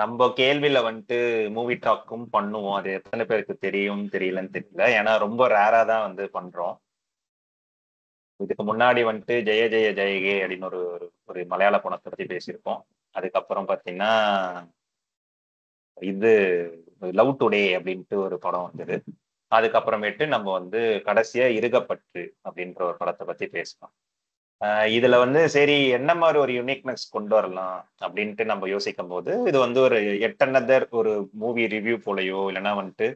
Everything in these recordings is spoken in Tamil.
நம்ம கேள்வியில வந்துட்டு மூவி டாக்கும் பண்ணுவோம். அது எத்தனை பேருக்கு தெரியும் தெரியலன்னு தெரியல. ஏன்னா ரொம்ப ரேரா தான் வந்து பண்றோம். இதுக்கு முன்னாடி வந்துட்டு ஜெய ஜெய ஜெயகே அப்படின்னு ஒரு ஒரு மலையாள படத்தை பத்தி பேசியிருக்கோம். அதுக்கப்புறம் பாத்தீங்கன்னா இது லவ் டுடே அப்படின்ட்டு ஒரு படம் வந்தது. அதுக்கப்புறமேட்டு நம்ம வந்து கடைசியா இருகப்பற்று அப்படின்ற ஒரு படத்தை பத்தி பேசலாம். இதுல வந்து சரி என்ன மாதிரி ஒரு யூனிக்னஸ் கொண்டு வரலாம் அப்படின்ட்டு நம்ம யோசிக்கும் போது இது வந்து ஒரு எட் அனதர் ஒரு மூவி ரிவ்யூ போலயோ இல்லைன்னா வந்துட்டு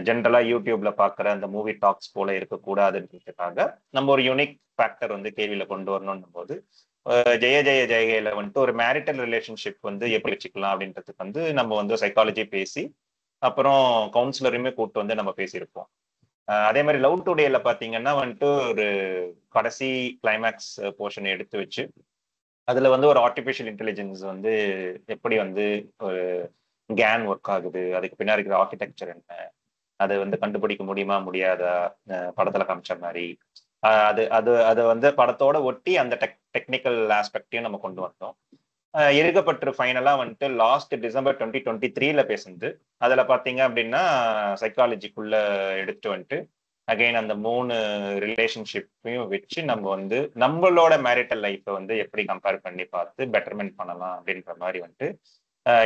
ஜென்ரலா யூடியூப்ல பாக்குற அந்த மூவி டாக்ஸ் போல இருக்கக்கூடாதுன்றதுக்காக நம்ம ஒரு யூனிக் ஃபேக்டர் வந்து கேள்வியில கொண்டு வரணும் போது ஜெய ஜெய ஜெயகையில வந்துட்டு ஒரு மேரிட்டல் ரிலேஷன்ஷிப் வந்து எப்படி வச்சுக்கலாம் அப்படின்றதுக்கு வந்து நம்ம வந்து சைக்காலஜி பேசி அப்புறம் கவுன்சிலருமே கூப்பிட்டு வந்து நம்ம பேசியிருப்போம். அதே மாதிரி லவ் டுடேல பாத்தீங்கன்னா வந்துட்டு ஒரு கடைசி கிளைமேக்ஸ் போர்ஷன் எடுத்து வச்சு அதுல வந்து ஒரு ஆர்டிபிஷியல் இன்டெலிஜென்ஸ் வந்து எப்படி வந்து ஒரு கேன் ஒர்க் ஆகுது, அதுக்கு பின்னாடி இருக்கிற ஆர்கிடெக்சர் என்ன, அது வந்து கண்டுபிடிக்க முடியுமா முடியாதா, படத்துல காமிச்ச மாதிரி அது அது அதை வந்து படத்தோட ஒட்டி அந்த டெக்னிக்கல் ஆஸ்பெக்டையும் நம்ம கொண்டு வந்தோம். இருக்கப்பட்டு ஃபைனலா வந்துட்டு லாஸ்ட் டிசம்பர் 2023 பேசுனது. அதுல பாத்தீங்க அப்படின்னா சைக்காலஜிக்குள்ள எடுத்துட்டு வந்துட்டு அகைன் அந்த 3 ரிலேஷன்ஷிப்பையும் வச்சு நம்ம வந்து நம்மளோட மேரிட்டல் லைஃப்பை வந்து எப்படி கம்பேர் பண்ணி பார்த்து பெட்டர்மெண்ட் பண்ணலாம் அப்படின்ற மாதிரி வந்துட்டு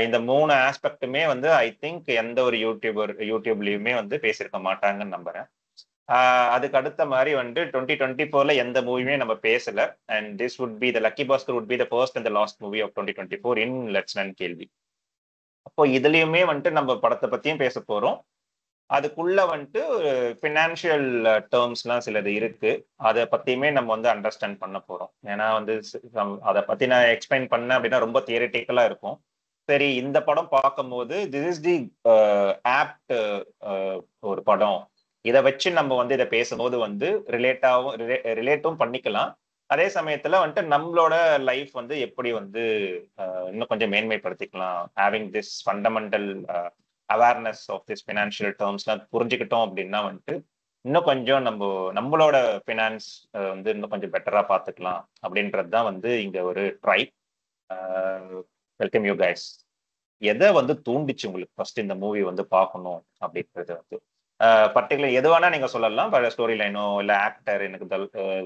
இந்த 3 ஆஸ்பெக்டுமே வந்து ஐ திங்க் எந்த ஒரு யூடியூப்லயுமே வந்து பேசியிருக்க மாட்டாங்கன்னு நம்புறேன். அதுக்கு அடுத்த மாதிரி வந்து 2024 எந்த மூவியுமே நம்ம பேசல. And this would be the Lucky Baskhar would be the first and the last movie of 2024 in let's none கேள்வி. அப்போ இதுலயுமே வந்துட்டு நம்ம படத்தை பத்தியும் பேச போறோம். அதுக்குள்ள வந்துட்டு ஃபினான்ஷியல் டேர்ம்ஸ்லாம் சிலது இருக்கு. அதை பத்தியுமே நம்ம வந்து அண்டர்ஸ்டாண்ட் பண்ண போறோம். ஏன்னா வந்து அதை பத்தி நான் எக்ஸ்பிளைன் பண்ணேன் அப்படின்னா ரொம்ப தியரிட்டிக்கலா இருக்கும். சரி, இந்த படம் பார்க்கும்போது திஸ் இஸ் தி ஆப்ட் ஒரு படம். இதை வச்சு நம்ம வந்து இதை பேசும்போது வந்து ரிலேட்டும் பண்ணிக்கலாம். அதே சமயத்துல வந்துட்டு நம்மளோட லைஃப் வந்து எப்படி வந்து இன்னும் கொஞ்சம் மேன்மைப்படுத்திக்கலாம், having this fundamental awareness of this financial டேர்ம்ஸ்லாம் புரிஞ்சுக்கிட்டோம் அப்படின்னா வந்துட்டு இன்னும் கொஞ்சம் நம்மளோட ஃபினான்ஸ் வந்து இன்னும் கொஞ்சம் பெட்டரா பார்த்துக்கலாம் அப்படின்றது தான் வந்து இங்க ஒரு ட்ரை. Welcome you guys. எதை வந்து தூண்டிச்சு உங்களுக்கு ஃபர்ஸ்ட் இந்த மூவி வந்து பார்க்கணும் அப்படின்றது வந்து பர்டிகுலர் எது வேணா நீங்க சொல்லலாம். ஸ்டோரி லைனோ இல்ல ஆக்டர், எனக்கு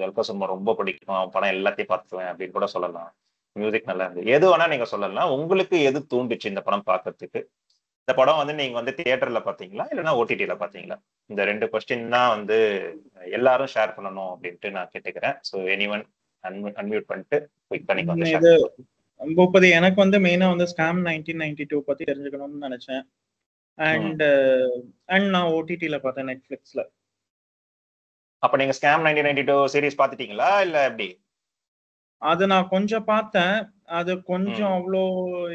தல்கசுமா ரொம்ப பிடிக்கும், படம் எல்லாத்தையும் பார்த்துவேன் அப்படின்னு கூட சொல்லலாம். மியூசிக் நல்லா இருந்தது, எது வேணா நீங்க சொல்லலாம். உங்களுக்கு எது தூண்டுச்சு இந்த படம் பார்க்கறதுக்கு? இந்த படம் வந்து நீங்க வந்து தியேட்டர்ல பாத்தீங்களா இல்லைன்னா ஓடிடில பாத்தீங்களா? இந்த 2 கொஸ்டின் தான் வந்து எல்லாரும் ஷேர் பண்ணணும் அப்படின்ட்டு நான் கேட்டுக்கிறேன். ஸோ எனிவன் அன்மியூட் பண்ணிட்டு குயிக்கா நீங்க வந்து ஷேர் பண்ணுங்க. பூபதி, எனக்கு வந்து மெயினா வந்து ஸ்கேம் 1992 பத்தி தெரிஞ்சுக்கணும்னு நினைச்சேன். அண்ட் நான் ஓடிடில பார்த்தேன், நெட்ஃபிளிக்ஸ்ல. அப்ப நீங்க ஸ்கேம் 1992 சீரிஸ் பாத்துட்டீங்களா இல்ல எப்படி? அது நான் கொஞ்சம் பார்த்தேன். அது கொஞ்சம் அவ்வளோ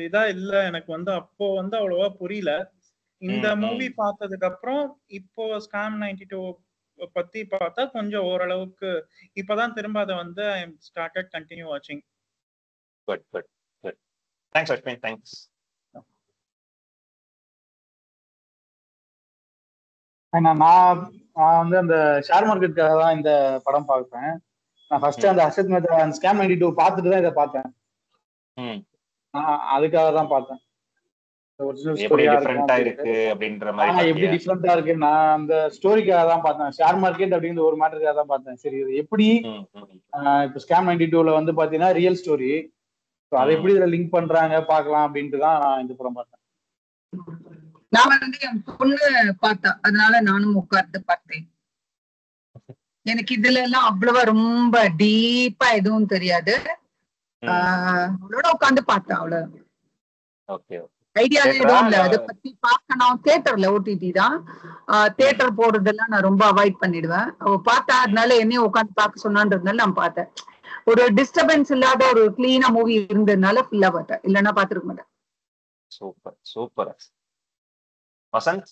இதா இல்ல, எனக்கு வந்து அப்போ வந்து அவ்வளவா புரியல. இந்த மூவி பார்த்ததுக்கு அப்புறம் இப்போ ஸ்கேம் 92 பத்தி பார்த்தா கொஞ்சம் ஓரளவுக்கு இப்பதான் திரும்ப அதை வந்து ஐ ஸ்டார்டட் கண்டினியூ வாட்சிங். Good good good. Thanks Ashwin, thanks. நான் வந்து அந்த ஷேர் மார்க்கெட்டுக்காக தான் இந்த படம் பார்ப்பேன். நான் ஃபர்ஸ்ட் அந்த அசத் மேத்தா அந்த ஸ்கேம் 92 பார்த்துட்டு தான் இதை பார்த்தேன். அதுக்காக தான் பார்த்தேன். எப்படி டிஃபரெண்டா இருக்கு அப்படின்ற மாதிரி எப்படி டிஃபரெண்டா இருக்கு, நான் அந்த ஸ்டோரிக்காக தான் பார்த்தேன். ஷேர் மார்க்கெட் அப்படிங்கிற ஒரு மேட்டருக்காக தான் பார்த்தேன். சரி, இது எப்படி இப்போ ஸ்கேம் 92ல வந்து பாத்தீங்கன்னா ரியல் ஸ்டோரி, அதை எப்படி இதுல லிங்க் பண்றாங்க பார்க்கலாம் அப்படின்ட்டு தான் நான் இந்த படம் பார்த்தேன். நான் வந்து என் பொண்ணு பார்த்தா, அதனால நானும் உட்கார்ந்து பார்த்தேன். எனக்கு இதுல எல்லாம் அவ்வளவா ரொம்ப டீப்பா எதுவும் தெரியாது. அவளோட உட்கார்ந்து பார்த்தேன், அவ்வளவு. ஐடியா எதுவும் இல்ல அதை பத்தி பார்க்கணும். தியேட்டர்ல ஓடிடி தான், தியேட்டர் போறதெல்லாம் நான் ரொம்ப அவாய்ட் பண்ணிடுவேன். அவ பார்த்தா, அதனால என்னையும் உட்காந்து பார்க்க சொன்னான்றதுனால நான் பார்த்தேன். ஒரு டிஸ்டர்பன்ஸ் இல்லாத ஒரு கிளீனா மூவி இருந்ததுனால ஃபுல்லா பார்த்தேன், இல்லைன்னா பாத்துருக்க மாட்டேன். Super super. வசந்த்?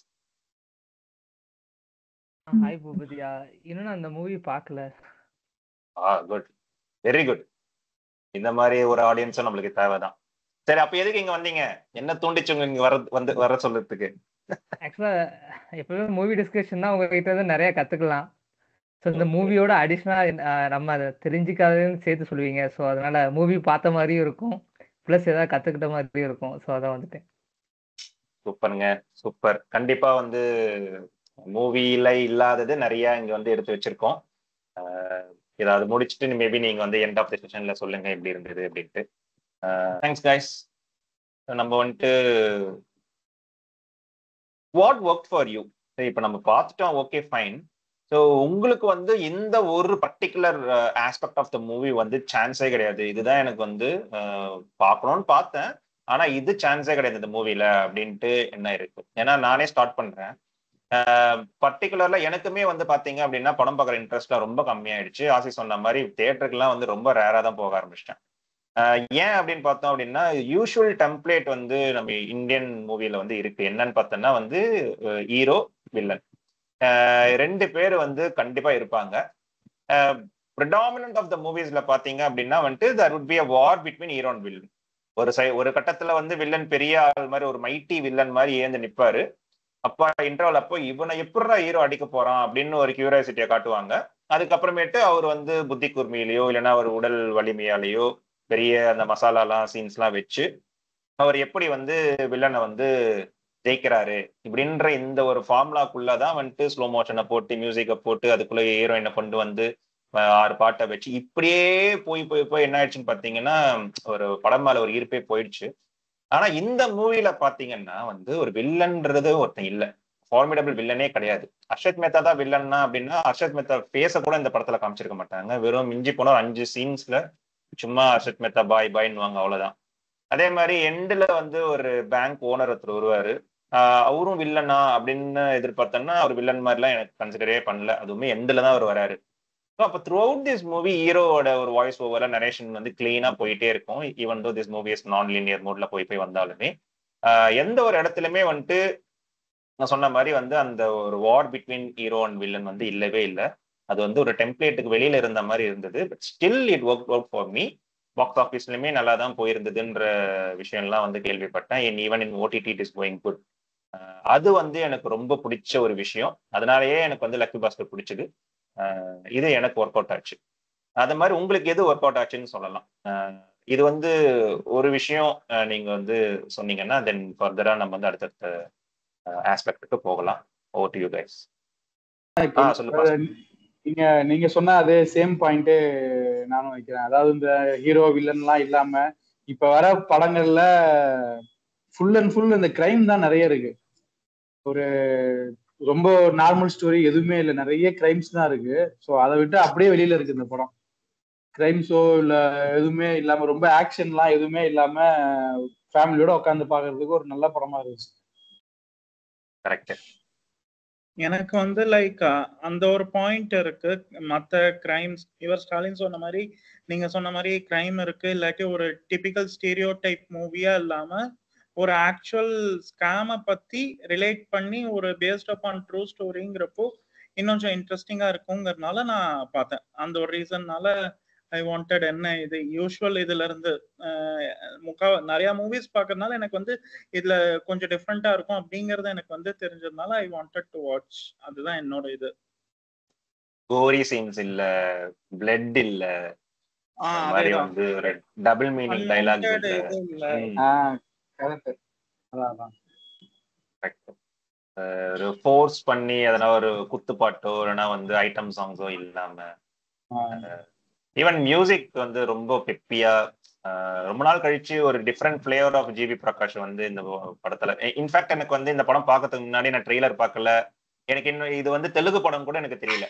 ஹாய் பூபதியா, இன்னும் நான் அந்த மூவி பார்க்கல. Good, very good. இந்த மாதிரி ஒரு ஆடியன்ஸும் நம்மளுக்கு தேவைதான். சரி, அப்ப எதுக்கு இங்க வந்தீங்க? என்ன தூண்டிச்சு இங்க வர சொல்றதுக்கு? ஆக்சுவலா எப்பவுமே மூவி டிஸ்கஷன் தான், உங்ககிட்ட இருந்து நிறைய கத்துக்கலாம். ஸோ இந்த மூவியோட அடிஷ்னலா நம்ம அதை தெரிஞ்சுக்காதன்னு சேர்த்து சொல்லுவீங்க. ஸோ அதனால மூவி பார்த்த மாதிரியும் இருக்கும், ப்ளஸ் ஏதாவது கத்துக்கிட்ட மாதிரி இருக்கும். ஸோ அதான் வந்துட்டேன். சூப்பருங்க, சூப்பர். கண்டிப்பா வந்து மூவில இல்லாதது நிறைய இங்க வந்து எடுத்து வச்சிருக்கோம். ஏதாவது முடிச்சுட்டு மேபி நீங்க வந்து எண்ட் ஆஃப் தி செஷன்ல சொல்லுங்க எப்படி இருந்தது அப்படின்ட்டு. Thanks guys. நம்ம வந்துட்டு வாட் ஒர்க் ஃபார் யூ இப்போ நம்ம பார்த்துட்டோம், ஓகே ஃபைன். ஸோ உங்களுக்கு வந்து இந்த ஒரு particular aspect of the movie வந்து சான்ஸே கிடையாது, இதுதான் எனக்கு வந்து பார்க்கணும்னு பார்த்தேன் ஆனா இது சான்ஸே கிடையாது இந்த மூவில அப்படின்ட்டு என்ன இருக்கு? ஏன்னா நானே ஸ்டார்ட் பண்றேன். பர்டிகுலர்ல எனக்குமே வந்து பாத்தீங்க அப்படின்னா படம் பார்க்குற இன்ட்ரெஸ்ட்லாம் ரொம்ப கம்மியாயிடுச்சு. ஆசி சொன்ன மாதிரி தியேட்டருக்குலாம் வந்து ரொம்ப ரேரா தான் போக ஆரம்பிச்சிட்டேன். ஏன் அப்படின்னு பார்த்தோம் அப்படின்னா யூஷுவல் டெம்ப்ளேட் வந்து நம்ம இந்தியன் மூவில வந்து இருக்கு. என்னன்னு பார்த்தோம்னா வந்து ஹீரோ வில்லன் ரெண்டு பேர் வந்து கண்டிப்பா இருப்பாங்க. ப்ரிடாமினன்ட் ஆஃப் த மூவிஸ்ல பாத்தீங்க அப்படின்னா வந்துட்டு there would be a war between hero and villain. ஒரு கட்டத்துல வந்து வில்லன் பெரிய ஆள் மாதிரி ஒரு மைட்டி வில்லன் மாதிரி ஏந்து நிப்பாரு. அப்பா இன்டர்வல் அப்போ இவனை எப்படா ஹீரோ அடிக்க போறான் அப்படின்னு ஒரு கியூரியாசிட்டியை காட்டுவாங்க. அதுக்கப்புறமேட்டு அவர் வந்து புத்தி கூர்மையிலையோ இல்லைன்னா ஒரு உடல் வலிமையாலேயோ பெரிய அந்த மசாலாலாம் சீன்ஸ்லாம் வச்சு அவர் எப்படி வந்து வில்லனை வந்து ஜெயிக்கிறாரு இப்படின்ற இந்த ஒரு ஃபார்முலாக்குள்ளதான் வந்துட்டு ஸ்லோ மோஷனை போட்டு மியூசிக்கை போட்டு அதுக்குள்ள ஹீரோயினை கொண்டு வந்து 6 பாட்டை வச்சு இப்படியே போய் போய் போய் என்ன ஆயிடுச்சுன்னு பாத்தீங்கன்னா ஒரு படம் மேல ஒரு ஈர்ப்பே போயிடுச்சு. ஆனா இந்த மூவில பாத்தீங்கன்னா வந்து ஒரு வில்லன்றது ஒருத்தன் இல்ல, ஃபார்மிடபிள் வில்லனே கிடையாது. அர்ஷத் மேத்தா தான் வில்லன்னா அப்படின்னா அர்ஷத் மேத்தா பேச கூட இந்த படத்துல காமிச்சிருக்க மாட்டாங்க. வெறும் மிஞ்சி போன 5 சீன்ஸ்ல சும்மா அர்ஷத் மேத்தா பாய் பாய்ன்னுவாங்க, அவ்வளவுதான். அதே மாதிரி எண்டுல வந்து ஒரு பேங்க் ஓனர் ஒருத்தர் வருவாரு. அவரும் வில்லனா அப்படின்னு எதிர்பார்த்தோம்னா அவர் வில்லன் மாதிரிலாம் எனக்கு கன்சிடரே பண்ணல. அதுவுமே எண்டுல தான் அவர் வராரு. அப்ப த்ரூ அவுட் திஸ் மூவி ஹீரோவோட ஒரு வாய்ஸ் ஓவர்ல நரேஷன் வந்து கிளீனா போயிட்டே இருக்கும். Even though this movie is நான் லீனியர் மோட்ல போய் வந்தாலுமே எந்த ஒரு இடத்துலயுமே வந்துட்டு நான் சொன்ன மாதிரி வந்து அந்த ஒரு வார் பிட்வீன் ஹீரோ அண்ட் வில்லன் வந்து இல்லவே இல்லை. அது வந்து ஒரு டெம்ப்ளேட்டுக்கு வெளியில இருந்த மாதிரி இருந்தது. But still it work out for me. Box ஆஃபீஸ்லயுமே நல்லா தான் போயிருந்ததுன்ற விஷயம்லாம் வந்து கேள்விப்பட்டேன். Even in OTT it is going good. அது வந்து எனக்கு ரொம்ப பிடிச்ச ஒரு விஷயம். அதனாலயே எனக்கு வந்து லக்கி பாஸ்கர் பிடிச்சது. இது எனக்கு ஒர்க் அவுட் ஆச்சு. அது மாதிரி உங்களுக்கு எது ஒர்க் அவுட் ஆச்சுன்னு சொல்லலாம். இது வந்து ஒரு விஷயம் நீங்க வந்து சொன்னீங்கன்னா தென் ஃபர்தரா நம்ம வந்து அடுத்தடுத்த ஆஸ்பெக்டுக்கு போகலாம். Over to you guys. நீங்க சொன்ன அதே சேம் பாயிண்ட் நானும் வைக்கிறேன். அதாவது இந்த ஹீரோ வில்லன்லாம் இல்லாம இப்ப வர படங்கள்ல ஃபுல் அண்ட் ஃபுல் இந்த கிரைம் தான் நிறைய இருக்கு. ஒரு ரொம்ப நார்மல் ஸ்டோரி எதுவுமே இல்லை, நிறைய கிரைம்ஸ் தான் இருக்கு. ஸோ அதை விட்டு அப்படியே வெளியில இருக்கு இந்த படம். கிரைம்ஸோ இல்ல எதுவுமே இல்லாம ரொம்ப ஆக்ஷன்லாம் எதுவுமே இல்லாம ஃபேமிலியோட உட்காந்து பாக்குறதுக்கு ஒரு நல்ல படமா இருந்துச்சு. கரெக்ட். எனக்கு வந்து லைக் அந்த ஒரு பாயிண்ட் இருக்கு. மற்ற கிரைம்ஸ் இவர் ஸ்டாலின் சொன்ன மாதிரி நீங்க சொன்ன மாதிரி கிரைம் இருக்கு, இல்லாட்டி ஒரு டிபிக்கல் ஸ்டீரியோ டைப் மூவியா இல்லாம ஒரு ஆக்சுவல் ஸ்கேமை பத்தி ரிலேட் பண்ணி ஒரு பேஸ்ட் அப் ஆன் ட்ரூ ஸ்டோரிங்கிறப்போ இன்னும் கொஞ்சம் இன்ட்ரெஸ்டிங்கா இருக்குங்கிறதுனால நான் பார்த்தேன். அந்த ஒரு ரீசன்னால ஐ வாண்டட் என்ன இது யூஸ்வல் இதுல இருந்து நிறைய மூவிஸ் பார்க்கறதுனால எனக்கு வந்து இதுல கொஞ்சம் டிஃப்ரெண்டா இருக்கும் அப்படிங்கறது எனக்கு வந்து தெரிஞ்சதுனால ஐ வாண்டட் டு வாட்ச். அதுதான் என்னோட இது. கோரி சீன்ஸ் இல்ல, பிளட் இல்ல, மாதிரி வந்து ஒரு டபுள் மீனிங் டயலாக்ஸ் இல்ல. கரெக்ட். ஒரு ஃபோர்ஸ் பண்ணி அதனால ஒரு குத்துப்பாட்டோ இல்லைன்னா வந்து ஐட்டம் சாங்ஸோ இல்லாம, ஈவன் மியூசிக் வந்து ரொம்ப பெப்பியா ரொம்ப நாள் கழிச்சு ஒரு different flavour of GV Prakash வந்து இந்த படத்துல. இன்ஃபேக்ட் எனக்கு வந்து இந்த படம் பார்க்கறதுக்கு முன்னாடி நான் ட்ரெய்லர் பார்க்கல. எனக்கு இன்னும் இது வந்து தெலுங்கு படம் கூட எனக்கு தெரியல,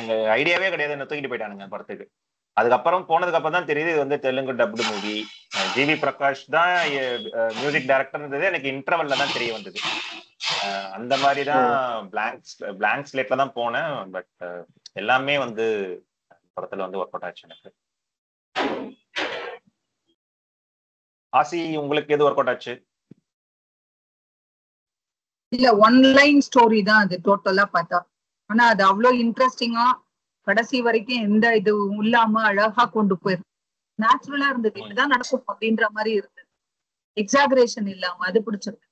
எங்க ஐடியாவே கிடையாது. என்ன தூக்கிட்டு போயிட்டானுங்க படத்துக்கு. அதுக்கப்புறம் போனதுக்கு அப்புறம் தான் தெரியுது இது வந்து தெலுங்கு டப்டு மூவி. ஜிவி பிரகாஷ் தான் மியூசிக் டைரக்டர்ன்றது எனக்கு இன்டர்வல்ல தான் தெரிய வந்தது. அந்த மாதிரி தான் பிளாங்க் ஸ்லேட்ல தான் போனேன். பட் எல்லாமே வந்து படத்துல வந்து ஒர்க் அவுட் ஆச்சு எனக்கு. ஆசி, உங்களுக்கு எது ஒர்க் அவுட் ஆச்சு? இல்ல, ஒன் லைன் ஸ்டோரி தான் அது டோட்டலா பார்த்தா. ஆனா அது அவ்வளவு இன்ட்ரெஸ்டிங்கா கடைசி வரைக்கும் எந்த இது இல்லாம அழகா கொண்டு போயிருக்கு. நேச்சுரலா இருந்தது, இப்படிதான் நடக்கும் அப்படின்ற மாதிரி இருந்தது, எக்ஸாகரேஷன் இல்லாம. அது பிடிச்சிருக்கு.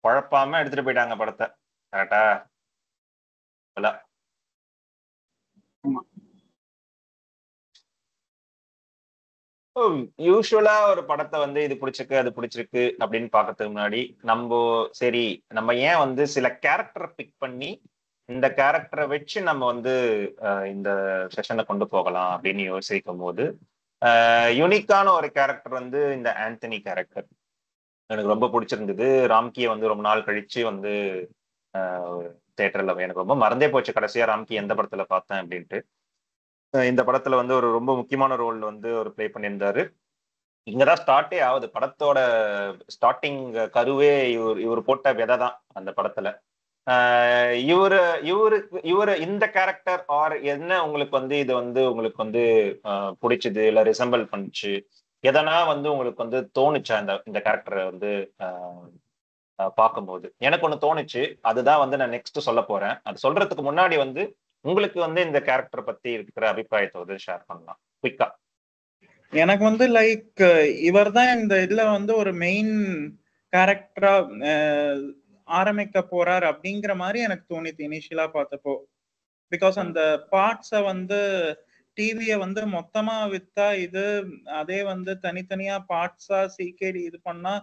குழப்பாம எடுத்துட்டு போயிட்டாங்க படத்தை. கரெக்டா? யூஸ்வலா ஒரு படத்தை வந்து இது பிடிச்சிருக்கு அது பிடிச்சிருக்கு அப்படின்னு பாக்கிறதுக்கு முன்னாடி சரி நம்ம ஏன் வந்து சில கேரக்டரை பிக் பண்ணி இந்த கேரக்டரை வச்சு நம்ம வந்து இந்த செஷனை கொண்டு போகலாம் அப்படின்னு யோசிக்கும் போது யூனிக்கான ஒரு கேரக்டர் வந்து இந்த ஆந்தனி கேரக்டர் எனக்கு ரொம்ப பிடிச்சிருந்தது. ராம்கியை வந்து ரொம்ப நாள் கழிச்சு வந்து தியேட்டர்ல எனக்கு ரொம்ப மறந்தே போச்சு கடைசியா ராம்கி எந்த படத்துல பார்த்தேன் அப்படின்ட்டு. இந்த படத்துல வந்து ஒரு ரொம்ப முக்கியமான ரோல் வந்து ஒரு பிளே பண்ணியிருந்தாரு. இங்கதான் ஸ்டார்ட்டே ஆகுது படத்தோட ஸ்டார்டிங் கருவே இவர் போட்ட விதை தான் அந்த படத்துல. இவரு இந்த கேரக்டர் ஆர் என்ன உங்களுக்கு வந்து இது வந்து உங்களுக்கு வந்து பிடிச்சது இல்ல ரிசம்பிள் பண்ணுச்சு எதனா வந்து உங்களுக்கு வந்து தோணுச்சா இந்த கேரக்டரை வந்து பார்க்கும்போது? எனக்கு ஒண்ணு தோணுச்சு, அதுதான் வந்து நான் நெக்ஸ்ட் சொல்ல போறேன். அது சொல்றதுக்கு முன்னாடி வந்து உங்களுக்கு வந்து இந்த கேரக்டர் பத்தி இருக்கிற அபிப்பிராயத்தை வந்து ஷேர் பண்ணலாம் குயிக்கா. எனக்கு வந்து லைக் இவர் தான் இந்த இதுல வந்து ஒரு மெயின் கேரக்டரா ஆரம்பிக்க போறார் அப்படிங்கிற மாதிரி எனக்கு தோணித்து இனிஷியலா பார்த்தப்போ. பிகாஸ் அந்த பார்ட்ஸை வந்து டிவியை வந்து மொத்தமா வித்தா இது அதே வந்து தனித்தனியா பார்ட்ஸா சிகேடி இது பண்ணா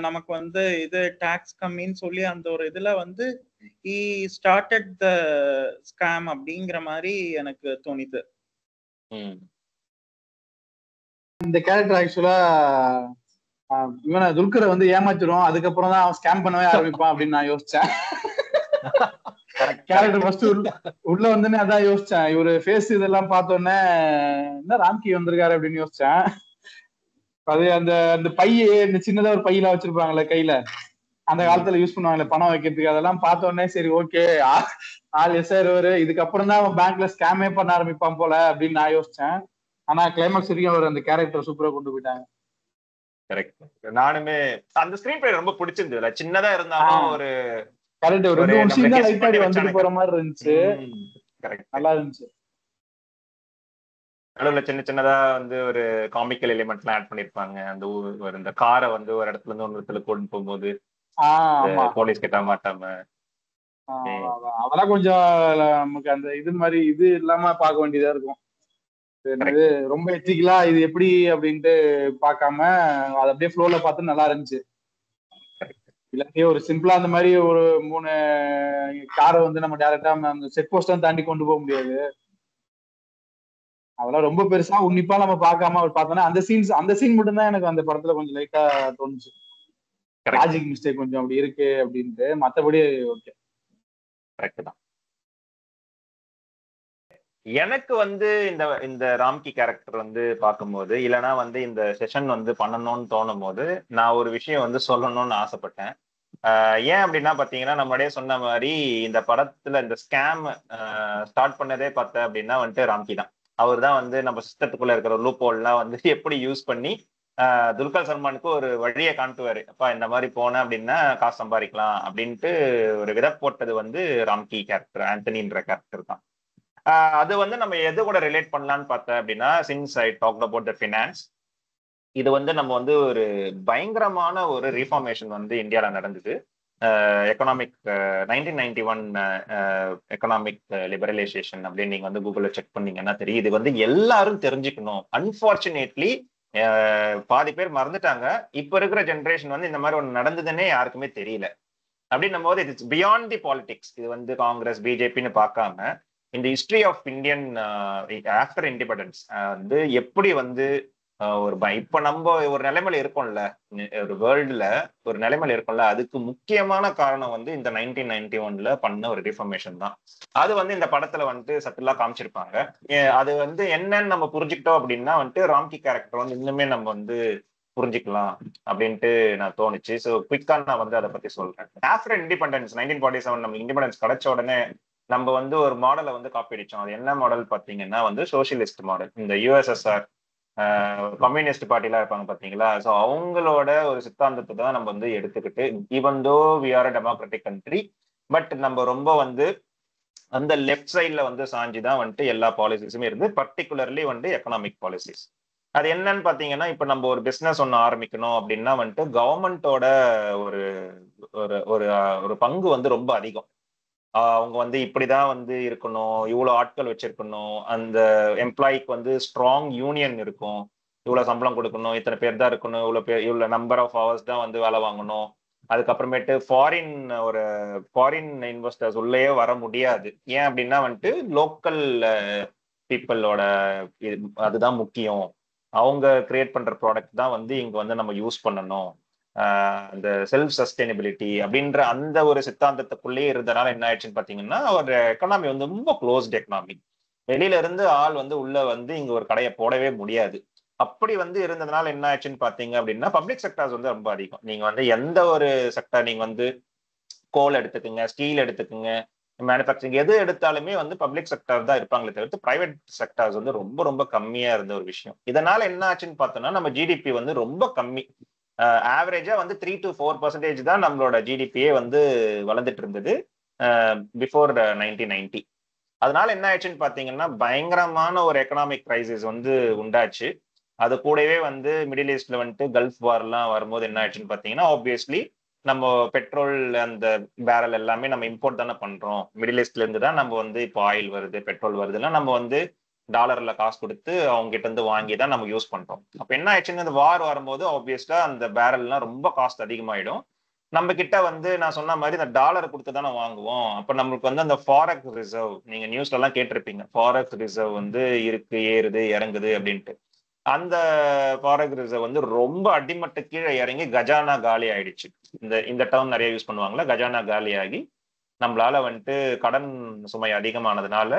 நமக்கு வந்து இது டாக்ஸ் கம்மின்னு சொல்லி அந்த ஒரு இதுல வந்து ஸ்டார்டட் த ஸ்கேம் அப்படிங்கிற மாதிரி எனக்கு தோணிது. இந்த கேரக்டர் ஆக்சுவலா இவனை துல்கரை வந்து ஏமாத்திரும், அதுக்கப்புறம் தான் அவன் ஸ்கேம் பண்ணவே ஆரம்பிப்பான் அப்படின்னு நான் யோசிச்சேன். கேரக்டர் ஃபர்ஸ்ட் உள்ள வந்து அதான் யோசிச்சேன். இவரு ஃபேஸ் இதெல்லாம் பார்த்தோன்னே என்ன ராம்கி வந்திருக்காரு அப்படின்னு யோசிச்சேன். அது அந்த அந்த பைய இந்த சின்னதா ஒரு பையெல்லாம் வச்சிருப்பாங்கல்ல கையில, அந்த காலத்துல யூஸ் பண்ணுவாங்கல்ல பணம் வைக்கிறதுக்கு, அதெல்லாம் பார்த்தோன்னே சரி ஓகே ஆள் எஸ்ஆர் இதுக்கப்புறம் தான் அவன் பேங்க்ல ஸ்கேமே பண்ண ஆரம்பிப்பான் போல அப்படின்னு நான் யோசிச்சேன். ஆனா கிளைமாக்ஸ் வரைக்கும் அவர் அந்த கேரக்டர் சூப்பரா கொண்டு போயிட்டாங்க. கரெக்ட். நானுமே அந்த ஸ்கிரீன் பிளே ரொம்ப பிடிச்சிருந்தது. சின்னதா இருந்தாலும் ஒரு கரெக்ட் ஒரு 2 நிமிஷம் தான் லைட்டா வந்துட்டு போற மாதிரி இருந்துச்சு. நல்லா இருந்துச்சு. நடுவுல சின்ன சின்னதா வந்து ஒரு காமிக்கல் எலிமெண்ட்லாம் ஆட் பண்ணிருப்பாங்க. அந்த இந்த காரை வந்து ஒரு இடத்துல இருந்து ஒரு இடத்துல கொண்டு போகும்போது போலீஸ் கிட்ட மாட்டாம அதெல்லாம் கொஞ்சம் நமக்கு அந்த இது மாதிரி இது இல்லாம பார்க்க வேண்டியதா இருக்கும். ரொம்ப எத்திக்கலா இது எப்படி அப்படின்ட்டு பார்க்காம அது அப்படியே ஃப்ளோல பார்த்து நல்லா இருந்துச்சு. இல்லாட்டி ஒரு சிம்பிளா அந்த மாதிரி ஒரு 3 காரை வந்து நம்ம டைரக்டா அந்த செக் போஸ்ட் தாண்டி கொண்டு போக முடியாது. அதெல்லாம் ரொம்ப பெருசா உன்னிப்பா நம்ம பார்க்காம அவர் பார்த்தோன்னா அந்த சீன் மட்டும் தான் எனக்கு அந்த படத்துல கொஞ்சம் லைட்டா தோணுச்சு. லாஜிக் மிஸ்டேக் கொஞ்சம் அப்படி இருக்கு அப்படின்ட்டு, மத்தபடி ஓகே கரெக்ட் தான். எனக்கு வந்து இந்த ராம்கி கேரக்டர் வந்து பார்க்கும்போது இல்லைன்னா வந்து இந்த செஷன் வந்து பண்ணணும்னு தோணும் போது நான் ஒரு விஷயம் வந்து சொல்லணும்னு ஆசைப்பட்டேன். ஏன் அப்படின்னா பாத்தீங்கன்னா நம்மளே சொன்ன மாதிரி இந்த படத்துல இந்த ஸ்கேம் ஸ்டார்ட் பண்ணதே பார்த்தேன் அப்படின்னா வந்துட்டு ராம்கி தான். அவர் தான் வந்து நம்ம சிஸ்டத்துக்குள்ள இருக்கிற லூப் ஹோல்லாம் வந்து எப்படி யூஸ் பண்ணி துல்கர் சல்மானுக்கு ஒரு வழியை காட்டுவாரு. அப்பா இந்த மாதிரி போனேன் அப்படின்னா காசு சம்பாதிக்கலாம் அப்படின்ட்டு ஒரு விதை போட்டது வந்து ராம்கி கேரக்டர், ஆந்தனின்ற கேரக்டர் தான். அது வந்து நம்ம எது கூட ரிலேட் பண்ணலான்னு பார்த்தேன் அப்படின்னா, since I talk about the finance, இது வந்து நம்ம வந்து ஒரு பயங்கரமான ஒரு ரீஃபார்மேஷன் வந்து இந்தியாவில் நடந்தது. எக்கனாமிக் 1991 எக்கனாமிக் லிபரலைசேஷன் அப்படின்னு நீங்க வந்து கூகுள்ல செக் பண்ணீங்கன்னா தெரியும். இது வந்து எல்லாரும் தெரிஞ்சுக்கணும். அன்பார்ச்சுனேட்லி பாதி பேர் மறந்துட்டாங்க. இப்ப இருக்கிற ஜென்ரேஷன் வந்து இந்த மாதிரி ஒன்று நடந்ததுன்னே யாருக்குமே தெரியல. அப்படின்னும் போது இட்ஸ் பியாண்ட் தி பாலிடிக்ஸ். இது வந்து காங்கிரஸ் பிஜேபின்னு பார்க்காம இந்த history of Indian after independence வந்து எப்படி வந்து இப்ப நம்ம ஒரு நிலைமையில இருக்கோம்ல, ஒரு வேர்ல்டுல ஒரு நிலைமையில இருக்கோம்ல, அதுக்கு முக்கியமான காரணம் வந்து இந்த 1991 பண்ண ஒரு ரிஃபார்மேஷன் தான். அது வந்து இந்த படத்துல வந்துட்டு சட்டிலா காமிச்சிருப்பாங்க. அது வந்து என்னன்னு நம்ம புரிஞ்சுக்கிட்டோம் அப்படின்னா வந்துட்டு ராம்கி கேரக்டர் வந்து இன்னுமே நம்ம வந்து புரிஞ்சுக்கலாம் அப்படின்ட்டு நான் தோணுச்சு. ஸோ குயிக்கா நான் வந்து அதை பத்தி சொல்றேன். ஆஃப்டர் இண்டிபெண்டன்ஸ் 1947 நம்ம இண்டிபெண்டன்ஸ் கிடைச்ச உடனே நம்ம வந்து ஒரு மாடலை வந்து காப்பி அடிச்சோம். அது என்ன மாடல் பார்த்தீங்கன்னா வந்து சோசியலிஸ்ட் மாடல். இந்த யுஎஸ்எஸ்ஆர் கம்யூனிஸ்ட் பார்ட்டிலாம் இருப்பாங்க பாத்தீங்களா, ஸோ அவங்களோட ஒரு சித்தாந்தத்தை தான் நம்ம வந்து எடுத்துக்கிட்டு, even though we are a democratic country, but நம்ம ரொம்ப வந்து அந்த லெஃப்ட் சைட்ல வந்து சாஞ்சிதான் வந்துட்டு எல்லா பாலிசிஸுமே இருந்து, பர்டிகுலர்லி வந்து எக்கனாமிக் பாலிசிஸ். அது என்னன்னு பாத்தீங்கன்னா, இப்ப நம்ம ஒரு பிசினஸ் ஒன்று ஆரம்பிக்கணும் அப்படின்னா வந்துட்டு கவர்மெண்டோட ஒரு ஒரு பங்கு வந்து ரொம்ப அதிகம். அவங்க வந்து இப்படிதான் வந்து இருக்கணும், இவ்வளவு ஆட்கள் வச்சிருக்கணும், அந்த எம்ப்ளாய்க்கு வந்து ஸ்ட்ராங் யூனியன் இருக்கும், இவ்வளவு சம்பளம் கொடுக்கணும், இத்தனை பேர் தான் இருக்கணும், இவ்வளவு நம்பர் ஆஃப் ஹவர்ஸ் தான் வந்து வேலை வாங்கணும். அதுக்கப்புறமேட்டு ஃபாரின் இன்வெஸ்டர்ஸ் உள்ளேயே வர முடியாது. ஏன் அப்படின்னா வந்துட்டு லோக்கல் பீப்புளோட அதுதான் முக்கியம். அவங்க கிரியேட் பண்ற ப்ராடக்ட் தான் வந்து இங்க வந்து நம்ம யூஸ் பண்ணணும். அந்த செல்ஃப் சஸ்டைனபிலிட்டி அப்படின்ற அந்த ஒரு சித்தாந்தத்துக்குள்ளேயே இருந்தனால என்ன ஆயிடுச்சுன்னு பாத்தீங்கன்னா ஒரு எக்கனாமி வந்து ரொம்ப க்ளோஸ்ட் எக்கனாமி. வெளியில இருந்து ஆள் வந்து உள்ள வந்து இங்க ஒரு கடையை போடவே முடியாது. அப்படி வந்து இருந்ததுனால என்ன ஆச்சுன்னு பாத்தீங்க அப்படின்னா பப்ளிக் செக்டர்ஸ் வந்து ரொம்ப அதிகம். நீங்க வந்து எந்த ஒரு செக்டர், நீங்க வந்து கோல் எடுத்துக்குங்க, ஸ்டீல் எடுத்துக்குங்க, மேனுஃபேக்சரிங் எது எடுத்தாலுமே வந்து பப்ளிக் செக்டர் தான் இருப்பாங்களே தவிர்த்து பிரைவேட் செக்டர்ஸ் வந்து ரொம்ப ரொம்ப கம்மியா இருந்த ஒரு விஷயம். இதனால என்ன ஆச்சுன்னு பார்த்தோம்னா நம்ம ஜிடிபி வந்து ரொம்ப கம்மி. ஆவரேஜா வந்து 3 to 4% தான் நம்மளோட ஜிடிபியே வந்து வளர்ந்துட்டு இருந்தது பிஃபோர் 1990. அதனால என்ன ஆயிடுச்சுன்னு பாத்தீங்கன்னா பயங்கரமான ஒரு எக்கனாமிக் கிரைசிஸ் வந்து உண்டாச்சு. அது கூடவே வந்து மிடில் ஈஸ்ட்ல வந்துட்டு கல்ஃப் வார்லாம் வரும்போது என்ன ஆயிடுச்சுன்னு பாத்தீங்கன்னா ஆப்வியஸ்லி நம்ம பெட்ரோல் அந்த பேரல் எல்லாமே நம்ம இம்போர்ட் தானே பண்றோம். மிடில் ஈஸ்ட்ல இருந்து தான் நம்ம வந்து இப்போ ஆயில் வருது, பெட்ரோல் வருதுன்னா நம்ம வந்து டாலர்ல காசு கொடுத்து அவங்க கிட்ட இருந்து வாங்கி தான் நம்ம யூஸ் பண்றோம். அப்ப என்ன ஆயிடுச்சுன்னு அந்த வார் வரும்போது ஆப்வியஸ்லா அந்த பேரல்லாம் ரொம்ப காஸ்ட் அதிகமாயிடும். நம்ம கிட்ட வந்து நான் சொன்ன மாதிரி இந்த டாலர் கொடுத்து தானே வாங்குவோம். அப்ப நம்மளுக்கு வந்து அந்த ஃபாரெக்ஸ் ரிசர்வ், நீங்க நியூஸ்ல எல்லாம் கேட்டிருப்பீங்க, ஃபாரெக்ஸ் ரிசர்வ் வந்து இருக்கு, ஏறுது இறங்குது அப்படின்ட்டு. அந்த ஃபாரெக்ஸ் ரிசர்வ் வந்து ரொம்ப அடிமட்ட கீழே இறங்கி கஜானா காலி ஆயிடுச்சு. இந்த டேர்ம் நிறைய யூஸ் பண்ணுவாங்களா, கஜானா காலி ஆகி நம்மளால வந்துட்டு கடன் சுமை அதிகமானதுனால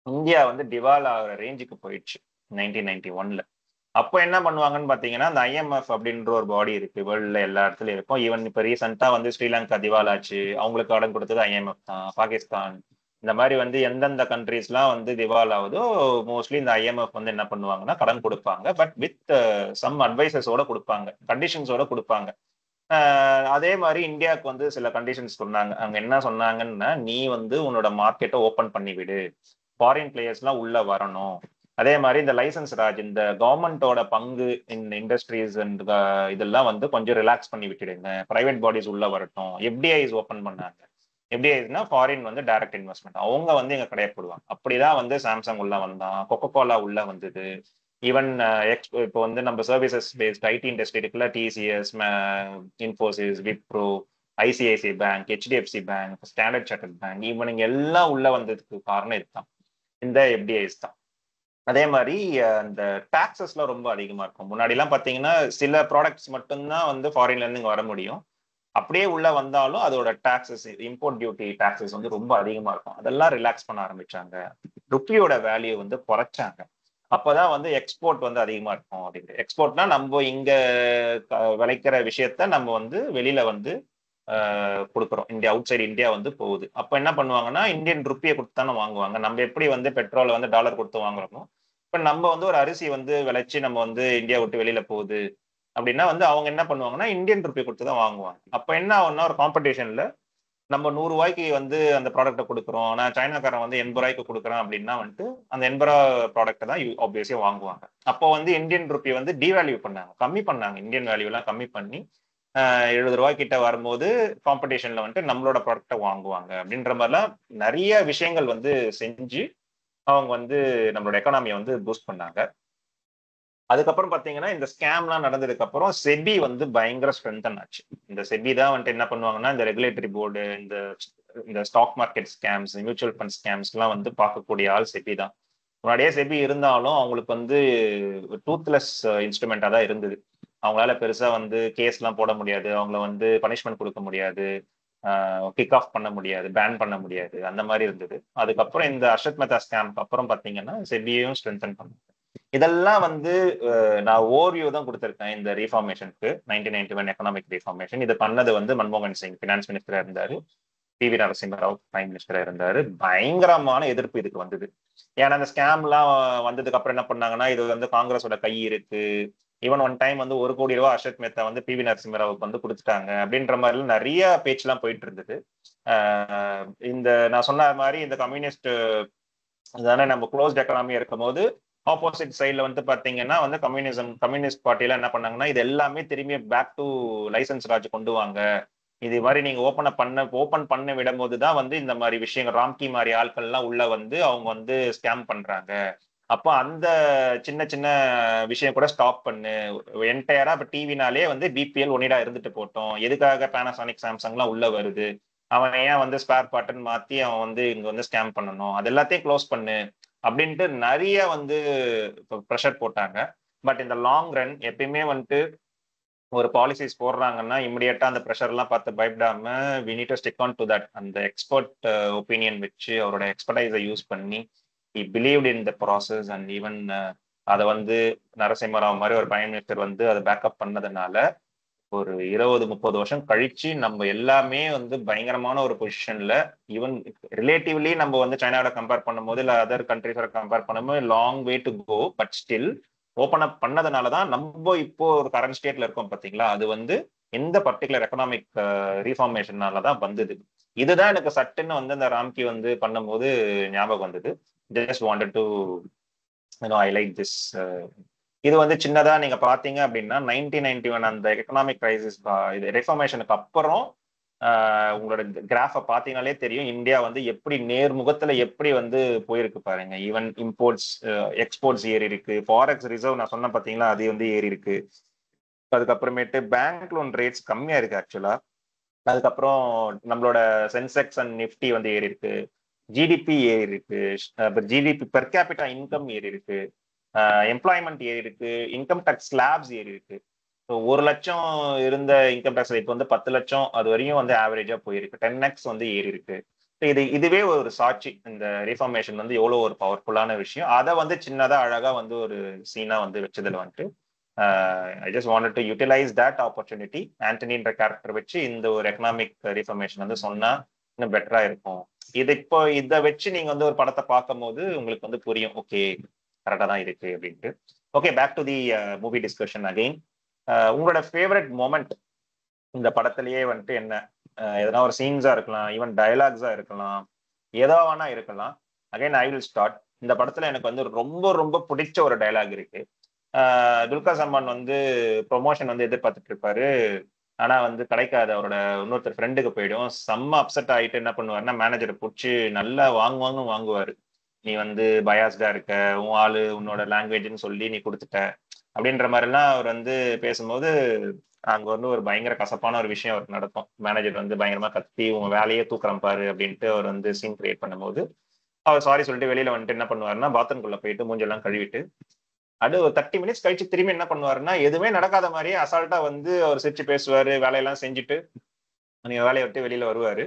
இந்தியா வந்து டிவால் ஆகிற ரேஞ்சுக்கு போயிடுச்சு 1991. அப்போ என்ன பண்ணுவாங்கன்னு பாத்தீங்கன்னா அந்த ஐஎம்எஃப் அப்படின்ற ஒரு பாடி இருக்கு, வேர்ல்ட்ல எல்லா இடத்துலயும் இருக்கும். ஈவன் இப்ப ரீசெண்டா வந்து ஸ்ரீலங்கா திவால் ஆச்சு, அவங்களுக்கு கடன் கொடுத்தது ஐஎம்எஃப் தான். பாகிஸ்தான் இந்த மாதிரி வந்து எந்தெந்த கண்ட்ரீஸ்லாம் வந்து திவால் ஆகுதோ மோஸ்ட்லி இந்த ஐஎம்எஃப் வந்து என்ன பண்ணுவாங்கன்னா கடன் கொடுப்பாங்க. பட் வித் சம் அட்வைசஸோட கொடுப்பாங்க, கண்டிஷன்ஸோட கொடுப்பாங்க. அதே மாதிரி இந்தியாவுக்கு வந்து சில கண்டிஷன்ஸ் சொன்னாங்க. அவங்க என்ன சொன்னாங்கன்னா, நீ வந்து உன்னோட மார்க்கெட்டை ஓப்பன் பண்ணி விடு, ஃபாரின் பிளேயர்ஸ்லாம் உள்ள வரணும். அதே மாதிரி இந்த லைசன்ஸ் ராஜ், இந்த கவர்மெண்டோட பங்கு இந்த இண்டஸ்ட்ரீஸ் அண்ட் இதெல்லாம் வந்து கொஞ்சம் ரிலாக்ஸ் பண்ணி விட்டுடுங்க, பிரைவேட் பாடிஸ் உள்ள வரட்டும். எஃப்டிஐஸ் ஓப்பன் பண்ணாங்க. எஃப்டிஐஸ்னா ஃபாரின் வந்து டைரக்ட் இன்வெஸ்ட்மெண்ட், அவங்க வந்து எங்க கடையை போடுவாங்க. அப்படிதான் வந்து சாம்சங் உள்ள வந்தான், கொக்கோ கோலா உள்ள வந்தது. ஈவன் இப்போ வந்து நம்ம சர்வீசஸ் பேஸ்ட் ஐடி இண்டஸ்ட்ரி இருக்குல்ல, TCS, Infosys, Wipro, ICICI bank, HDFC bank, standard chartered bank, இவனுங்க எல்லாம் உள்ள வந்ததுக்கு காரணம் இதுதான், இந்த எஃப்டிஐஸ் தான். அதே மாதிரி அந்த டாக்ஸஸ்லாம் ரொம்ப அதிகமா இருக்கும். முன்னாடி எல்லாம் பாத்தீங்கன்னா சில ப்ராடக்ட்ஸ் மட்டும்தான் வந்து ஃபாரின்ல இருந்து இங்க வர முடியும். அப்படியே உள்ள வந்தாலும் அதோட டாக்ஸஸ், இம்போர்ட் டியூட்டி டாக்ஸஸ் வந்து ரொம்ப அதிகமா இருக்கும். அதெல்லாம் ரிலாக்ஸ் பண்ண ஆரம்பிச்சாங்க. ருப்பியோட வேல்யூ வந்து குறைச்சாங்க. அப்பதான் வந்து எக்ஸ்போர்ட் வந்து அதிகமா இருக்கும். அப்படிங்கிற எக்ஸ்போர்ட்னா நம்ம இங்க விளைக்கிற விஷயத்த நம்ம வந்து வெளியில வந்து கொடுக்குறோம். இந்தியா அவுட் சைடு இந்தியா வந்து போகுது. அப்ப என்ன பண்ணுவாங்கன்னா இந்தியன் ருப்பியை கொடுத்து தானே வாங்குவாங்க. நம்ம எப்படி வந்து பெட்ரோலை வந்து டாலர் கொடுத்து வாங்குறோமோ, இப்ப நம்ம வந்து ஒரு அரிசி வந்து விளைச்சி நம்ம வந்து இந்தியா விட்டு வெளியில போகுது அப்படின்னா வந்து அவங்க என்ன பண்ணுவாங்கன்னா இந்தியன் ருப்பி கொடுத்து தான் வாங்குவாங்க. அப்ப என்ன ஆகும்னா ஒரு காம்படிஷன்ல நம்ம 100 ரூபாய்க்கு வந்து அந்த ப்ராடக்ட்டை கொடுக்குறோம், நான் சைனாக்காரன் வந்து 80 ரூபாய்க்கு கொடுக்குறேன் அப்படின்னா வந்துட்டு அந்த 80 ரூபா ப்ராடக்ட்டை தான் ஆப்வியஸா வாங்குவாங்க. அப்போ வந்து இந்தியன் ருப்பி வந்து டிவேல்யூ பண்ணாங்க, கம்மி பண்ணாங்க, இந்தியன் வேல்யூ எல்லாம் கம்மி பண்ணி 70 ரூபாய் கிட்ட வரும்போது காம்படிஷன்ல வந்துட்டு நம்மளோட ப்ராடக்ட்டை வாங்குவாங்க. அப்படின்ற மாதிரிலாம் நிறைய விஷயங்கள் வந்து செஞ்சு அவங்க வந்து நம்மளோட எக்கானமியை வந்து பூஸ்ட் பண்ணாங்க. அதுக்கப்புறம் பாத்தீங்கன்னா இந்த ஸ்கேம்லாம் நடந்ததுக்கு அப்புறம் செபி வந்து பயங்கர ஸ்ட்ரென்தன் ஆச்சு. இந்த செபி தான் வந்துட்டு என்ன பண்ணுவாங்கன்னா இந்த ரெகுலேட்டரி போர்டு, இந்த stock market scams, mutual fund scams எல்லாம் வந்து பார்க்கக்கூடிய ஆள் செபி தான். முன்னாடியே செபி இருந்தாலும் அவங்களுக்கு வந்து டூத்லெஸ் இன்ஸ்ட்ருமெண்டா தான் இருந்தது. அவங்களால பெருசா வந்து கேஸ் எல்லாம் போட முடியாது, அவங்கள வந்து பனிஷ்மெண்ட் கொடுக்க முடியாது, கிக் ஆஃப் பண்ண முடியாது, பேன் பண்ண முடியாது, அந்த மாதிரி இருந்தது. அதுக்கப்புறம் இந்த அர்ஷத் மெஹ்தா ஸ்கேம்க்கு அப்புறம் பாத்தீங்கன்னா செபியையும் ஸ்ட்ரென்தன் பண்ணாங்க. இதெல்லாம் வந்து நான் ஓவர்வியூ தான் கொடுத்திருக்கேன் இந்த ரீஃபார்மேஷனுக்கு, 1991 எக்கனாமிக் ரீஃபார்மேஷன். இது பண்ணது வந்து மன்மோகன் சிங் பினான்ஸ் மினிஸ்டரா இருந்தாரு, பிவி நரசிம்மராவ் பிரைம் மினிஸ்டரா இருந்தாரு. பயங்கரமான எதிர்ப்பு இதுக்கு வந்தது. ஏன்னா அந்த ஸ்கேம் எல்லாம் வந்ததுக்கு அப்புறம் என்ன பண்ணாங்கன்னா இது வந்து காங்கிரஸோட கை இருக்கு, ஈவன் ஒன் டைம் வந்து 1 கோடி ரூபாய் அர்ஷத் மேத்தா வந்து பிவி நரசிம்மராவுக்கு வந்து கொடுத்துட்டாங்க அப்படின்ற மாதிரி நிறைய பேச்செல்லாம் போயிட்டு இருந்தது. இந்த நான் சொன்ன மாதிரி இந்த கம்யூனிஸ்ட் தானே நம்ம க்ளோஸ்ட் எக்கனாமி இருக்கும் போது ஆப்போசிட் சைட்ல வந்து பாத்தீங்கன்னா வந்து கம்யூனிஸ்ட் பார்ட்டில என்ன பண்ணாங்கன்னா இது எல்லாமே திரும்பி பேக் டு லைசன்ஸ் ராஜ் கொண்டு வாங்க, இது மாதிரி நீங்க ஓபன் பண்ண விடும் போதுதான் வந்து இந்த மாதிரி விஷயங்கள் ராம்கி மாதிரி ஆட்கள் எல்லாம் உள்ள வந்து அவங்க வந்து ஸ்கேம் பண்றாங்க, அப்போ அந்த சின்ன சின்ன விஷயம் கூட ஸ்டாப் பண்ணு. என்டையரா இப்ப டிவினாலே வந்து பிபிஎல் ஒனிடா இருந்துட்டு போட்டோம், எதுக்காக பேனாசானிக் சாம்சங்லாம் உள்ள வருது, அவன் ஏன் வந்து ஸ்பேர் பார்ட்டன் மாத்தி அவன் வந்து இங்க வந்து ஸ்கேம் பண்ணணும், அது எல்லாத்தையும் க்ளோஸ் பண்ணு அப்படின்ட்டு நிறைய வந்து ப்ரெஷர் போட்டாங்க. பட் இந்த லாங் ரன் எப்பயுமே வந்துட்டு ஒரு பாலிசிஸ் போடுறாங்கன்னா இமிடியேட்டா அந்த ப்ரெஷர் எல்லாம் பார்த்து பயப்படாம we need to stick on to that. அந்த எக்ஸ்பர்ட் ஒப்பீனியன் வச்சு அவரோட எக்ஸ்பர்டைஸை யூஸ் பண்ணி he believed in the process and even அதை வந்து நரசிம்மராவ் மாதிரி ஒரு பிரைம் மினிஸ்டர் வந்து அதை பேக்கப் பண்ணதுனால ஒரு 20-30 வருஷம் கழிச்சு நம்ம எல்லாமே வந்து பயங்கரமான ஒரு பொசிஷன்ல, ஈவன் ரிலேட்டிவ்லி நம்ம வந்து சைனாவோட கம்பேர் பண்ணும்போது இல்லை அதர் கண்ட்ரிஸோட கம்பேர் பண்ணும்போது long way to go, but still open up பண்ணதுனாலதான் நம்ம இப்போ ஒரு கரண்ட் ஸ்டேட்ல இருக்கோம் பாத்தீங்களா. அது வந்து எந்த பர்டிகுலர் எக்கனாமிக் ரீஃபார்மேஷனாலதான் வந்தது. இதுதான் எனக்கு சட்டுன்னு வந்து அந்த ராம்கி வந்து பண்ணும்போது ஞாபகம் வந்தது. Just wanted to highlight this. இது வந்து சின்னதா நீங்க பாத்தீங்க அப்படின்னா 1991 அந்த எக்கனாமிக் கிரைசிஸ் இது ரெஃபார்மேஷனுக்கு அப்புறம் உங்களோட கிராஃபை பார்த்தீங்கன்னாலே தெரியும் இந்தியா வந்து எப்படி நேர்முகத்துல எப்படி வந்து போயிருக்கு பாருங்க. ஈவன் இம்போர்ட்ஸ் எக்ஸ்போர்ட்ஸ் ஏறி இருக்கு, ஃபாரெக்ஸ் ரிசர்வ் நான் சொன்ன பார்த்தீங்களா அது வந்து ஏறி இருக்கு. அதுக்கப்புறமேட்டு பேங்க் லோன் ரேட்ஸ் கம்மியா இருக்கு ஆக்சுவலா. அதுக்கப்புறம் நம்மளோட சென்செக்ஸ் அண்ட் நிஃப்டி வந்து ஏறி இருக்கு, ஜிடிபி ஏறி இருக்கு, ஜிடிபி பெர் கேபிட்டா இன்கம் ஏறி இருக்கு, எம்ப்ளாய்மெண்ட் ஏறி இருக்கு, இன்கம் டேக்ஸ் ஸ்லாப்ஸ் ஏறி இருக்கு. ஸோ 1 லட்சம் இருந்த இன்கம் டேக்ஸ் இப்போ வந்து 10 லட்சம் அது வரையும் வந்து ஆவரேஜா போயிருக்கு, 10x வந்து ஏறி இருக்கு. இதுவே ஒரு சாட்சி இந்த ரீஃபார்மேஷன் வந்து எவ்வளவு ஒரு பவர்ஃபுல்லான விஷயம். அதை வந்து சின்னதா அழகா வந்து ஒரு சீனா வந்து வச்சதுல வந்துட்டு I just wanted to utilize that opportunity. ஆண்டனின்ற கேரக்டர் வச்சு இந்த ஒரு எக்கனாமிக் ரீஃபார்மேஷன் வந்து சொன்னா இன்னும் பெட்டரா இருக்கும். இப்போ இதை வச்சு நீங்க வந்து ஒரு படத்தை பார்க்கும் போது உங்களுக்கு வந்து புரியும், ஓகே கரெக்டா தான் இருக்கு அப்படின்ட்டு. Okay, back to the movie discussion again. உங்களோட ஃபேவரட் மொமெண்ட் இந்த படத்திலேயே வந்துட்டு என்ன? எதனா ஒரு சீன்ஸா இருக்கலாம், ஈவன் டயலாக்ஸா இருக்கலாம், ஏதோ வேணா இருக்கலாம். Again I will start. இந்த படத்துல எனக்கு வந்து ரொம்ப ரொம்ப பிடிச்ச ஒரு டயலாக் இருக்கு. துல்கர் சல்மான் வந்து ப்ரொமோஷன் வந்து எதிர்பார்த்துட்டு இருப்பாரு, ஆனா வந்து கிடைக்காது, அவரோட இன்னொருத்தர் ஃப்ரெண்டுக்கு போயிடும். செம்ம அப்செட் ஆகிட்டு என்ன பண்ணுவாருன்னா மேனேஜரை பிடிச்சி நல்லா வாங்குவாரு. நீ வந்து பயாஸ்டா இருக்க, உன் ஆளு உன்னோட லாங்குவேஜ்னு சொல்லி நீ கொடுத்துட்ட அப்படின்ற மாதிரிலாம் அவர் வந்து பேசும்போது அங்க வந்து ஒரு பயங்கர கசப்பான ஒரு விஷயம் அவருக்கு நடக்கும். மேனேஜர் வந்து பயங்கரமா கத்தி உங்க வேலையே தூக்குறேன் பாரு அப்படின்ட்டு அவர் வந்து சீன் கிரியேட் பண்ணும்போது அவர் சாரி சொல்லிட்டு வெளியில வந்துட்டு என்ன பண்ணுவாருன்னா பாத்ரூம்குள்ள போயிட்டு மூஞ்செல்லாம் கழுவிட்டு அது ஒரு 30 மினிட்ஸ் கழிச்சு திரும்பி என்ன பண்ணுவாருன்னா எதுவுமே நடக்காத மாதிரியே அசால்ட்டா வந்து அவர் சிரிச்சு பேசுவாரு, வேலையெல்லாம் செஞ்சுட்டு நீங்க வேலையை விட்டு வெளியில வருவாரு.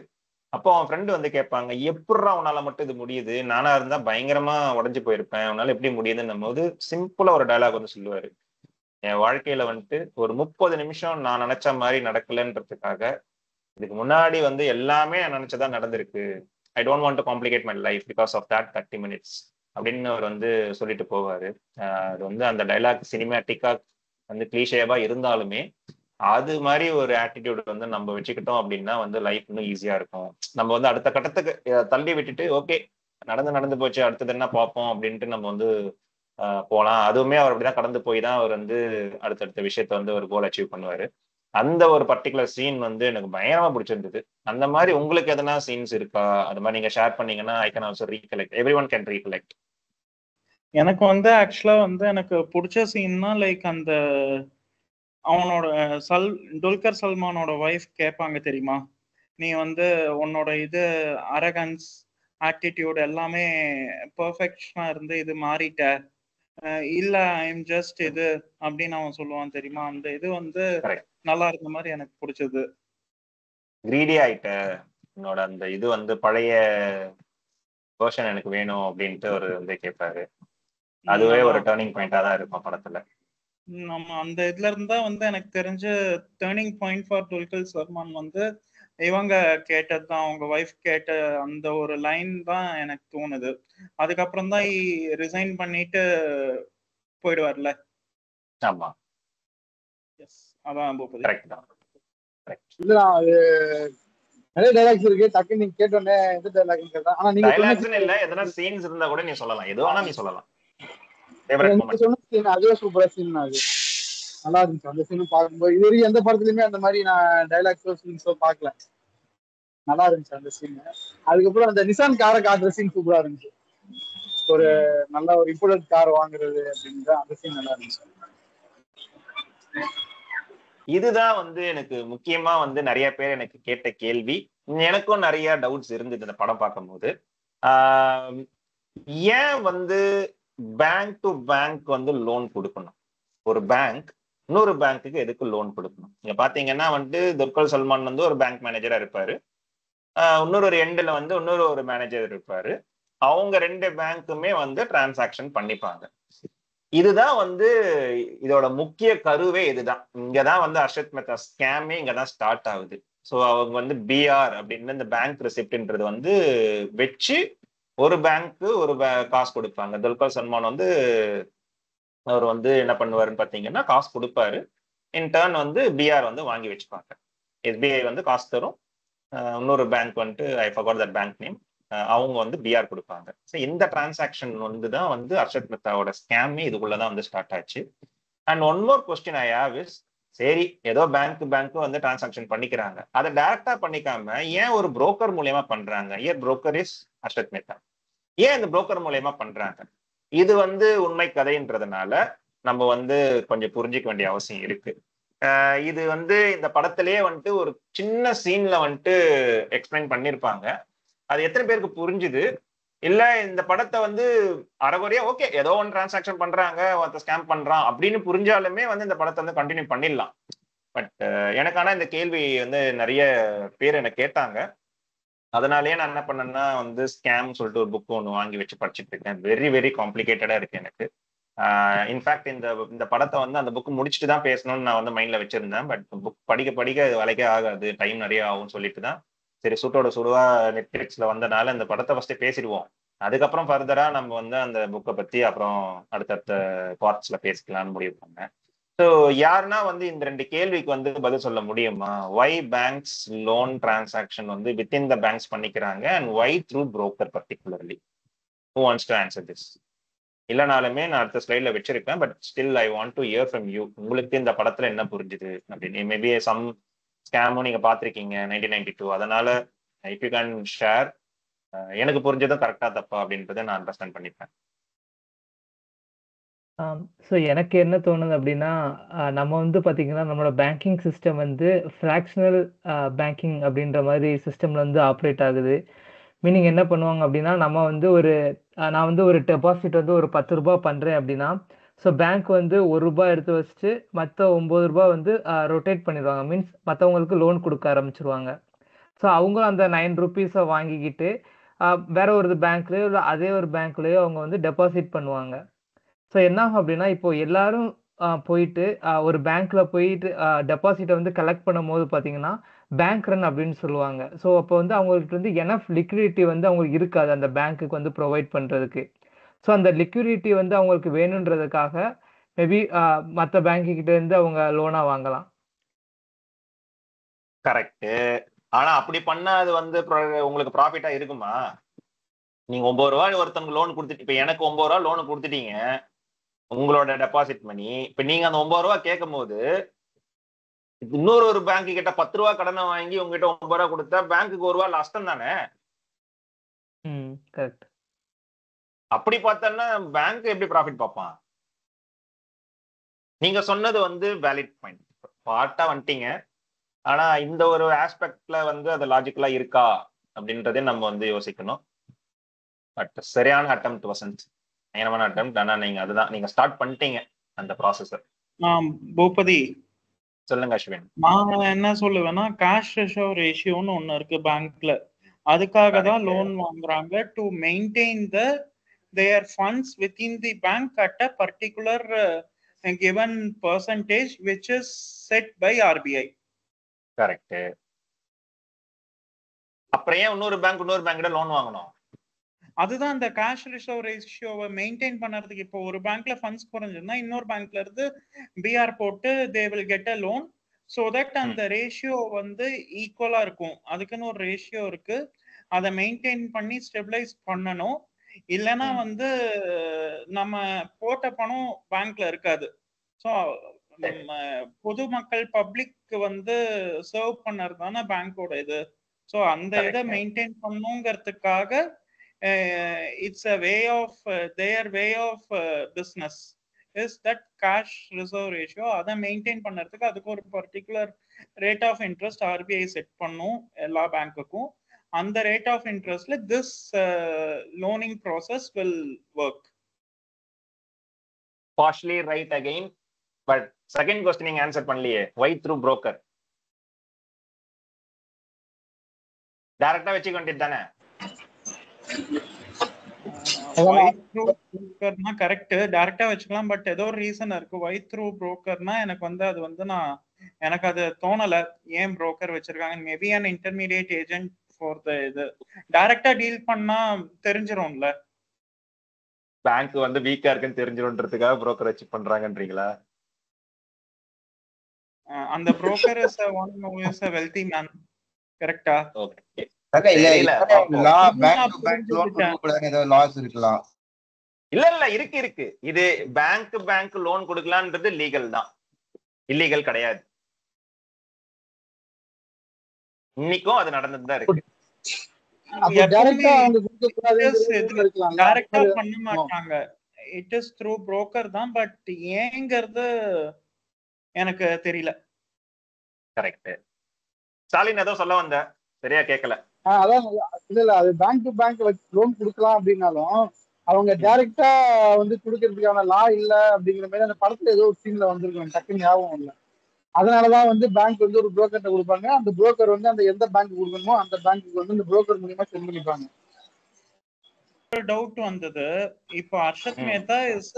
அப்போ அவன் ஃப்ரெண்டு வந்து கேட்பாங்க, எப்படா உன்னால மட்டும் இது முடியுது, நானா இருந்தா பயங்கரமா உடஞ்சு போயிருப்பேன், உன்னால எப்படி முடியுதுன்னும் போது சிம்பிளா ஒரு டயலாக் வந்து சொல்லுவாரு, என் வாழ்க்கையில வந்துட்டு ஒரு 30 நிமிஷம் நான் நினைச்ச மாதிரி நடக்கலன்றதுக்காக இதுக்கு முன்னாடி வந்து எல்லாமே நினைச்சதான் நடந்திருக்கு. I don't want to complicate my life because of that 30 minutes அப்படின்னு அவர் வந்து சொல்லிட்டு போவாரு. அது வந்து அந்த டைலாக் சினிமேட்டிக்கா வந்து கிளீஷேவா இருந்தாலுமே அது மாதிரி ஒரு ஆட்டிடியூட் வந்து நம்ம வச்சுக்கிட்டோம் அப்படின்னா வந்து லைஃப் இன்னும் ஈஸியா இருக்கும். நம்ம வந்து அடுத்த கட்டத்துக்கு தள்ளி விட்டுட்டு ஓகே நடந்து போச்சு அடுத்தது என்ன பார்ப்போம் அப்படின்ட்டு நம்ம வந்து போகலாம். அதுவுமே அவர் அப்படிதான் கடந்து போய் தான் அவர் வந்து அடுத்தடுத்த விஷயத்த வந்து ஒரு கோல் அச்சீவ் பண்ணுவாரு. அந்த ஒரு பர்டிகுலர் சீன் வந்து எனக்கு பயங்கரமா பிடிச்சிருந்தது. அந்த மாதிரி உங்களுக்கு எதனா சீன்ஸ் இருக்கா? அது மாதிரி நீங்க ஷேர் பண்ணீங்கன்னா I can also recollect, every one can recollect. எனக்கு வந்து ஆக்சுவலா வந்து எனக்கு பிடிச்ச சீன்னா லைக் அந்த அவனோட துல்கர் சல்மானோட ஒய்ஃப் கேட்பாங்க தெரியுமா, நீ வந்து உன்னோட இது அரகன்ஸ் ஆட்டிடியூட் எல்லாமே பெர்ஃபெக்ஷனா இருந்து இது மாறிட்ட, இல்ல ஐம் ஜஸ்ட் இது அப்படின்னு அவன் சொல்லுவான் தெரியுமா. அந்த இது வந்து நல்லா இருந்த மாதிரி எனக்கு பிடிச்சது. கிரீடி ஆயிட்ட என்னோட அந்த இது வந்து பழைய வெர்ஷன் எனக்கு வேணும் அப்படின்ட்டு ஒரு வந்து கேட்பாரு. அதுவே ஒரு டர்னிங் பாயிண்டா தான் இருக்கும் படத்துல. நம்ம அந்த இதுல இருந்தா வந்து எனக்கு தெரிஞ்ச turning point for Dulquer Salman வந்து இவங்க கேட்டதுதான், அவங்க ஒய்ஃப் கேட்ட அந்த ஒரு லைன் தான் எனக்கு தோணுது. அதுக்கப்புறம் தான் ரிசைன் பண்ணிட்டு போயிடுவார்ல. ஆமா, எஸ், அதான் பூபதி. கரெக்ட் தான். இல்ல அது நிறைய டைலாக்ஸ் இருக்கு, டக்கு நீங்க கேட்டோன்னே எந்த டைலாக்னு கேட்டா. ஆனா நீங்க டைலாக்ஸ்னு இல்ல, எதனா சீன்ஸ் இருந்தா கூட நீ சொல்லலாம், எது வேணா நீ சொல்லலாம். சொன்ன சீன் அதே சூப்பரா சீன், அது நல்லா இருந்துச்சு. அந்த சீன் பார்க்கும்போது இது வரைக்கும் எந்த படத்துலயுமே அந்த மாதிரி நான் டைலாக்ஸோ சீன்ஸோ பார்க்கல, நல்லா இருந்துச்சு அந்த சீன். அதுக்கப்புறம் அந்த நிசான் காரை காட்டுற சீன் சூப்பரா இருந்துச்சு. ஒரு நல்ல ஒரு இம்போர்ட் கார் வாங்குறது அப்படின்ற அந்த சீன் நல்லா இருந்துச்சு. இதுதான் வந்து எனக்கு முக்கியமா வந்து நிறைய பேர் எனக்கு கேட்ட கேள்வி. எனக்கும் நிறைய டவுட்ஸ் இருந்தது இந்த படம் பார்க்கும்போது. ஏன் வந்து பேங்க் டு பேங்க் வந்து லோன் கொடுக்கணும்? ஒரு பேங்க் இன்னொரு பேங்க்குக்கு எதுக்கு லோன் கொடுக்கணும்? நீங்க பாத்தீங்கன்னா வந்து துல்கர் சல்மான் வந்து ஒரு பேங்க் மேனேஜரா இருப்பாரு, இன்னொரு ஒரு எண்டில் வந்து இன்னொரு ஒரு மேனேஜர் இருப்பாரு. அவங்க 2 பேங்க்குமே வந்து டிரான்சாக்ஷன் பண்ணிப்பாங்க. இதுதான் வந்து இதோட முக்கிய கருவே. இதுதான், இங்கதான் வந்து ஹர்ஷத் மெஹ்தா ஸ்கேமே இங்கதான் ஸ்டார்ட் ஆகுது. ஸோ அவங்க வந்து பிஆர் அப்படின்னு இந்த பேங்க் ரெசிப்ட்ன்றது வந்து வச்சு ஒரு பேங்க்கு ஒரு காசு கொடுப்பாங்க. துல்கர் சல்மான் வந்து அவர் வந்து என்ன பண்ணுவாருன்னு பாத்தீங்கன்னா காசு கொடுப்பாரு, இன்டர்ன் வந்து பிஆர் வந்து வாங்கி வச்சுப்பாங்க. எஸ்பிஐ வந்து காசு தரும், இன்னொரு பேங்க் வந்துட்டு ஐ ஃபர்காட் தட் பேங்க் நேம், அவங்க வந்து பிஆர் கொடுப்பாங்க. ஸோ இந்த டிரான்சாக்ஷன் வந்து தான் வந்து ஹர்ஷத் மெஹ்தாவோட ஸ்கேமே இதுக்குள்ளதான் வந்து ஸ்டார்ட் ஆச்சு. And one more question I have is, சரி ஏதோ பேங்க் வந்து டிரான்சாக்ஷன் பண்ணிக்கிறாங்க, அதை டைரக்டா பண்ணிக்காம ஏன் ஒரு புரோக்கர் மூலியமா பண்றாங்க? ஏன் புரோக்கர் இஸ் ஹர்ஷத் மெஹ்தா, ஏன் இந்த புரோக்கர் மூலியமா பண்றாங்க? இது வந்து உண்மை கதைன்றதுனால நம்ம வந்து கொஞ்சம் புரிஞ்சிக்க வேண்டிய அவசியம் இருக்கு. இது வந்து இந்த படத்திலேயே வந்துட்டு ஒரு சின்ன சீன்ல வந்துட்டு எக்ஸ்பிளைன் பண்ணிருப்பாங்க. அது எத்தனை பேருக்கு புரிஞ்சுது? இல்ல இந்த படத்தை வந்து அரைகுறையா ஓகே ஏதோ ஒன்று டிரான்சாக்ஷன் பண்றாங்க, ஒருத்த ஸ்கேம் பண்றான் அப்படின்னு புரிஞ்சாலுமே வந்து இந்த படத்தை வந்து கண்டினியூ பண்ணிடலாம். பட் எனக்கான இந்த கேள்வி வந்து நிறைய பேர் எனக்கு கேட்டாங்க. அதனாலேயே நான் என்ன பண்ணேன்னா வந்து ஸ்கேம் சொல்லிட்டு ஒரு புக் ஒன்று வாங்கி வச்சு படிச்சுட்டு இருக்கேன். வெரி வெரி காம்ப்ளிகேட்டடா இருக்கு எனக்கு. இன்ஃபேக்ட் இந்த படத்தை வந்து அந்த புக் முடிச்சுட்டு தான் பேசணும்னு நான் வந்து மைண்ட்ல வச்சிருந்தேன். பட் புக் படிக்க படிக்க வேலைக்கே ஆகாது, டைம் நிறைய ஆகும்னு சொல்லிட்டு தான் சரி சுட்டோட சுடுவா நெட்ஃபிளிக்ஸ்ல வந்தனால இந்த படத்தை ஃபர்ஸ்ட் பேசிடுவோம், அதுக்கப்புறம் ஃபர்தரா நம்ம வந்து அந்த புக்கை பத்தி அப்புறம் அடுத்தடுத்த பார்ட்ஸ்ல பேசிக்கலாம்னு முடிவு பண்ணேன். ஸோ யாருன்னா வந்து இந்த 2 கேள்விக்கு வந்து பதில் சொல்ல முடியுமா? ஒய் பேங்க்ஸ் லோன் டிரான்சாக்ஷன் வந்து வித்தின் த பேங்க்ஸ் பண்ணிக்கிறாங்க and why through broker particularly? Who wants to answer this? இல்லைனாலுமே நான் அடுத்த ஸ்லைட்ல வச்சிருக்கேன், but still I want to hear from you. உங்களுக்கு இந்த படத்துல என்ன புரிஞ்சுது அப்படின்னு? மேபி சம் ஸ்கேமும் நீங்க பாத்திருக்கீங்க 1992, அதனால இஃப் யூ கேன் ஷேர், எனக்கு புரிஞ்சதும் கரெக்டா தப்பா அப்படின்றத நான் அண்டர்ஸ்டாண்ட் பண்ணிப்பேன். ஸோ எனக்கு என்ன தோணுது அப்படின்னா, நம்ம வந்து பார்த்தீங்கன்னா நம்மளோட பேங்கிங் சிஸ்டம் வந்து ஃப்ராக்ஷனல் பேங்கிங் அப்படின்ற மாதிரி சிஸ்டம்ல வந்து ஆப்ரேட் ஆகுது. மீனிங் என்ன பண்ணுவாங்க அப்படின்னா, நம்ம வந்து நான் வந்து ஒரு டெபாசிட் வந்து ஒரு 10 ரூபாய் பண்றேன் அப்படின்னா, ஸோ பேங்க் வந்து 1 ரூபாய் எடுத்து வச்சுட்டு மற்ற 9 ரூபாய் வந்து ரொட்டேட் பண்ணிடுவாங்க. மீன்ஸ் மற்றவங்களுக்கு லோன் கொடுக்க ஆரம்பிச்சிருவாங்க. ஸோ அவங்க அந்த 9 ருபீஸை வாங்கிக்கிட்டு வேற ஒரு பேங்க்லயோ இல்லை அதே ஒரு பேங்க்லயோ அவங்க வந்து டெபாசிட் பண்ணுவாங்க. ஸோ என்ன ஆகும் அப்படின்னா, இப்போ எல்லாரும் போயிட்டு ஒரு பேங்க்ல போயிட்டு டெபாசிட்டை வந்து கலெக்ட் பண்ணும்போது பார்த்தீங்கன்னா பேங்க் ரன் அப்படின்னு சொல்லுவாங்க. ஸோ அப்போ வந்து அவங்களுக்கு வந்து எனஃப் லிக்விடிட்டி வந்து அவங்களுக்கு இருக்காது அந்த பேங்க்குக்கு வந்து ப்ரொவைட் பண்றதுக்கு. ஸோ அந்த லிக்விடிட்டி வந்து அவங்களுக்கு வேணுன்றதுக்காக மேபி மற்ற பேங்க்கு கிட்ட இருந்து அவங்க லோனா வாங்கலாம். கரெக்ட். ஆனா அப்படி பண்ணா அது வந்து உங்களுக்கு ப்ராஃபிட்டா இருக்குமா? நீங்க 9 ரூபாய் ஒருத்தவங்க லோன் கொடுத்துட்டு, இப்ப எனக்கு 9 ரூபாய் லோன் கொடுத்துட்டீங்க உங்களோட டெபாசிட் பண்ணி, இப்ப நீங்க அந்த 9 ரூபாய் கேட்கும் போது இன்னொரு ஒரு பேங்க் கிட்ட 10 ரூபாய் கடனை வாங்கி உங்ககிட்ட 9 ரூபாய் கொடுத்தா பேங்க்குக்கு 1 ரூபாய் நஷ்டம் தானே? கரெக்ட். அப்படி பார்த்தோம்னா பேங்க் எப்படி ப்ராஃபிட் பார்ப்பான்? நீங்க சொன்னது வந்து வேலிட் பாயிண்ட், பார்ட்டா வந்துட்டீங்க. ஆனா இந்த ஒரு ஆஸ்பெக்ட்ல வந்து அது லாஜிக்கலா இருக்கா அப்படின்றதே நம்ம வந்து யோசிக்கணும். பட் சரியான அட்டெம்ப்ட் வசந்த், நேரமான அட்டெம்ப்ட். ஆனா நீங்க அதுதான் நீங்க ஸ்டார்ட் பண்ணிட்டீங்க அந்த ப்ராசஸ். பூபதி சொல்லுங்க அஸ்வின். நான் என்ன சொல்லுவேன்னா, கேஷ் ரிசர்வ் ரேஷியோன்னு ஒண்ணு இருக்கு பேங்க்ல. அதுக்காக தான் லோன் வாங்குறாங்க, to maintain their funds within the bank at a particular given percentage which is set by RBI. Correct. அப்புறம் ஏன் இன்னொரு பேங்க் லோன் வாங்கணும்? அதுதான் இந்த கேஷ் ரிசர்வ் ரேஷியோவை மெயின்டைன் பண்ணறதுக்கு. இப்போ ஒரு பேங்க்ல ஃபண்ட்ஸ் குறைஞ்சிருந்தா இன்னொரு பேங்க்ல இருந்து பிஆர் போட்டு they will get a loan, so that அந்த ரேஷியோ வந்து ஈக்குவலா இருக்கும். அதுக்குன்னு ஒரு ரேஷியோ இருக்கு, அதை மெயின்டைன் பண்ணி ஸ்டெபிலைஸ் பண்ணணும். இல்லைன்னா வந்து நம்ம போட்ட பணம் பேங்க்ல இருக்காது. ஸோ பொதுமக்கள் பப்ளிக் வந்து சர்வ் பண்ணறது தானே பேங்கோட இது. ஸோ அந்த இதை maintain பண்ணுங்கிறதுக்காக it's a way of their way of business is that cash reserve ratio அதை மெயின்டைன் பண்றதுக்கு அதுக்கு ஒரு particular rate of interest RBI set பண்ணும் எல்லா பேங்க்குக்கும். அந்த ரேட் ஆஃப் இன்ட்ரெஸ்ட்ல this loaning process will work. partially right again, but second question நீங்க ஆன்சர் பண்ணலையே. why through broker? டைரக்டா வச்சுக்க வேண்டியது தானே. கரெக்ட், டைரக்டா வச்சுக்கலாம். பட் ஏதோ ஒரு ரீசன் இருக்கு. வை த்ரூ புரோக்கர்னா எனக்கு வந்து அது வந்து எனக்கு அது தோணல ஏன் புரோக்கர் வச்சிருக்காங்க. Maybe an intermediate agent for the இது டைரக்டா டீல் பண்ணா தெரிஞ்சிரும்ல. பேங்க் வந்து வீக்கா இருக்குன்னு தெரிஞ்சிரும்ன்றதுக்காக புரோக்கர் வச்சு பண்றாங்கன்றீங்களா? அந்த broker is one who is a wealthy man. கரெக்ட்டா? ஓகே. இல்ல இருக்கு. இது பேங்க் லோன் கொடுக்கலான்றது லீகல் தான், இல்லீகல் கிடையாது. இன்னைக்கும் அது நடந்துட்டு தான் இருக்கு. டைரக்டா பண்ண மாட்டாங்க. இட் இஸ் த்ரூ புரோக்கர் தான். பட் ஏங்கிறது எனக்கு தெரியல. கரெக்ட். ஸ்டாலின் ஏதோ சொல்ல வந்த, சரியா கேட்கல. அதான் இல்ல அது பேங்க் டு பேங்க் லோன் கொடுக்கலாம் அப்படின்னாலும் அவங்க டைரக்டா வந்து கொடுக்கறதுக்கான லா இல்ல அப்படிங்கிற மாதிரி அந்த படத்துல ஏதோ ஒரு சீன்ல வந்திருக்கும், டக்குன்னு ஞாபகம் இல்ல. அதனாலதான் வந்து பேங்க் வந்து ஒரு புரோக்கர்ட்ட கொடுப்பாங்க. அந்த புரோக்கர் வந்து அந்த எந்த பேங்க் கொடுக்கணுமோ அந்த பேங்க்கு வந்து இந்த புரோக்கர் மூலியமா சென்ட் பண்ணிப்பாங்க. ஒரு டவுட் வந்தது. இப்போ Harshad Mehta is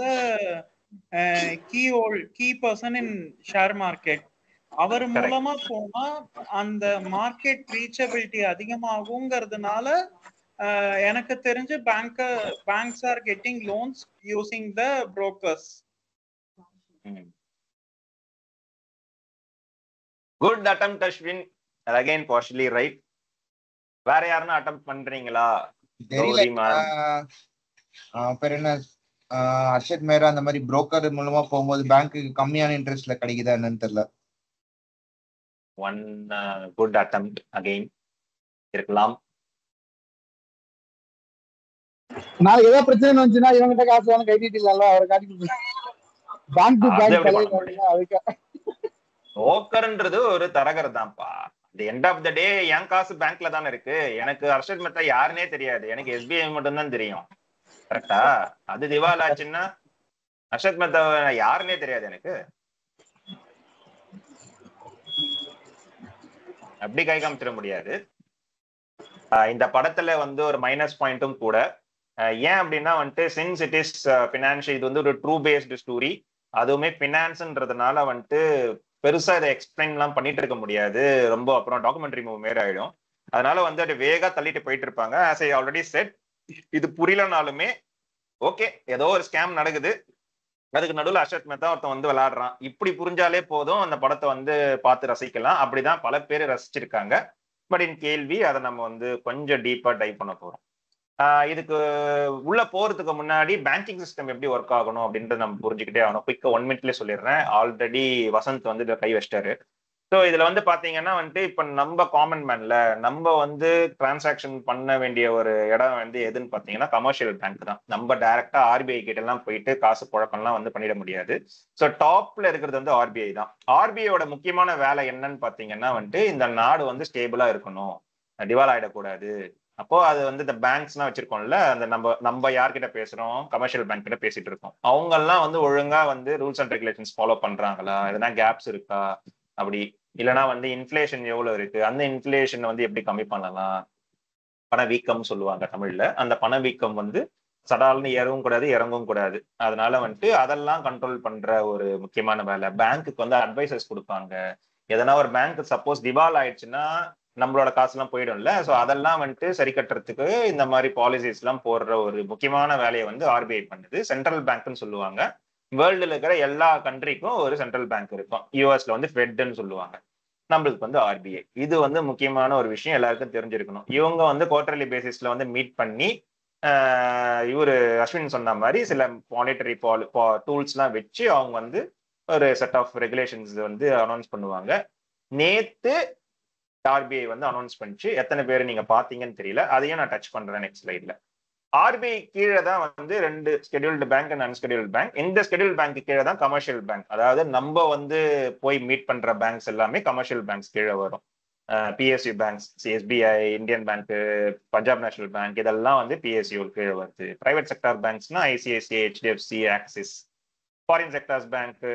key person in share market. அவர் மூலமா போனா அந்த மார்க்கெட் ரீச்சபிலிட்டி அதிகமாகுங்கிறதுனால எனக்கு தெரிஞ்சு banks are getting loans using the brokers. Good attempt Ashwin, again partially right. வேற யாருன்னா அட்டெம்ப்ட் பண்றீங்களா? அர்ஷத் மேரா அந்த மாதிரி புரோக்கர் மூலமா போகும்போது பேங்க்கு கம்மியான இன்ட்ரெஸ்ட்ல கிடைக்குதா என்னன்னு தெரியல. ஒன் குட் அட்டெம்ப்ட் அகைன் இருக்கலாம். நாளைக்கு ஏதாவது பிரச்சனை வந்துச்சுன்னா இவங்கிட்ட காசு வாங்க கைட்டிட்டு இல்ல அவரை காட்டிட்டு பேங்க் டு பேங்க். புரோக்கர்ன்றது ஒரு தரகர் தான்ப்பா. தி எண்ட் ஆஃப் த டே என் காசு பேங்க்ல தானே இருக்கு. எனக்கு அர்ஷத் மேத்தா யாருன்னே தெரியாது, எனக்கு எஸ்பிஐ மட்டும் தான் தெரியும். கரெக்டா? அது திவால் ஆச்சுன்னா அர்ஷத் மேத்தா யாருன்னே தெரியாது எனக்கு. அப்படி கை காமிச்சிட முடியாது. இந்த படத்துல வந்து ஒரு மைனஸ் பாயிண்ட்டும் கூட. ஏன் அப்படின்னா வந்துட்டு சின்ஸ் இட் இஸ் பினான்சியல், இது வந்து ஒரு ட்ரூ பேஸ்டு ஸ்டோரி, அதுவுமே பினான்ஸ்ன்றதுனால வந்துட்டு பெருசா இதை எக்ஸ்பிளைன் எல்லாம் பண்ணிட்டு இருக்க முடியாது. ரொம்ப அப்புறம் டாக்குமெண்ட்ரி மூவி மாரி ஆயிடும். அதனால வந்து அது வேகா தள்ளிட்டு போயிட்டு இருப்பாங்க. ஆஸ் ஐ ஆல்ரெடி செட், இது புரியலனாலுமே ஓகே, ஏதோ ஒரு ஸ்கேம் நடக்குது, அதுக்கு நடுவில் அர்ஷத் மேத்தா ஒருத்தன் வந்து விளையாடுறான், இப்படி புரிஞ்சாலே போதும் அந்த படத்தை வந்து பார்த்து ரசிக்கலாம். அப்படிதான் பல பேர் ரசிச்சிருக்காங்க. பட் இன் கேள்வி அதை நம்ம வந்து கொஞ்சம் டீப்பா டைப் பண்ண போறோம். இதுக்கு உள்ள போறதுக்கு முன்னாடி பேங்கிங் சிஸ்டம் எப்படி ஒர்க் ஆகணும் அப்படின்றத நம்ம புரிஞ்சுக்கிட்டே ஆகணும். குயிக்கா 1 மினிட்லயே சொல்லிடுறேன். ஆல்ரெடி வசந்த் வந்து இதை கை வச்சிட்டாரு. ஸோ இதுல வந்து பாத்தீங்கன்னா வந்துட்டு இப்ப நம்ம காமன் மேன்ல நம்ம வந்து டிரான்சாக்ஷன் பண்ண வேண்டிய ஒரு இடம் வந்து எதுன்னு பாத்தீங்கன்னா கமர்ஷியல் பேங்க் தான். நம்ம டைரக்டா ஆர்பிஐ கிட்ட எல்லாம் போயிட்டு காசு புழக்கம்லாம் வந்து பண்ணிட முடியாது. ஸோ டாப்ல இருக்கிறது வந்து ஆர்பிஐ தான். ஆர்பிஐயோட முக்கியமான வேலை என்னன்னு பாத்தீங்கன்னா வந்துட்டு இந்த நாடு வந்து ஸ்டேபிளா இருக்கணும், டிவால் ஆயிடக்கூடாது. அப்போ அது வந்து இந்த பேங்க்ஸ்லாம் வச்சிருக்கோம்ல, அந்த நம்ம யார்கிட்ட பேசுறோம், கமர்ஷியல் பேங்க் கிட்ட பேசிட்டு இருக்கோம். அவங்க எல்லாம் வந்து ஒழுங்கா வந்து ரூல்ஸ் அண்ட் ரெகுலேஷன்ஸ் ஃபாலோ பண்றாங்களா, எதனா கேப்ஸ் இருக்கா, அப்படி இல்லைன்னா வந்து இன்ஃபிளேஷன் எவ்வளவு இருக்கு, அந்த இன்ஃபிளேஷன் வந்து எப்படி கம்மி பண்ணலாம், பணவீக்கம் சொல்லுவாங்க தமிழ்ல, அந்த பணவீக்கம் வந்து சடால்னு ஏறவும் கூடாது இறங்கவும் கூடாது. அதனால வந்துட்டு அதெல்லாம் கண்ட்ரோல் பண்ற ஒரு முக்கியமான வேலை. பேங்க்குக்கு வந்து அட்வைசர்ஸ் கொடுப்பாங்க. எதனா ஒரு பேங்க் சப்போஸ் திவால் ஆயிடுச்சுன்னா நம்மளோட காசு எல்லாம் போயிடும்ல. ஸோ அதெல்லாம் வந்துட்டு சரி கட்டுறதுக்கு இந்த மாதிரி பாலிசிஸ் எல்லாம் போடுற ஒரு முக்கியமான வேலையை வந்து ஆர்பிஐ பண்ணுது. சென்ட்ரல் பேங்க்னு சொல்லுவாங்க. வேர்ல்டுல இருக்கிற எல்லா கண்ட்ரிக்கும் ஒரு சென்ட்ரல் பேங்க் இருக்கும். யூஎஸ்ல வந்து ஃபெட்னு சொல்லுவாங்க, நம்மளுக்கு வந்து ஆர்பிஐ. இது வந்து முக்கியமான ஒரு விஷயம், எல்லாருக்கும் தெரிஞ்சிருக்கணும். இவங்க வந்து குவார்டர்லி பேசிஸ்ல வந்து மீட் பண்ணி இவரு அஸ்வின் சொன்ன மாதிரி சில மானிட்டரி டூல்ஸ் எல்லாம் வச்சு அவங்க வந்து ஒரு செட் ஆஃப் ரெகுலேஷன்ஸ் வந்து அனௌன்ஸ் பண்ணுவாங்க. நேத்து ஆர்பிஐ வந்து அனௌன்ஸ் பண்ணிச்சு. எத்தனை பேர் நீங்க பாத்தீங்கன்னு தெரியல, அதையும் நான் டச் பண்றேன் நெக்ஸ்ட் ஸ்லைட்ல. ஆர்பிஐ கீழே தான் வந்து 2 ஸ்கெடியூல்டு பேங்க் அண்ட் அன்ஸ்கெடியூல்டு பேங்க். இந்த ஸ்கெடியூல்டு பேங்க் கீழே தான் கமர்ஷியல் பேங்க், அதாவது நம்ம வந்து போய் மீட் பண்ற பேங்க்ஸ் எல்லாமே கமர்ஷியல் பேங்க்ஸ் கீழே வரும். PSU banks, SBI, Indian bank, Punjab national bank, இதெல்லாம் வந்து பிஎஸ்யூ கீழே வருது. பிரைவேட் செக்டார் பேங்க்ஸ்னா ICICI, HDFC, Axis. Foreign sectors bank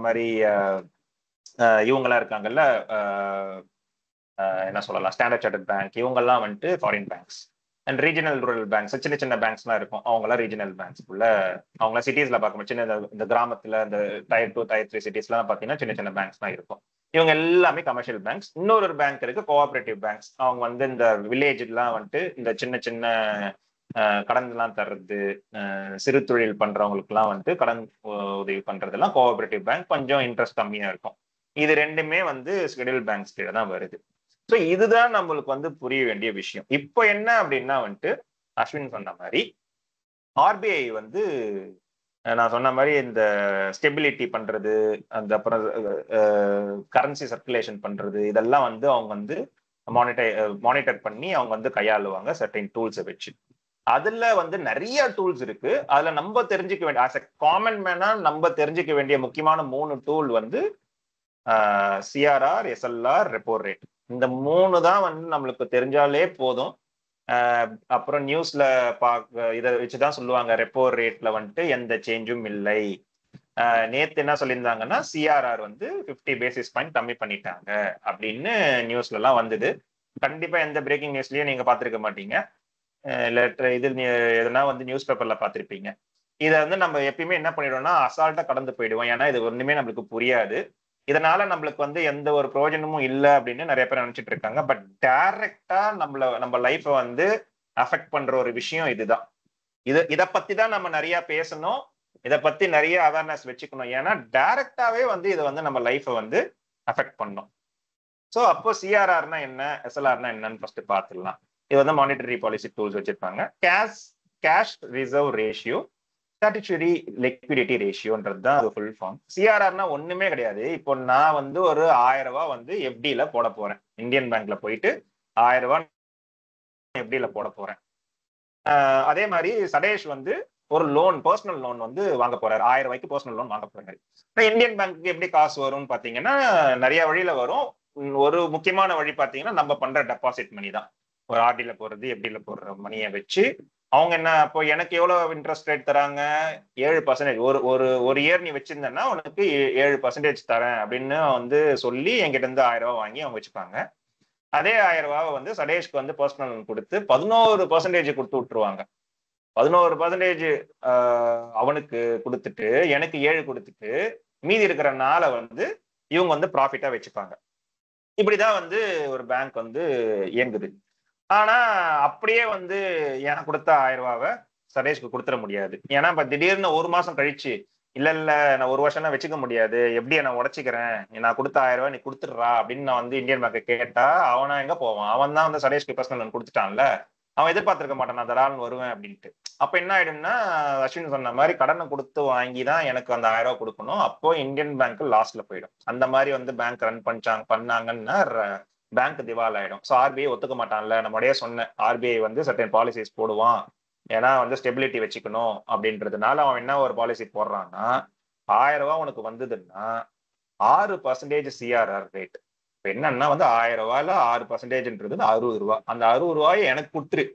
மாதிரி இவங்கெல்லாம் இருக்காங்கல்ல, என்ன சொல்லலாம், ஸ்டாண்டர்ட் சார்ட்டர்ட் பேங்க், இவங்கெல்லாம் வந்துட்டு foreign banks. And regional rural banks, சின்ன சின்ன பேங்க்ஸ்லாம் இருக்கும், அவங்களாம் ரீஜனல் பேங்க்ஸ்க்குள்ள. அவங்களாம் சிட்டிஸ்ல பார்க்கணும், சின்ன இந்த கிராமத்துல இந்த Tier 2 Tier 3 சிட்டிஸ்லாம் பார்த்தீங்கன்னா சின்ன சின்ன பேங்க்ஸ்லாம் இருக்கும். இவங்க எல்லாமே கமர்ஷியல் பேங்க்ஸ். இன்னொரு பேங்க் இருக்கு கோஆபரேட்டிவ் பேங்க்ஸ். அவங்க வந்து இந்த வில்லேஜ்லாம் வந்துட்டு இந்த சின்ன சின்ன கடன்லாம் தர்றது, சிறு தொழில் பண்றவங்களுக்குலாம் வந்துட்டு கடன் உதவி பண்றதெல்லாம் கோஆபரேட்டிவ் பேங்க், கொஞ்சம் இன்ட்ரெஸ்ட் கம்மியா இருக்கும். இது ரெண்டுமே வந்து ஸ்கெடியூல் பேங்க்ஸ் கீழே தான் வருது. ஸோ இதுதான் நம்மளுக்கு வந்து புரிய வேண்டிய விஷயம். இப்போ என்ன அப்படின்னா வந்துட்டு அஸ்வின் சொன்ன மாதிரி ஆர்பிஐ வந்து நான் சொன்ன மாதிரி இந்த ஸ்டெபிலிட்டி பண்றது, அந்த அப்புறம் கரன்சி சர்க்குலேஷன் பண்றது, இதெல்லாம் வந்து அவங்க வந்து மானிட்டர் பண்ணி அவங்க வந்து கையாளுவாங்க சர்டைன் டூல்ஸை வச்சு. அதுல வந்து நிறைய டூல்ஸ் இருக்கு. அதுல நம்ம தெரிஞ்சுக்க வேண்டிய ஆஸ் எ காமன் மேனா நம்ம தெரிஞ்சுக்க வேண்டிய முக்கியமான 3 டூல் வந்து சிஆர்ஆர், எஸ்எல்ஆர், ரெப்போ ரேட். இந்த 3 தான் வந்து நம்மளுக்கு தெரிஞ்சாலே போதும். அப்புறம் நியூஸ்ல இதை வச்சுதான் சொல்லுவாங்க ரெப்போ ரேட்ல வந்துட்டு எந்த சேஞ்சும் இல்லை. நேத்து என்ன சொல்லியிருந்தாங்கன்னா சிஆர்ஆர் வந்து 50 பேசிஸ் பாயிண்ட் கம்மி பண்ணிட்டாங்க அப்படின்னு நியூஸ்ல எல்லாம் வந்தது. கண்டிப்பா எந்த பிரேக்கிங் நியூஸ்லயும் நீங்க பாத்திருக்க மாட்டீங்க, இது எதுனா வந்து நியூஸ் பேப்பர்ல பாத்திருப்பீங்க. இதை வந்து நம்ம எப்பயுமே என்ன பண்ணிடுவோம்னா அசால்ட்டா கடந்து போயிடுவோம், ஏன்னா இது ஒண்ணுமே நம்மளுக்கு புரியாது. இதனால நம்மளுக்கு வந்து எந்த ஒரு பிரயோஜனமும் இல்லை அப்படின்னு நிறைய பேர் நினைச்சிட்டு இருக்காங்க. பட் டைரக்டா நம்ம லைஃபை வந்து அஃபெக்ட் பண்ற ஒரு விஷயம் இதுதான். இதை பத்தி தான் நம்ம நிறைய பேசணும், இதை பத்தி நிறைய அவேர்னஸ் வச்சுக்கணும், ஏன்னா டைரக்டாவே வந்து இதை வந்து நம்ம லைஃபை வந்து அஃபெக்ட் பண்ணும். ஸோ அப்போ சிஆர்ஆர்னா என்ன, எஸ்எல்ஆர்னா என்னன்னு ஃபர்ஸ்ட் பார்த்துடலாம். இது வந்து மானிட்டரி பாலிசி டூல்ஸ் வச்சிருப்பாங்க. Cash reserve ratio, statutory liquidity ரேஷியோன்றது தான் அது ஃபுல் ஃபார்ம். சிஆர்ஆர்னா ஒண்ணுமே கிடையாது. இப்போ நான் வந்து ஒரு 1000 ரூபாய் வந்து எஃப்டில போட போறேன், இந்தியன் பேங்க்ல போயிட்டு 1000 ரூபாய் எஃப்டில போட போறேன். அதே மாதிரி சடேஷ் வந்து ஒரு லோன், பர்சனல் லோன் வந்து வாங்க போறாரு, 1000 ரூபாய்க்கு பர்சனல் லோன் வாங்க போறாரு. இந்தியன் பேங்க்கு எப்படி காசு வரும்னு பாத்தீங்கன்னா நிறைய வழியில வரும். ஒரு முக்கியமான வழி பாத்தீங்கன்னா நம்ம பண்ற டெபாசிட் மணி தான். ஒரு ஆர்டில போறது, எஃப்டில போடுற மணியை வச்சு அவங்க என்ன, இப்போ எனக்கு எவ்வளவு இன்ட்ரெஸ்ட் ரேட் தராங்க, 7%. ஒரு இயர் நீ வச்சிருந்தேன்னா உனக்கு 7% தரேன் அப்படின்னு வந்து சொல்லி என்கிட்ட இருந்து 1000 ரூபாய் வாங்கி அவங்க வச்சுப்பாங்க. அதே 1000 ரூபாவை வந்து சடேஷ்க்கு வந்து பர்சனல் லோன் கொடுத்து 11% கொடுத்து விட்டுருவாங்க. 11% அவனுக்கு கொடுத்துட்டு எனக்கு 7 கொடுத்துட்டு மீதி இருக்கிற நாளை வந்து இவங்க வந்து ப்ராஃபிட்டா வச்சுப்பாங்க. இப்படிதான் வந்து ஒரு பேங்க் வந்து இயங்குது. ஆனா அப்படியே வந்து எனக்கு கொடுத்த 1000 ரூபாவை சடேஷ்க்கு கொடுத்துட முடியாது. ஏன்னா இப்ப திடீர்னு ஒரு மாசம் கழிச்சு இல்ல நான் ஒரு வருஷம் வச்சுக்க முடியாது, எப்படி நான் உடச்சிக்கிறேன், நான் கொடுத்த 1000 ரூபாய் நீ கொடுத்துடுறா அப்படின்னு நான் வந்து இந்தியன் பேங்க் கேட்டா அவனா எங்க போவான்? அவன் தான் வந்து சடேஷ்க்கு பர்சனல் லோன் கொடுத்துட்டான்ல, அவன் எதிர்பார்த்திருக்க மாட்டான் நான் தரான்னு வருவேன் அப்படின்ட்டு. அப்ப என்ன ஆயிடும்னா அஸ்வின் சொன்ன மாதிரி கடனை கொடுத்து வாங்கிதான் எனக்கு அந்த 1000 ரூபாய் கொடுக்கணும். அப்போ இந்தியன் பேங்க் லாஸ்ட்ல போயிடும். அந்த மாதிரி வந்து பேங்க் ரன் பண்ணாங்கன்னா பேங்க் திவால் ஆயிடும். ஸோ ஆர்பிஐ ஒத்துக்க மாட்டான்ல, நம்மடைய சொன்ன ஆர்பிஐ வந்து சர்டன் பாலிசிஸ் போடுவான், ஏன்னா வந்து ஸ்டெபிலிட்டி வச்சுக்கணும் அப்படின்றதுனால அவன் என்ன ஒரு பாலிசி போடுறான்னா 1000 ரூபாய் உனக்கு வந்ததுன்னா 6% சிஆர்ஆர் ரேட். இப்போ என்னன்னா வந்து 1000 ரூபாயில 6%ன்றது 60 ரூபாய். அந்த 60 ரூபாயை எனக்கு கொடுத்துரு,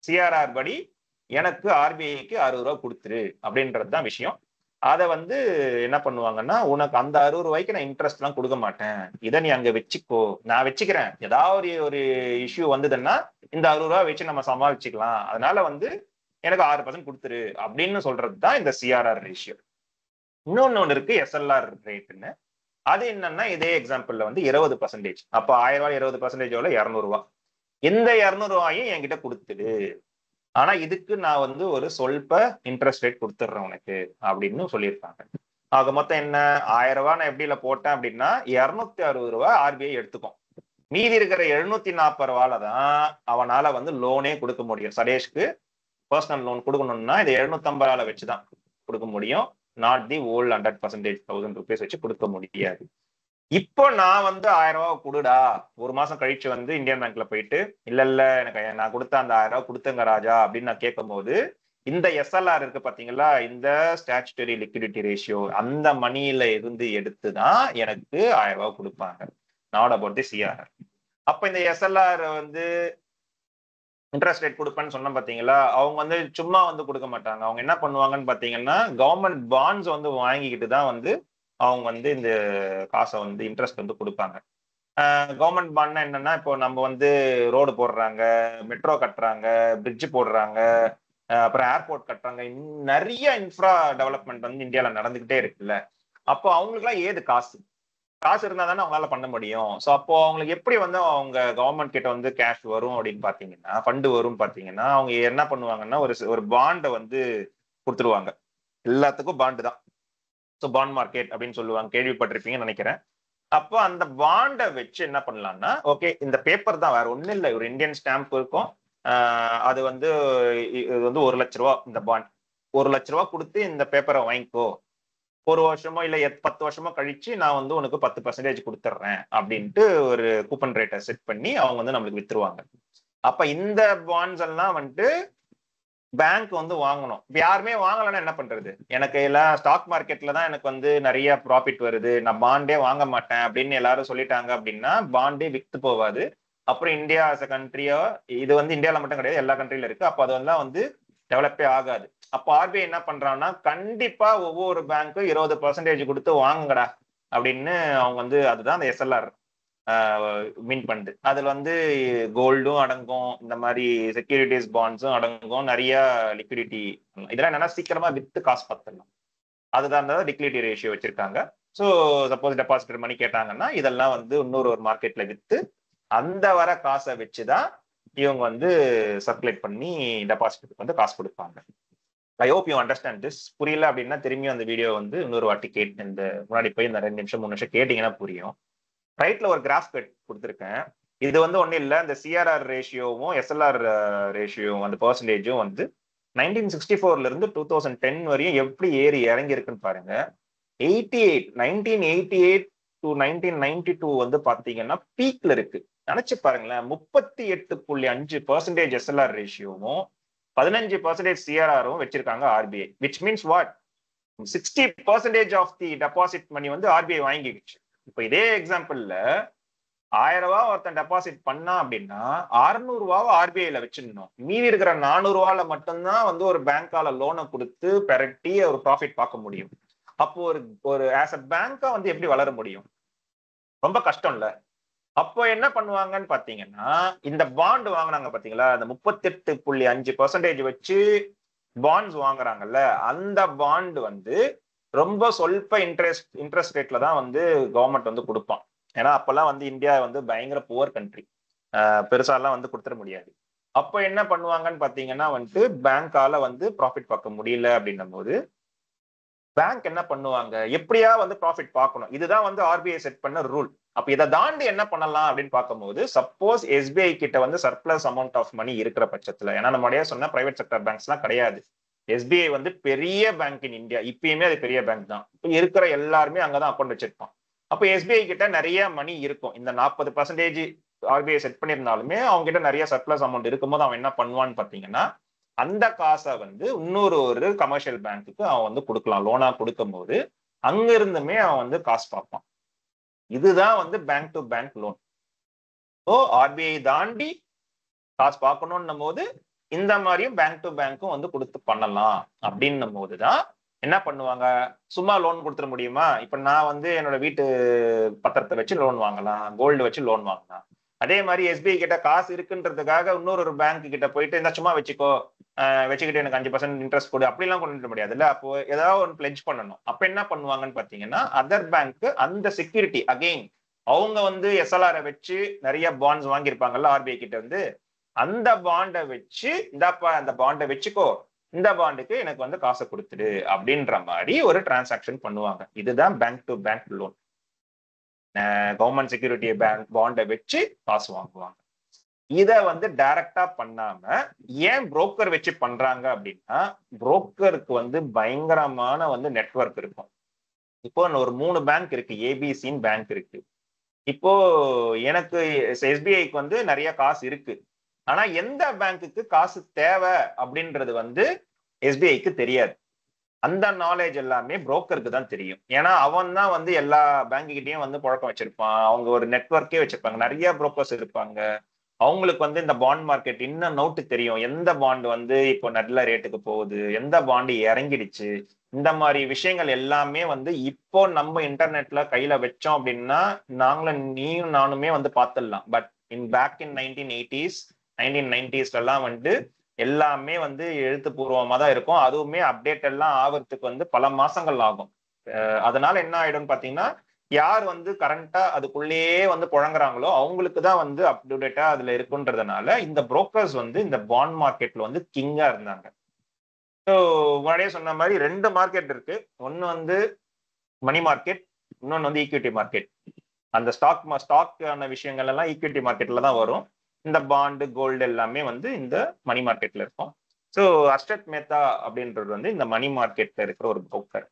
சிஆர்ஆர் படி எனக்கு ஆர்பிஐக்கு 60 ரூபாய் கொடுத்துரு அப்படின்றது தான் விஷயம். அதை வந்து என்ன பண்ணுவாங்கன்னா உனக்கு அந்த 60 ரூபாய்க்கு நான் இன்ட்ரெஸ்ட் எல்லாம் கொடுக்க மாட்டேன், இதை நீ அங்க வச்சுக்கோ, நான் வச்சுக்கிறேன், ஏதாவது ஒரு இஷ்யூ வந்ததுன்னா இந்த 60 ரூபாய் வச்சு நம்ம சமாளிச்சுக்கலாம், அதனால வந்து எனக்கு 6% கொடுத்துரு அப்படின்னு சொல்றது தான் இந்த சிஆர்ஆர் ரேஷியோ. இன்னொன்னு இருக்கு எஸ்எல்ஆர் ரேட்னு. அது என்னன்னா இதே எக்ஸாம்பிள்ல வந்து 20%. அப்போ 1000 ரூபாய் 20% 200 ரூபாய். இந்த 200 ரூபாயும் என்கிட்ட கொடுத்துடு, ஆனா இதுக்கு நான் வந்து ஒரு சொல்ப இன்ட்ரெஸ்ட் ரேட் கொடுத்துட்றேன் உனக்கு அப்படின்னு சொல்லியிருக்காங்க. ஆக மொத்தம் என்ன, 1000 ரூபாய் நான் எப்படில போட்டேன் அப்படின்னா 260 ரூபாய் ஆர்பிஐ எடுத்துக்கும். மீதி இருக்கிற 740 ரூபாயில தான் அவனால வந்து லோனே கொடுக்க முடியும். சடேஷ்க்கு பர்சனல் லோன் கொடுக்கணும்னா இதை 750 ரூபாயில வச்சுதான் கொடுக்க முடியும், நாட் தி ஓல்ட் 100% 1000 rupees வச்சு கொடுக்க முடியாது. இப்போ நான் வந்து 1000 ரூபாய் கொடுடா, ஒரு மாசம் கழிச்சு வந்து இந்தியன் பேங்க்ல போயிட்டு இல்ல எனக்கு நான் கொடுத்த அந்த 1000 ரூபாய் கொடுத்துங்க ராஜா அப்படின்னு நான் கேட்கும் போது இந்த எஸ்எல்ஆர் இருக்கு பாத்தீங்களா, இந்த ஸ்டாச்சுட்டரி லிக்விடிட்டி ரேஷியோ அந்த மணியில இருந்து எடுத்துதான் எனக்கு 1000 ரூபாய் கொடுப்பாங்க, நாட் அபவுட் தி சிஆர்ஆர். அப்ப இந்த எஸ்எல்ஆர் வந்து இன்ட்ரெஸ்ட் ரேட் கொடுப்பேன்னு சொன்ன பாத்தீங்களா, அவங்க வந்து சும்மா வந்து கொடுக்க மாட்டாங்க. அவங்க என்ன பண்ணுவாங்கன்னு பாத்தீங்கன்னா கவர்மெண்ட் பாண்ட்ஸ் வந்து வாங்கிக்கிட்டு தான் வந்து அவங்க வந்து இந்த காசை வந்து இன்ட்ரெஸ்ட் வந்து கொடுப்பாங்க. கவர்மெண்ட் பாண்ட்னா என்னன்னா, இப்போ நம்ம வந்து ரோடு போடுறாங்க, மெட்ரோ கட்டுறாங்க, பிரிட்ஜ் போடுறாங்க, அப்புறம் ஏர்போர்ட் கட்டுறாங்க, நிறைய இன்ஃப்ரா டெவலப்மெண்ட் வந்து இந்தியாவில் நடந்துகிட்டே இருக்குல்ல. அப்போ அவங்களுக்குலாம் ஏது காசு இருந்தா தானே அவங்களால பண்ண முடியும். ஸோ அப்போ அவங்களுக்கு எப்படி வந்து அவங்க கவர்மெண்ட் கிட்ட வந்து கேஷ் வரும் அப்படின்னு பாத்தீங்கன்னா, ஃபண்டு வரும் பாத்தீங்கன்னா, அவங்க என்ன பண்ணுவாங்கன்னா ஒரு பாண்டை வந்து கொடுத்துருவாங்க. எல்லாத்துக்கும் பாண்டு தான். ஸோ பாண்ட் மார்க்கெட் அப்படின்னு சொல்லுவாங்க, கேள்விப்பட்டிருப்பீங்கன்னு நினைக்கிறேன். அப்போ அந்த பாண்டை வச்சு என்ன பண்ணலாம்னா, ஓகே இந்த பேப்பர் தான், வேற ஒன்றும் இல்லை, ஒரு இந்தியன் ஸ்டாம்ப் இருக்கும், அது வந்து இது வந்து 1 லட்ச ரூபா இந்த பாண்ட், 1 லட்ச ரூபா கொடுத்து இந்த பேப்பரை வாங்கிக்கோ, ஒரு வருஷமோ இல்ல 10 வருஷமோ கழிச்சு நான் வந்து உனக்கு 10% கொடுத்துட்றேன் அப்படின்ட்டு ஒரு கூப்பன் ரேட்டை செட் பண்ணி அவங்க வந்து நம்மளுக்கு வித்துருவாங்க. அப்ப இந்த பாண்ட்ஸ் எல்லாம் வந்துட்டு பேங்க் வந்து வாங்கணும். இப்ப யாருமே வாங்கலன்னா என்ன பண்றது? எனக்கு எல்லாம் ஸ்டாக் மார்க்கெட்ல தான் எனக்கு வந்து நிறைய ப்ராஃபிட் வருது, நான் பாண்டே வாங்க மாட்டேன் அப்படின்னு எல்லாரும் சொல்லிட்டாங்க அப்படின்னா பாண்டே வித்து போவாது. அப்புறம் இந்தியா ஆஸ் அ கண்ட்ரியோ, இது வந்து இந்தியாவில மட்டும் கிடையாது, எல்லா கண்ட்ரில இருக்கு, அப்ப அதெல்லாம் வந்து டெவலப்பே ஆகாது. அப்ப ஆர்பிஐ என்ன பண்றாங்கன்னா, கண்டிப்பா ஒவ்வொரு பேங்க்கும் 20% கொடுத்து வாங்குங்கடா அப்படின்னு அவங்க வந்து, அதுதான் அந்த எஸ்எல்ஆர் மீன் பண்ணுது. அதுல வந்து கோல்டும் அடங்கும், இந்த மாதிரி செக்யூரிட்டிஸ் பாண்ட்ஸும் அடங்கும், நிறைய லிக்விடிட்டி, இதெல்லாம் என்னன்னா சீக்கிரமா வித்து காசு பார்த்துடலாம். அதுதான் லிக்விடிட்டி ரேஷியோ வச்சிருக்காங்க. ஸோ சப்போஸ் டெபாசிட்டர் மணி கேட்டாங்கன்னா இதெல்லாம் வந்து இன்னொரு மார்க்கெட்ல வித்து அந்த வர காசை வச்சுதான் இவங்க வந்து சர்க்குலேட் பண்ணி டெபாசிட்டருக்கு வந்து காசு கொடுப்பாங்க. I hope you understand this. புரியல அப்படின்னா திரும்பி அந்த வீடியோ வந்து இன்னொரு வாட்டி கேட்டு, இந்த முன்னாடி போய் இந்த 2 நிமிஷம் 3 நிமிஷம் கேட்டீங்கன்னா புரியும். ரைட்ல ஒரு கிராஃப் கொடுத்துருக்கேன். இது வந்து ஒன்றும் இல்லை, இந்த சிஆர்ஆர் ரேஷியோவும் எஸ்எல்ஆர் ரேஷியோவும் அந்த பெர்சன்டேஜும் வந்து 1964 இருந்து 2010 வரையும் எப்படி ஏறி இறங்கி இருக்குன்னு பாருங்க. 1988 to 1992 வந்து பாத்தீங்கன்னா பீக்ல இருக்கு. நினைச்சு பாருங்களேன், 38.5% எஸ்எல்ஆர் ரேஷியோவும் 15% சிஆர்ஆரும் வச்சிருக்காங்க RBI. Which means what? 60% of the deposit money வந்து ஆர்பிஐ வாங்கிக்கிச்சு. இப்ப இதே எக்ஸாம்பிள்ல 1000 ரூபாய் ஒருத்தன் டெபாசிட் பண்ணா அப்படின்னா 600 ரூபாவை ஆர்பிஐல வச்சிடணும். மீதி இருக்கிற 400 ரூபாயில மட்டும்தான் வந்து ஒரு பேங்கால லோனை கொடுத்து பெரட்டி ஒரு ப்ராஃபிட் பார்க்க முடியும். அப்போ ஒரு ஆஸ் அ பேங்கா வந்து எப்படி வளர முடியும்? ரொம்ப கஷ்டம்ல. அப்போ என்ன பண்ணுவாங்கன்னு பாத்தீங்கன்னா, இந்த பாண்ட் வாங்கினாங்க பாத்தீங்களா, அந்த 38.5% வச்சு பாண்ட்ஸ் வாங்குறாங்கல்ல, அந்த பாண்ட் வந்து ரொம்ப சொல்ப இன்ட்ரெஸ்ட் ரேட்ல தான் வந்து கவர்மெண்ட் வந்து கொடுப்பான். ஏன்னா அப்பெல்லாம் வந்து இந்தியா வந்து பயங்கர புவர் கண்ட்ரி, பெருசாலாம் வந்து கொடுத்துட முடியாது. அப்போ என்ன பண்ணுவாங்கன்னு பாத்தீங்கன்னா வந்துட்டு, பேங்கால வந்து ப்ராஃபிட் பார்க்க முடியல அப்படின்னும் போது பேங்க் என்ன பண்ணுவாங்க, எப்படியா வந்து ப்ராஃபிட் பார்க்கணும். இதுதான் வந்து ஆர்பிஐ செட் பண்ண ரூல். அப்ப இதை தாண்டி என்ன பண்ணலாம் அப்படின்னு பார்க்கும்போது, சப்போஸ் எஸ்பிஐ கிட்ட வந்து சர்ப்ளஸ் அமௌண்ட் ஆஃப் மணி இருக்கிற பட்சத்துல, ஏன்னா நம்மளுடைய சொன்ன பிரைவேட் செக்டர் பேங்க்ஸ் எல்லாம் கிடையாது, எஸ்பிஐ வந்து பெரிய பேங்க் இன் இந்தியா, இப்பயுமே அது பெரிய பேங்க் தான், இருக்கிற எல்லாருமே அங்கதான் அக்கௌண்ட் வச்சிருப்பான். அப்ப எஸ்பிஐ கிட்ட நிறைய மணி இருக்கும். இந்த 40% ஆர்பிஐ செட் பண்ணியிருந்தாலுமே அவங்க கிட்ட நிறைய சர்ப்ளஸ் அமௌண்ட் இருக்கும்போது அவன் என்ன பண்ணுவான்னு பாத்தீங்கன்னா, அந்த காசை வந்து ஒரு கமர்ஷியல் பேங்க்குக்கு அவன் வந்து கொடுக்கலாம், லோனா கொடுக்கும் போது அங்க இருந்துமே அவன் வந்து காசு பார்ப்பான். இதுதான் வந்து bank to bank loan. So RBI தாண்டி காசு பார்க்கணும்னும் போது இந்த மாதிரியும் பேங்க் டு பேங்க்கும் வந்து கொடுத்து பண்ணலாம். அப்படின்னும் போதுதான் என்ன பண்ணுவாங்க, சும்மா லோன் கொடுத்துட முடியுமா? இப்ப நான் வந்து என்னோட வீட்டு பத்திரத்தை வச்சு லோன் வாங்கலாம், கோல்டு வச்சு லோன் வாங்கலாம். அதே மாதிரி எஸ்பிஐ கிட்ட காசு இருக்குன்றதுக்காக இன்னொரு பேங்க் கிட்ட போயிட்டு இந்த சும்மா வச்சுக்கோ, வச்சுக்கிட்டு எனக்கு 5% இன்ட்ரெஸ்ட் கொடு அப்படிலாம் கொண்டு முடியாது இல்ல. அப்போ ஏதாவது ஒன்று பிளெட்ஜ் பண்ணணும். அப்ப என்ன பண்ணுவாங்கன்னு பாத்தீங்கன்னா, அதர் பேங்க் அந்த செக்யூரிட்டி அகெயின் அவங்க வந்து எஸ்எல்ஆரை வச்சு நிறைய பாண்ட்ஸ் வாங்கியிருப்பாங்கல்ல ஆர்பிஐ கிட்ட வந்து, அந்த பாண்டை வச்சு இந்தாப்பா அந்த பாண்டை வச்சுக்கோ, இந்த பாண்டுக்கு எனக்கு வந்து காசை கொடுத்துடு அப்படின்ற மாதிரி ஒரு டிரான்சாக்ஷன் பண்ணுவாங்க. இதுதான் bank to bank loan. Government security bank பாண்டை வச்சு காசு வாங்குவாங்க. இத வந்து டைரக்டா பண்ணாம ஏன் புரோக்கர் வச்சு பண்றாங்க அப்படின்னா, புரோக்கருக்கு வந்து பயங்கரமான வந்து நெட்வொர்க் இருக்கும். இப்போ ஒரு 3 பேங்க் இருக்கு, ஏபிசின்னு பேங்க் இருக்கு. இப்போ எனக்கு எஸ்பிஐக்கு வந்து நிறைய காசு இருக்கு. ஆனா எந்த பேங்க்குக்கு காசு தேவை அப்படின்றது வந்து எஸ்பிஐக்கு தெரியாது. அந்த நாலேஜ் எல்லாமே புரோக்கருக்கு தான் தெரியும். ஏன்னா அவன் தான் வந்து எல்லா பேங்க்கிட்டையும் வந்து புழக்கம் வச்சிருப்பான். அவங்க ஒரு நெட்வொர்க்கே வச்சிருப்பாங்க, நிறைய புரோக்கர்ஸ் இருப்பாங்க. அவங்களுக்கு வந்து இந்த பாண்ட் மார்க்கெட் இன்னும் நோட்டு தெரியும். எந்த பாண்ட் வந்து இப்போ நல்ல ரேட்டுக்கு போகுது, எந்த பாண்டு இறங்கிடுச்சு, இந்த மாதிரி விஷயங்கள் எல்லாமே வந்து இப்போ நம்ம இன்டர்நெட்ல கையில வச்சோம் அப்படின்னா நாங்களும் நீயும் நானுமே வந்து பார்த்துடலாம். But back in 1980s 1990s எல்லாம் வந்து எல்லாமே வந்து எழுத்துப்பூர்வமா தான் இருக்கும். அதுவுமே அப்டேட் எல்லாம் ஆவறதுக்கு வந்து பல மாசங்கள் ஆகும். அதனால என்ன ஆயிடும்னு பாத்தீங்கன்னா, யார் வந்து கரண்டா அதுக்குள்ளேயே வந்து புழங்குறாங்களோ அவங்களுக்கு தான் வந்து அப்டேட்டா அதுல இருக்குன்றதுனால இந்த புரோக்கர்ஸ் வந்து இந்த பாண்ட் மார்க்கெட்ல வந்து கிங்கா இருந்தாங்க. ஸோ முன்னாடியே சொன்ன மாதிரி 2 மார்க்கெட் இருக்கு. ஒன்னு வந்து மணி மார்க்கெட், இன்னொன்னு வந்து ஈக்விட்டி மார்க்கெட். அந்த ஸ்டாக்கான விஷயங்கள் எல்லாம் ஈக்விட்டி மார்க்கெட்ல தான் வரும். இந்த பாண்டு கோல்டு எல்லாமே வந்து இந்த மணி மார்க்கெட்ல இருக்கும். ஸோ அர்ஷத் மேத்தா அப்படின்றது வந்து இந்த மணி மார்க்கெட்ல இருக்கிற ஒரு புரோக்கர்.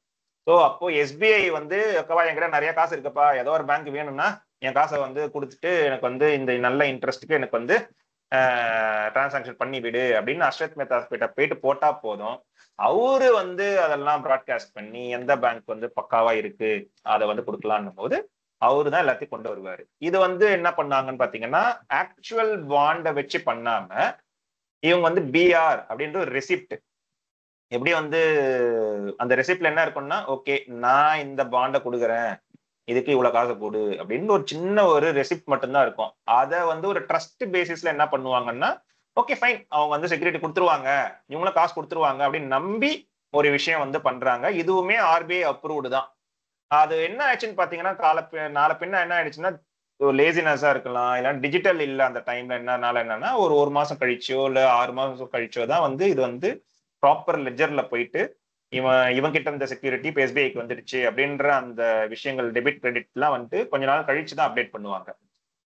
ஸோ அப்போ எஸ்பிஐ வந்து அக்கவா என்கிட்ட நிறைய காசு இருக்குப்பா, ஏதோ ஒரு பேங்க் வேணும்னா என் காசை வந்து கொடுத்துட்டு எனக்கு வந்து இந்த நல்ல இன்ட்ரெஸ்ட்டுக்கு எனக்கு வந்து டிரான்சாக்ஷன் பண்ணி விடு அப்படின்னு அர்ஷத் மேத்தா கிட்ட போயிட்டு போட்டா போதும். அவரு வந்து அதெல்லாம் ப்ராட்காஸ்ட் பண்ணி எந்த பேங்க் வந்து பக்காவா இருக்கு அதை வந்து கொடுக்கலான்னும் போது அவரு தான் எல்லாத்தையும் கொண்டு வருவாரு. இது வந்து என்ன பண்ணாங்கன்னு பாத்தீங்கன்னா, ஆக்சுவல் பாண்டை வச்சு பண்ணாம இவங்க வந்து பிஆர் அப்படின்ற ஒரு ரெசிப்ட், எப்படி வந்து அந்த ரெசிப்ட்ல என்ன இருக்கும்னா, ஓகே நான் இந்த பாண்டை கொடுக்குறேன், இதுக்கு இவ்வளவு காசு கொடு அப்படின்னு ஒரு சின்ன ஒரு ரெசிப்ட் மட்டும்தான் இருக்கும். அதை வந்து ஒரு ட்ரஸ்ட் பேசிஸ்ல என்ன பண்ணுவாங்கன்னா, ஓகே ஃபைன் அவங்க வந்து செக்யூரிட்டி கொடுத்துருவாங்க, இவங்களும் காசு கொடுத்துருவாங்க அப்படின்னு நம்பி ஒரு விஷயம் வந்து பண்றாங்க. இதுவுமே ஆர்பிஐ அப்ரூவ்டு தான். அது என்ன ஆச்சுன்னு பாத்தீங்கன்னா, நாளை பின்ன என்ன ஆயிடுச்சுன்னா, லேசினஸா இருக்கலாம், இல்ல டிஜிட்டல் இல்ல அந்த டைம்ல என்னனால என்னன்னா ஒரு மாசம் கழிச்சோ இல்ல 6 மாசம் கழிச்சோ தான் வந்து இது வந்து ப்ராப்பர் லெஜர்ல போயிட்டு இவன் கிட்ட இந்த செக்யூரிட்டி இப்போ எஸ்பிஐக்கு வந்துடுச்சு அப்படின்ற அந்த விஷயங்கள் டெபிட் கிரெடிட் எல்லாம் வந்து கொஞ்ச நாள் கழிச்சு தான் அப்டேட் பண்ணுவாங்க.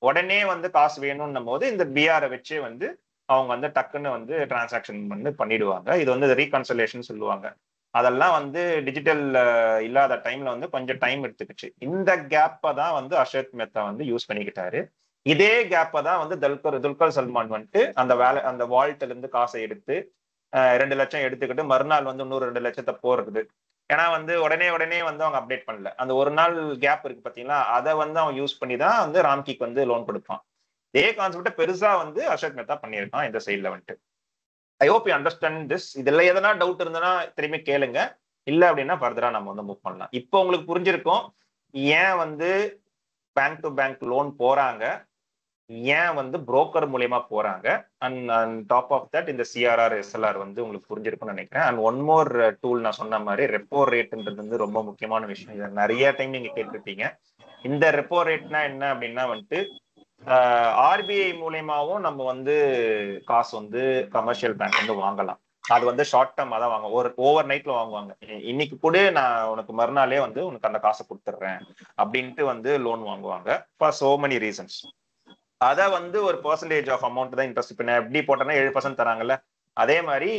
உடனே வந்து காசு வேணும்னும் போது இந்த பிஆரை வச்சே வந்து அவங்க வந்து டக்குன்னு வந்து டிரான்சாக்ஷன் வந்து பண்ணிடுவாங்க. இது வந்து ரீகன்சலேஷன் சொல்லுவாங்க. அதெல்லாம் வந்து டிஜிட்டல் இல்லாத டைம்ல வந்து கொஞ்சம் டைம் எடுத்துக்கிச்சு. இந்த கேப்பை தான் வந்து அர்ஷத் மேத்தா வந்து யூஸ் பண்ணிக்கிட்டாரு. இதே கேப்பை தான் வந்து துல்கர் சல்மான் வந்துட்டு அந்த வால்ட்ல இருந்து காசை எடுத்து 2 லட்சம் எடுத்துக்கிட்டு மறுநாள் வந்து இன்னொரு 2 லட்சத்தை போடுறது. ஏன்னா வந்து உடனே வந்து அவங்க அப்டேட் பண்ணல. அந்த ஒரு நாள் கேப் இருக்கு பாத்தீங்களா, அதை வந்து அவன் யூஸ் பண்ணி தான் வந்து ராம்கிக்கு வந்து லோன் கொடுப்பான். இதே கான்செப்ட பெருசா வந்து அர்ஷத் மேத்தா பண்ணியிருக்கான் இந்த சைட்ல வந்துட்டு. I hope you understand this. இதுல எதனா டவுட் இருந்ததுன்னா திரும்பி கேளுங்க, இல்ல அப்படின்னா ஃபர்தரா நம்ம வந்து மூவ் பண்ணலாம். இப்போ உங்களுக்கு புரிஞ்சிருக்கும் ஏன் வந்து பேங்க் டு பேங்க் லோன் போறாங்க, ஏன் வந்து புரோக்கர் மூலியமா போறாங்க, அண்ட் டாப் ஆஃப் தட் இந்த சிஆர்ஆர் எஸ்எல்ஆர் வந்து உங்களுக்கு புரிஞ்சிருக்கும்னு நினைக்கிறேன். அண்ட் ஒன் மோர் டூல், நான் சொன்ன மாதிரி ரெப்போ ரேட்ன்றது வந்து ரொம்ப முக்கியமான விஷயம். இதை நிறைய டைம் நீங்க கேட்டிருப்பீங்க. இந்த ரெப்போ ரேட்னா என்ன அப்படின்னா வந்துட்டு ஆர்பிஐ மூலியமாவும் நம்ம வந்து காசு வந்து கமர்ஷியல் பேங்க் வந்து வாங்கலாம். அது வந்து ஷார்ட் டேர்மா தான் வாங்க, ஒரு ஓவர் நைட்ல வாங்குவாங்க. இன்னைக்கு கூட நான் உனக்கு மறுநாளே வந்து உனக்கு அந்த காசை கொடுத்துட்றேன் அப்படின்ட்டு வந்து லோன் வாங்குவாங்க ஃபார் சோ மெனி ரீசன்ஸ். அதை வந்து ஒரு பெர்சன்டேஜ் ஆஃப் அமௌண்ட் தான் இன்ட்ரெஸ்ட். இப்போ எப்படி போட்டோன்னா 7% தராங்கல்ல, அதே மாதிரி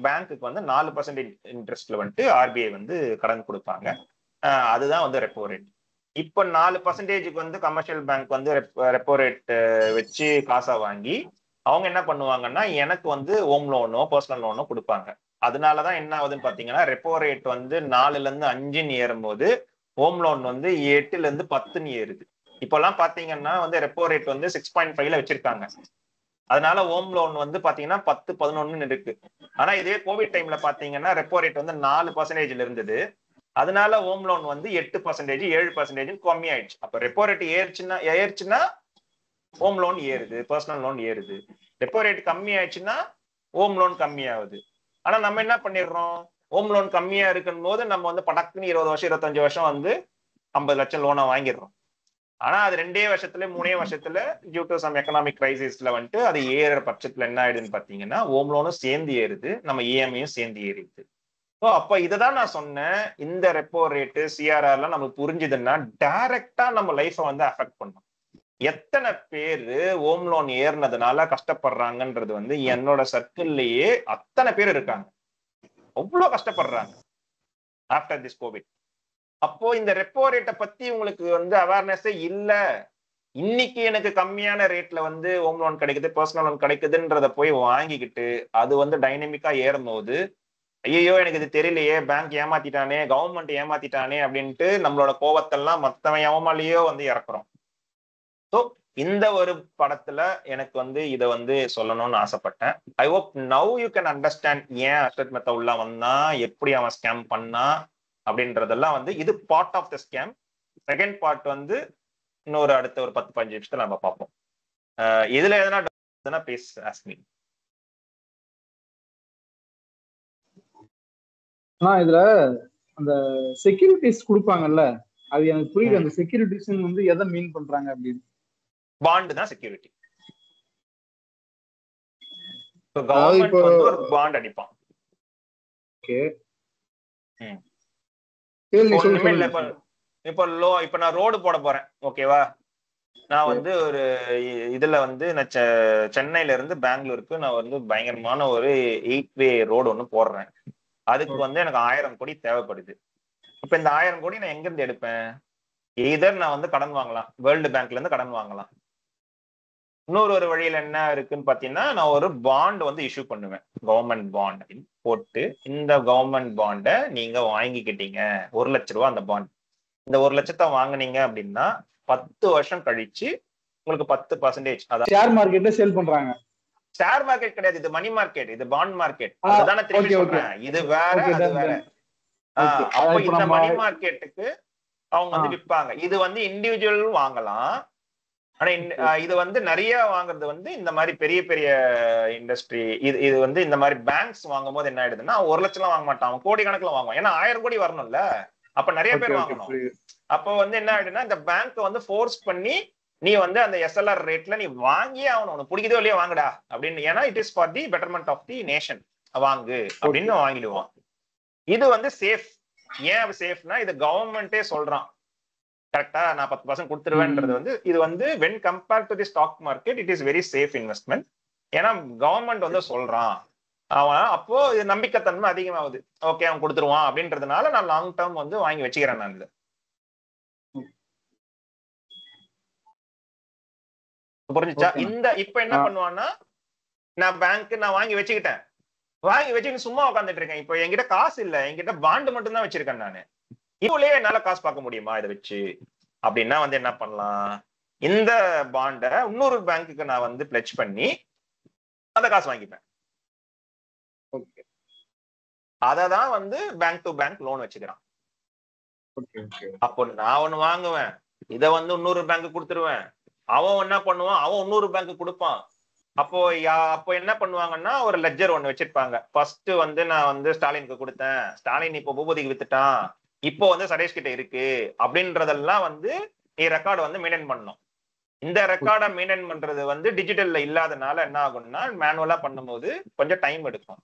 பேங்க்குக்கு வந்து 4% இன்ட்ரெஸ்ட்ல வந்துட்டு ஆர்பிஐ வந்து கடன் கொடுப்பாங்க. அதுதான் வந்து ரெப்போ ரேட். இப்போ 4% வந்து கமர்ஷியல் பேங்க் வந்து ரெப்போ ரேட் வச்சு காசா வாங்கி அவங்க என்ன பண்ணுவாங்கன்னா எனக்கு வந்து ஹோம் லோனோ பர்சனல் லோனோ கொடுப்பாங்க. அதனாலதான் என்ன ஆகுதுன்னு பாத்தீங்கன்னா, ரெப்போ ரேட் வந்து 4ல இருந்து 5ன்னு ஏறும்போது ஹோம் லோன் வந்து 8ல இருந்து 10ன்னு ஏறுது. இப்பெல்லாம் பாத்தீங்கன்னா வந்து ரெப்போ ரேட் வந்து 6.5ல வச்சிருக்காங்க. அதனால ஹோம் லோன் வந்து பாத்தீங்கன்னா 10-11 இருக்கு. ஆனா இதே கோவிட் டைம்ல பாத்தீங்கன்னா ரெப்போ ரேட் வந்து 4% இருந்தது. அதனால ஹோம் லோன் வந்து 8%, 7% கம்மி ஆயிடுச்சு. அப்ப ரெப்போ ரேட் ஏறுச்சுன்னா ஹோம் லோன் ஏறுது, பர்சனல் லோன் ஏறுது. ரெப்போ ரேட் கம்மி ஆயிடுச்சுன்னா ஹோம் லோன் கம்மி ஆகுது. ஆனா நம்ம என்ன பண்ணிடுறோம், ஹோம் லோன் கம்மியா இருக்கும் போது நம்ம வந்து படக்குன்னு 20 வருஷம் 25 வருஷம் வந்து 50 லட்சம் லோனை வாங்கிடுறோம். ஆனா அது 2 வருஷத்துல 3 வருஷத்துல டியூ டு சம் எக்கனாமிக் கிரைசிஸ்ல வந்துட்டு அது ஏறுற பட்சத்துல என்ன ஆயிடுதுன்னு பாத்தீங்கன்னா ஹோம் லோனும் சேர்ந்து ஏறுது, நம்ம இஎம்ஐயும் சேர்ந்து ஏறிடுது. ஸோ அப்ப இததான் நான் சொன்னேன், இந்த ரெப்போ ரேட்டு சிஆர்ஆர்லாம் நமக்கு புரிஞ்சுதுன்னா டைரக்டா நம்ம லைஃபை வந்து அஃபெக்ட் பண்ணும். எத்தனை பேரு ஹோம் லோன் ஏறினதுனால கஷ்டப்படுறாங்கன்றது வந்து என்னோட சர்க்கிள்லயே அத்தனை பேர் இருக்காங்க. அவ்வளவு கஷ்டப்படுறாங்க ஆஃப்டர் திஸ் கோவிட். அப்போ இந்த ரெப்போ ரேட்டை பத்தி உங்களுக்கு வந்து அவேர்னஸே இல்ல. இன்னைக்கு எனக்கு கம்மியான ரேட்ல வந்து ஹோம் லோன் கிடைக்குது, பர்சனல் லோன் கிடைக்குதுன்றத போய் வாங்கிக்கிட்டு அது வந்து டைனமிக்கா ஏறும் போது ஐயோ எனக்கு இது தெரியலையே, பேங்க் ஏமாத்திட்டானே, கவர்மெண்ட் ஏமாத்திட்டானே அப்படின்ட்டு நம்மளோட கோவத்தெல்லாம் மத்தவன் எவமாலேயோ வந்து இறக்குறோம். ஸோ இந்த ஒரு படத்துல எனக்கு வந்து இதை வந்து சொல்லணும்னு ஆசைப்பட்டேன். I hope now you can understand ஏன் அஷ்ரத் மெத்தா உள்ள வந்தா, எப்படி அவன் ஸ்கேம் பண்ணா அப்படின்றதெல்லாம் வந்து இது part of the scam. Second part வந்து இன்னொரு அடுத்த ஒரு 10-15 நிமிஷத்துல நம்ம பார்ப்போம். இதுல எதனா பேஸ் ஆஸ்மி. இதுல அந்த செக்யூரிட்டிஸ் கொடுப்பாங்கல்ல, அது எனக்கு புரியல. அந்த செக்யூரிட்டிஸ் வந்து எதை மீன் பண்றாங்க அப்படின்னு. பாண்ட் தான் செக்யூரிட்டி. கவர்மெண்ட் வந்து ஒரு பாண்ட் அடிப்பான். ஓகே, இப்ப நான் ரோடு போட போறேன், ஓகேவா? நான் வந்து ஒரு இதுல வந்து நான் சென்னையில இருந்து பெங்களூருக்கு நான் வந்து பயங்கரமான ஒரு 8-வே ரோடு ஒண்ணு போடுறேன். அதுக்கு வந்து எனக்கு 1000 கோடி தேவைப்படுது. இப்ப இந்த 1000 கோடி நான் எங்க இருந்து எடுப்பேன்? எதர் நான் வந்து கடன் வாங்கலாம், வேர்ல்டு பேங்க்ல இருந்து கடன் வாங்கலாம். இன்னொரு ஒரு வழியில என்ன இருக்குன்னு பாத்தீங்கன்னா, நான் ஒரு பாண்ட் வந்து இஷ்யூ பண்ணுவேன், கவர்மெண்ட் பாண்ட் அப்படின்னு போட்டு, இந்த கவர்மெண்ட் பாண்டை நீங்க வாங்கிக்கிட்டீங்க 1 லட்ச ரூபா அந்த பாண்ட். இந்த 1 லட்சத்தை வாங்குனீங்க அப்படின்னா 10 வருஷம் கழிச்சு உங்களுக்கு 10%, அதாவது ஷேர் மார்க்கெட்ல சேல் பண்றாங்க. ஷேர் மார்க்கெட் கிடையாது, இது மணி மார்க்கெட், இது பாண்ட் மார்க்கெட். அதுதானே திரும்பி சொல்றேன், இது வேற அது வேற. அப்போ இந்த மணி மார்க்கெட்டுக்கு அவங்க வந்து விற்பாங்க. இது வந்து இண்டிவிஜுவல் வாங்கலாம். ஆனா இது வந்து நிறைய வாங்குறது வந்து இந்த மாதிரி பெரிய பெரிய இண்டஸ்ட்ரி. இது வந்து இந்த மாதிரி பேங்க்ஸ் வாங்கும் போது என்ன ஆயிடுதுன்னா, 1 லட்சம் வாங்க மாட்டான், அவன் கோடி கணக்குல வாங்குவான். ஏன்னா 1000 கோடி வரணும்ல, அப்ப நிறைய பேர் வாங்கணும். அப்போ வந்து என்ன ஆயிடுன்னா, இந்த பேங்க் வந்து ஃபோர்ஸ் பண்ணி நீ வந்து அந்த SLR ரேட்ல நீ வாங்கியே ஆகணும், உனக்கு பிடிக்குதோ இல்லையோ வாங்குடா அப்படின்னு. ஏன்னா it is for the betterment of the nation, வாங்கு அப்படின்னு வாங்கிடுவான். இது வந்து சேஃப். ஏன் சேஃப்னா, இது கவர்மெண்டே சொல்றான் கரெக்டா, நான் 10% கொடுத்துருவேன்றது வந்து இது வந்து when compared to the stock market it is very safe investment. ஏன்னா கவர்மெண்ட் வந்து சொல்றான், அவன் அப்போ இது நம்பிக்கைத்தன்மை அதிகமாகுது. ஓகே அவன் கொடுத்துருவான் அப்படின்றதுனால நான் லாங் டேர்ம் வந்து வாங்கி வச்சுக்கிறேன். நான் இது புரிஞ்சுச்சா? இந்த இப்ப என்ன பண்ணுவான்னா, நான் பேங்க் நான் வாங்கி வச்சுக்கிட்டு சும்மா உட்காந்துட்டு இருக்கேன். இப்போ என்கிட்ட காசு இல்ல, என்கிட்ட பாண்டு மட்டும் தான் வச்சிருக்கேன். நானு இவ்வளே என்னால காசு பார்க்க முடியுமா இதை வச்சு அப்படின்னா வந்து என்ன பண்ணலாம், இந்த பாண்டை இன்னொரு பேங்க்குக்கு நான் வந்து பிளட்ஜ் பண்ணி அந்த காசு வாங்கிப்பேன். அததான் வந்து பேங்க் டு பேங்க் லோன் வச்சுக்கிறான். அப்போ நான் ஒண்ணு வாங்குவேன், இதை வந்து இன்னொரு பேங்க் கொடுத்துருவேன். அவன் என்ன பண்ணுவான், அவன் இன்னொரு பேங்க் கொடுப்பான். அப்போ என்ன பண்ணுவாங்கன்னா, ஒரு லெட்ஜர் ஒண்ணு வச்சிருப்பாங்க. ஃபர்ஸ்ட் வந்து நான் வந்து ஸ்டாலினுக்கு கொடுத்தேன், ஸ்டாலின் இப்போ பூபதிக்கு வித்துட்டான், இப்போ வந்து சதீஷ் கிட்ட இருக்கு அப்படின்றதெல்லாம் வந்து நீ ரெக்கார்டு வந்து மெயின்டைன் பண்ணணும். இந்த ரெக்கார்டை மெயின்டைன் பண்றது வந்து டிஜிட்டல்ல இல்லாதனால என்ன ஆகும்னா, மேனுவலா பண்ணும்போது கொஞ்சம் டைம் எடுக்கும்.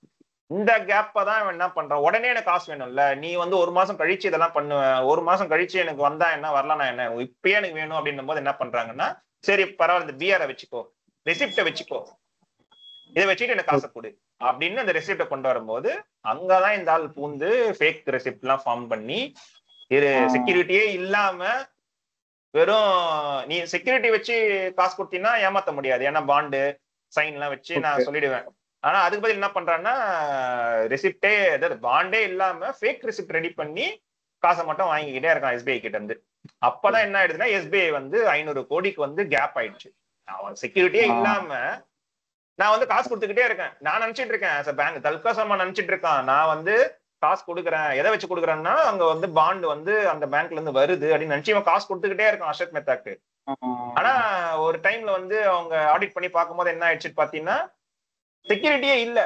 இந்த கேப்பை தான் என்ன பண்றான், உடனே எனக்கு காசு வேணும்ல, நீ வந்து 1 மாசம் கழிச்சு இதெல்லாம் பண்ணுவேன், 1 மாசம் கழிச்சு எனக்கு வந்தா என்ன, வரலாம் என்ன, இப்பயே எனக்கு வேணும் அப்படின்னும் போது என்ன பண்றாங்கன்னா, சரி பரவாயில்ல இந்த பிஆரை வச்சுக்கோ, ரெசிப்டை வச்சுக்கோ, இதை வச்சுட்டு எனக்கு காசை கொடு அப்படின்னு அந்த ரெசிப்டை கொண்டு வரும்போது அங்கதான் இந்த ஆள் பூந்து ஃபேக் ரெசிப்ட் எல்லாம் ஃபார்ம் பண்ணி, இது செக்யூரிட்டியே இல்லாம வெறும் நீ செக்யூரிட்டி வச்சு காசு கொடுத்தீங்கன்னா ஏமாத்த முடியாது, ஏன்னா பாண்டு சைன் எல்லாம் வச்சு நான் சொல்லிடுவேன். ஆனா அதுக்கு பதில் என்ன பண்றான்னா, ரெசிப்டே அதாவது பாண்டே இல்லாம ஃபேக் ரெசிப்ட் ரெடி பண்ணி காசை மட்டும் வாங்கிக்கிட்டே இருக்கான் எஸ்பிஐ கிட்ட இருந்து. அப்பதான் என்ன ஆயிடுதுன்னா, எஸ்பிஐ வந்து 500 கோடிக்கு வந்து கேப் ஆயிடுச்சு. அவன் செக்யூரிட்டியே இல்லாம நான் வந்து காசு கொடுத்துக்கிட்டே இருக்கேன். நான் நினைச்சிட்டு இருக்கேன் பேங்க் தல்காசமா நினைச்சிட்டு இருக்கான், நான் வந்து காசு கொடுக்குறேன், எதை வச்சு கொடுக்குறேன்னா அங்க வந்து பாண்ட் வந்து அந்த பேங்க்ல இருந்து வருது அப்படின்னு நினைச்சு இவன் காசு கொடுத்துக்கிட்டே இருக்கான் அஷ்ரத் மெத்தாக்கு. ஆனா ஒரு டைம்ல வந்து அவங்க ஆடிட் பண்ணி பார்க்கும்போது என்ன ஆயிடுச்சு பாத்தீங்கன்னா, செக்யூரிட்டியே இல்ல,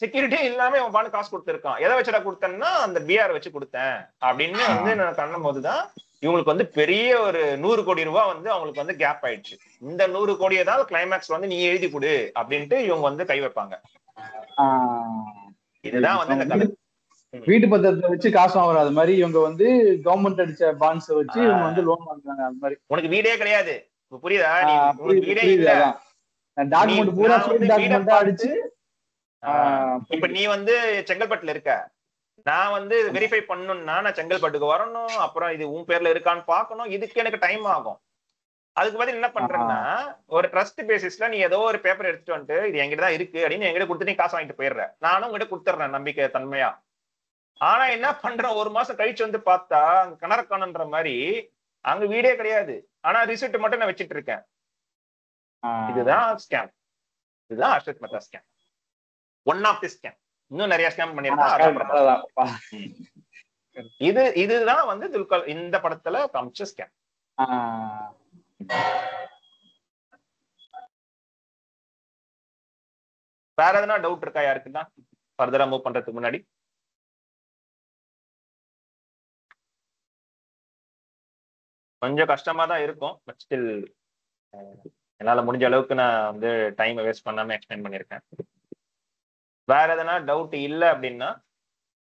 செக்யூரிட்டியே இல்லாம இவன் பாண்டு காசு கொடுத்துருக்கான். எதை வச்சுடா கொடுத்தேன்னா அந்த பிஆர் வச்சு கொடுத்தேன் அப்படின்னு வந்து நான் கண்ணும் போதுதான் இவங்களுக்கு வந்து பெரிய ஒரு 100 கோடி ரூபாய் வந்து அவங்களுக்கு வந்து கேப் ஆயிடுச்சு. இந்த 100 கோடியை தான் கிளைமேக்ஸ் வந்து நீ எழுதி கொடு அப்படின்ட்டு இவங்க வந்து கை வைப்பாங்க. இதுதான் வந்து இந்த கதை. வீட்டு பத்திரத்தை வச்சு காசு வாங்குற அது மாதிரி இவங்க வந்து கவர்மெண்ட் அடிச்ச பாண்ட்ஸ் வச்சு இவங்க வந்து லோன் வாங்குறாங்க. அது மாதிரி உனக்கு வீடே கிடையாது, புரியுதா? வீடே இல்ல, டாக்குமெண்ட் பூரா ஃபேக் டாக்குமெண்டா அடிச்சு. இப்ப நீ வந்து செங்கல்பட்டுல இருக்க, நான் வந்து வெரிஃபை பண்ணணும்னா நான் செங்கல்பட்டுக்கு வரணும், அப்புறம் இது உன் பேர்ல இருக்கான்னு பார்க்கணும், இதுக்கு எனக்கு டைம் ஆகும். அதுக்கு பதில் என்ன பண்றேன்னா ஒரு ட்ரஸ்ட் பேசிஸ்ல நீ ஏதோ ஒரு பேப்பர் எடுத்துட்டு வந்துட்டு இது எங்கிட்ட தான் இருக்கு அப்படின்னு எங்கிட்ட கொடுத்துட்டு நீ காசு வாங்கிட்டு போயிடுற, நானும் உங்ககிட்ட கொடுத்துட்றேன் நம்பிக்கை தன்மையா. ஆனா என்ன பண்றேன், ஒரு மாசம் கழிச்சு வந்து பார்த்தா அங்க கனரக்கானன்ற மாதிரி அங்க வீடே கிடையாது, ஆனா ரிசிப்ட் மட்டும் நான் வச்சிட்டு இருக்கேன். இதுதான் ஸ்கேம். இதுதான் Harshad Mehta scam. One of the scam. இன்னும் நிறைய ஸ்கேம் பண்ணிருக்கான். இதுதான் வந்து துல்கர் இந்த படத்துல காமிச்ச ஸ்கேம். வேற எதனா டவுட் இருக்கா யாருக்குன்னா ஃபர்தரா மூவ் பண்றதுக்கு முன்னாடி? கொஞ்சம் கஷ்டமா தான் இருக்கும், பட் ஸ்டில் என்னால முடிஞ்ச அளவுக்கு நான் வந்து டைம் வேஸ்ட் பண்ணாம எக்ஸ்பிளைன் பண்ணியிருக்கேன். வேற எதனா டவுட் இல்லை அப்படின்னா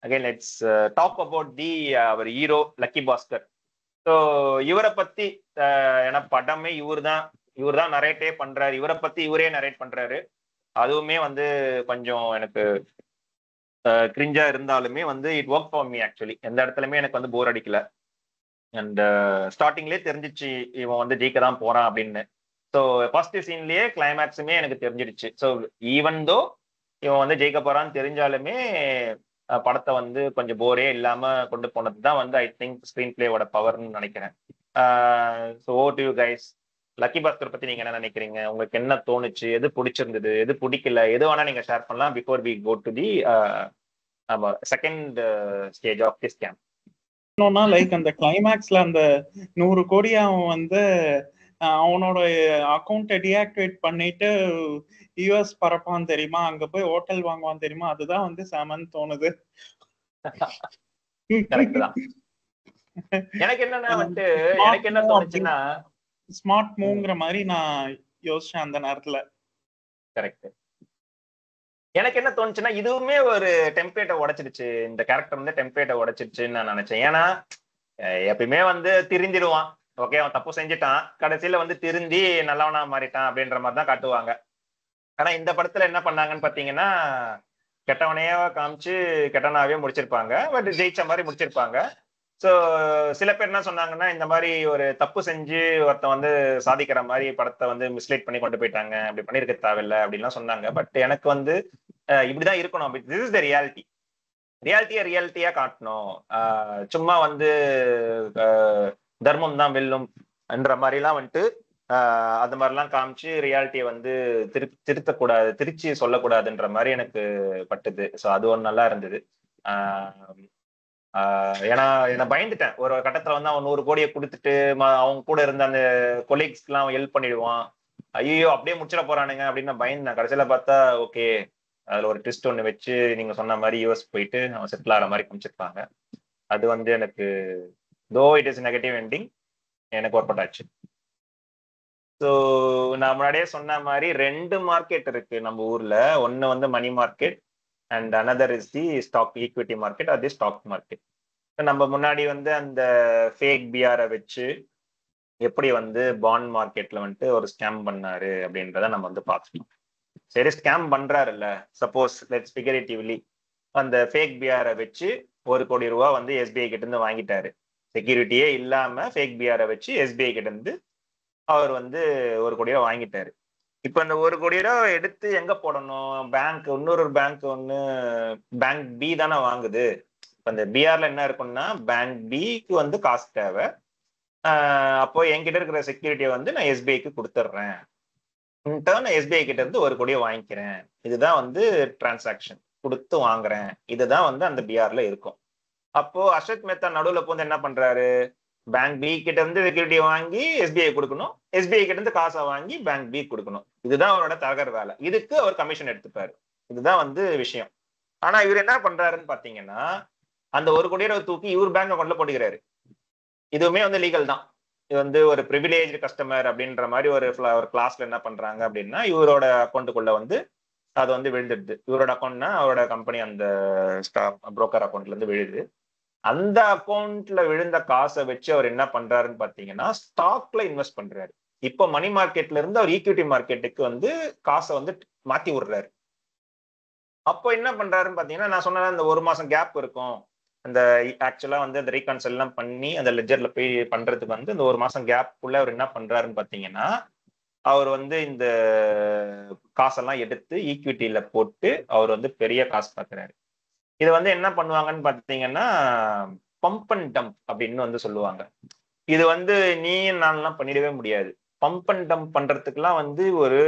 again let's talk about the our hero Lucky Bhaskar. So இவரை பத்தி ஏன்னா படமே இவர் தான் நரேட்டே பண்றாரு, இவரை பத்தி இவரே நரேட் பண்றாரு. அதுவுமே வந்து கொஞ்சம் எனக்கு கிரிஞ்சா இருந்தாலுமே வந்து it work for me actually. எந்த இடத்துலயுமே எனக்கு வந்து போர் அடிக்கல. அண்ட் ஸ்டார்டிங்லேயே தெரிஞ்சிச்சு இவன் வந்து ஜெயிக்க தான் போறான் அப்படின்னு. ஸோ ஃபர்ஸ்ட் சீன்லயே கிளைமேக்ஸுமே எனக்கு தெரிஞ்சிடுச்சு. ஸோ ஈவன் தோ இவன் வந்து ஜெயிக்க போறான்னு தெரிஞ்சாலுமே படத்தை வந்து கொஞ்சம் போரே இல்லாம கொண்டு போனது தான் வந்து ஐ திங்க் ஸ்கிரீன் பிளேவோட பவர்னு நினைக்கிறேன். So oh to you guys, Lucky Bhaskar பத்தி நீங்க என்ன நினைக்கிறீங்க? உங்களுக்கு என்ன தோணுச்சு? எது பிடிச்சிருந்தது, எது பிடிக்கல, எது வேணா நீங்க ஷேர் பண்ணலாம் before we go to the second stage of the scam. Like அந்த கிளைமேக்ஸ்ல அந்த 100 கோடி அவன் வந்து அவனோட அக்கௌண்ட்டை டீஆக்டிவேட் பண்ணிட்டு யூஎஸ் பரப்பான் தெரியுமா, அங்க போய் ஹோட்டல் வாங்குவான் தெரியுமா, அதுதான் வந்து செமன்னு தோணுது. எனக்கு என்னன்னா வந்து எனக்கு என்ன தோணுச்சுன்னா ஸ்மார்ட் மூவ்ங்கிற மாதிரி நான் யோசிச்சேன் அந்த நேரத்துல. கரெக்ட். எனக்கு என்ன தோணுச்சுன்னா இதுவுமே ஒரு டெம்ப்ளேட்டை உடைச்சிருச்சு, இந்த கேரக்டர் வந்து டெம்ப்ளேட்டை உடைச்சிருச்சுன்னு நான் நினைச்சேன். ஏன்னா எப்பயுமே வந்து திருந்திடுவான், ஓகே அவன் தப்பு செஞ்சுட்டான், கடைசியில வந்து திருந்தி நல்லவனா மாறிட்டான் அப்படின்ற மாதிரி தான் காட்டுவாங்க. ஆனா இந்த படத்துல என்ன பண்ணாங்கன்னு பாத்தீங்கன்னா கெட்டவனையே காமிச்சு கெட்டவனாவே முடிச்சிருப்பாங்க, பட் ஜெயிச்ச மாதிரி முடிச்சிருப்பாங்க. ஸோ சில பேர் என்ன சொன்னாங்கன்னா இந்த மாதிரி ஒரு தப்பு செஞ்சு ஒருத்தன் வந்து சாதிக்கிற மாதிரி படத்தை வந்து மிஸ்லீட் பண்ணி கொண்டு போயிட்டாங்க, அப்படி பண்ணிருக்க தேவையில்லை அப்படின்லாம் சொன்னாங்க. பட் எனக்கு வந்து இப்படிதான் இருக்கணும், திஸ் இஸ் த ரியாலிட்டி. ரியாலிட்டியா காட்டணும். சும்மா வந்து தர்மம் தான் வெல்லும் என்ற மாதிரிலாம் வந்துட்டு அது மாதிரிலாம் காமிச்சு ரியாலிட்டியை வந்து திருத்தக்கூடாது, திருச்சி சொல்லக்கூடாதுன்ற மாதிரி எனக்கு பட்டுது. ஸோ அது ஒன்று நல்லா இருந்தது. ஏன்னா என்ன பயந்துட்டேன் ஒரு கட்டத்துல வந்து அவன் 100 கோடியை கொடுத்துட்டு அவங்க கூட இருந்த அந்த கொலீக்ஸ்க்கு அவன் ஹெல்ப் பண்ணிடுவான், ஐயோ அப்படியே முடிச்சிட போறானுங்க அப்படின்னு நான் பயந்தேன். கடைசியில பார்த்தா ஓகே அதுல ஒரு ட்விஸ்ட் ஒன்று வச்சு நீங்க சொன்ன மாதிரி யூஎஸ் போயிட்டு அவன் செட்டில் ஆகிற மாதிரி காமிச்சிருப்பாங்க. அது வந்து எனக்கு though it is negative ending எனக்கு ஒர்க் அவுட் ஆச்சு. ஸோ நான் முன்னாடியே சொன்ன மாதிரி 2 மார்க்கெட் இருக்கு நம்ம ஊர்ல. ஒன்னு வந்து money market and another is the stock equity market or the stock market. நம்ம முன்னாடி வந்து அந்த ஃபேக் பிஆரை வச்சு எப்படி வந்து பாண்ட் மார்க்கெட்ல வந்துட்டு ஒரு ஸ்கேம் பண்ணாரு அப்படின்றத நம்ம வந்து பார்த்துட்டோம். சரி ஸ்கேம் பண்றாருல்ல, சப்போஸ் லெட்ஸ் ஃபிகரேட்டிவ்லி அந்த ஃபேக் பிஆரை வச்சு 1 கோடி ரூபா வந்து எஸ்பிஐ கிட்ட இருந்து வாங்கிட்டாரு. செக்யூரிட்டியே இல்லாம ஃபேக் பிஆரை வச்சு எஸ்பிஐ கிட்ட இருந்து அவர் வந்து 1 கோடி ரூபா வாங்கிட்டாரு. இப்ப இந்த 1 கோடி ரூபா எடுத்து எங்க போடணும்? பேங்க், இன்னொரு பேங்க் ஒண்ணு பேங்க் பி தானே வாங்குது. இப்ப இந்த பிஆர்ல என்ன இருக்கும்னா பேங்க் பிக்கு வந்து காசு தேவை, அப்போ என்கிட்ட இருக்கிற செக்யூரிட்டியை வந்து நான் எஸ்பிஐக்கு கொடுத்துட்றேன், இன்டர்ன் எஸ்பிஐ கிட்ட இருந்து 1 கோடியை வாங்கிக்கிறேன். இதுதான் வந்து டிரான்சாக்ஷன், கொடுத்து வாங்குறேன். இதுதான் வந்து அந்த பிஆர்ல இருக்கும். அப்போ அர்ஷத் மேத்தா நடுவுல போந்து என்ன பண்றாரு, பேங்க் பி கிட்ட இருந்து செக்யூரிட்டியை வாங்கி எஸ்பிஐ கொடுக்கணும், எஸ்பிஐ கிட்ட இருந்து காசை வாங்கி பேங்க் பி கொடுக்கணும். இதுதான் அவரோட தரகர் வேலை. இதுக்கு அவர் கமிஷன் எடுத்துப்பாரு. இதுதான் வந்து விஷயம். ஆனா இவர் என்ன பண்றாருன்னு பாத்தீங்கன்னா அந்த 1 கோடி ரூபாய் தூக்கி இவர் பேங்க் அக்கௌண்ட்ல போட்டுக்கிறாரு. இதுவுமே வந்து லீகல் தான். இது வந்து ஒரு ப்ரிவிலேஜ் கஸ்டமர் அப்படின்ற மாதிரி ஒரு கிளாஸ்ல என்ன பண்றாங்க அப்படின்னா இவரோட அக்கௌண்ட்டுக்குள்ள வந்து அது வந்து விழுந்துடுது. இவரோட அக்கௌண்ட்னா அவரோட கம்பெனி அந்த புரோக்கர் அக்கௌண்ட்ல இருந்து விழுது. அந்த அக்கௌண்ட்ல விழுந்த காசை வச்சு அவர் என்ன பண்றாருன்னு பாத்தீங்கன்னா ஸ்டாக்ல இன்வெஸ்ட் பண்றாரு. இப்போ மணி மார்க்கெட்ல இருந்து அவர் ஈக்விட்டி மார்க்கெட்டுக்கு வந்து காசை வந்து மாத்தி விடுறாரு. அப்போ என்ன பண்றாருன்னு பாத்தீங்கன்னா நான் சொன்ன இந்த 1 மாசம் கேப் இருக்கும், அந்த ஆக்சுவலா வந்து அந்த ரீகான்சல் எல்லாம் பண்ணி அந்த லெஜர்ல போய் பண்றதுக்கு வந்து இந்த 1 மாசம் கேப்புக்குள்ள அவர் என்ன பண்றாருன்னு பாத்தீங்கன்னா, அவர் வந்து இந்த காசெல்லாம் எடுத்து ஈக்விட்டியில போட்டு அவர் வந்து பெரிய காசு பாக்குறாரு. இது வந்து என்ன பண்ணுவாங்கன்னு பாத்தீங்கன்னா, பம்ப் அண்ட் டம்ப் அப்படின்னு வந்து சொல்லுவாங்க. இது வந்து நீ நான்லாம் பண்ணிடவே முடியாது. பம்ப் அண்ட் டம்ப் பண்றதுக்குலாம் வந்து ஒரு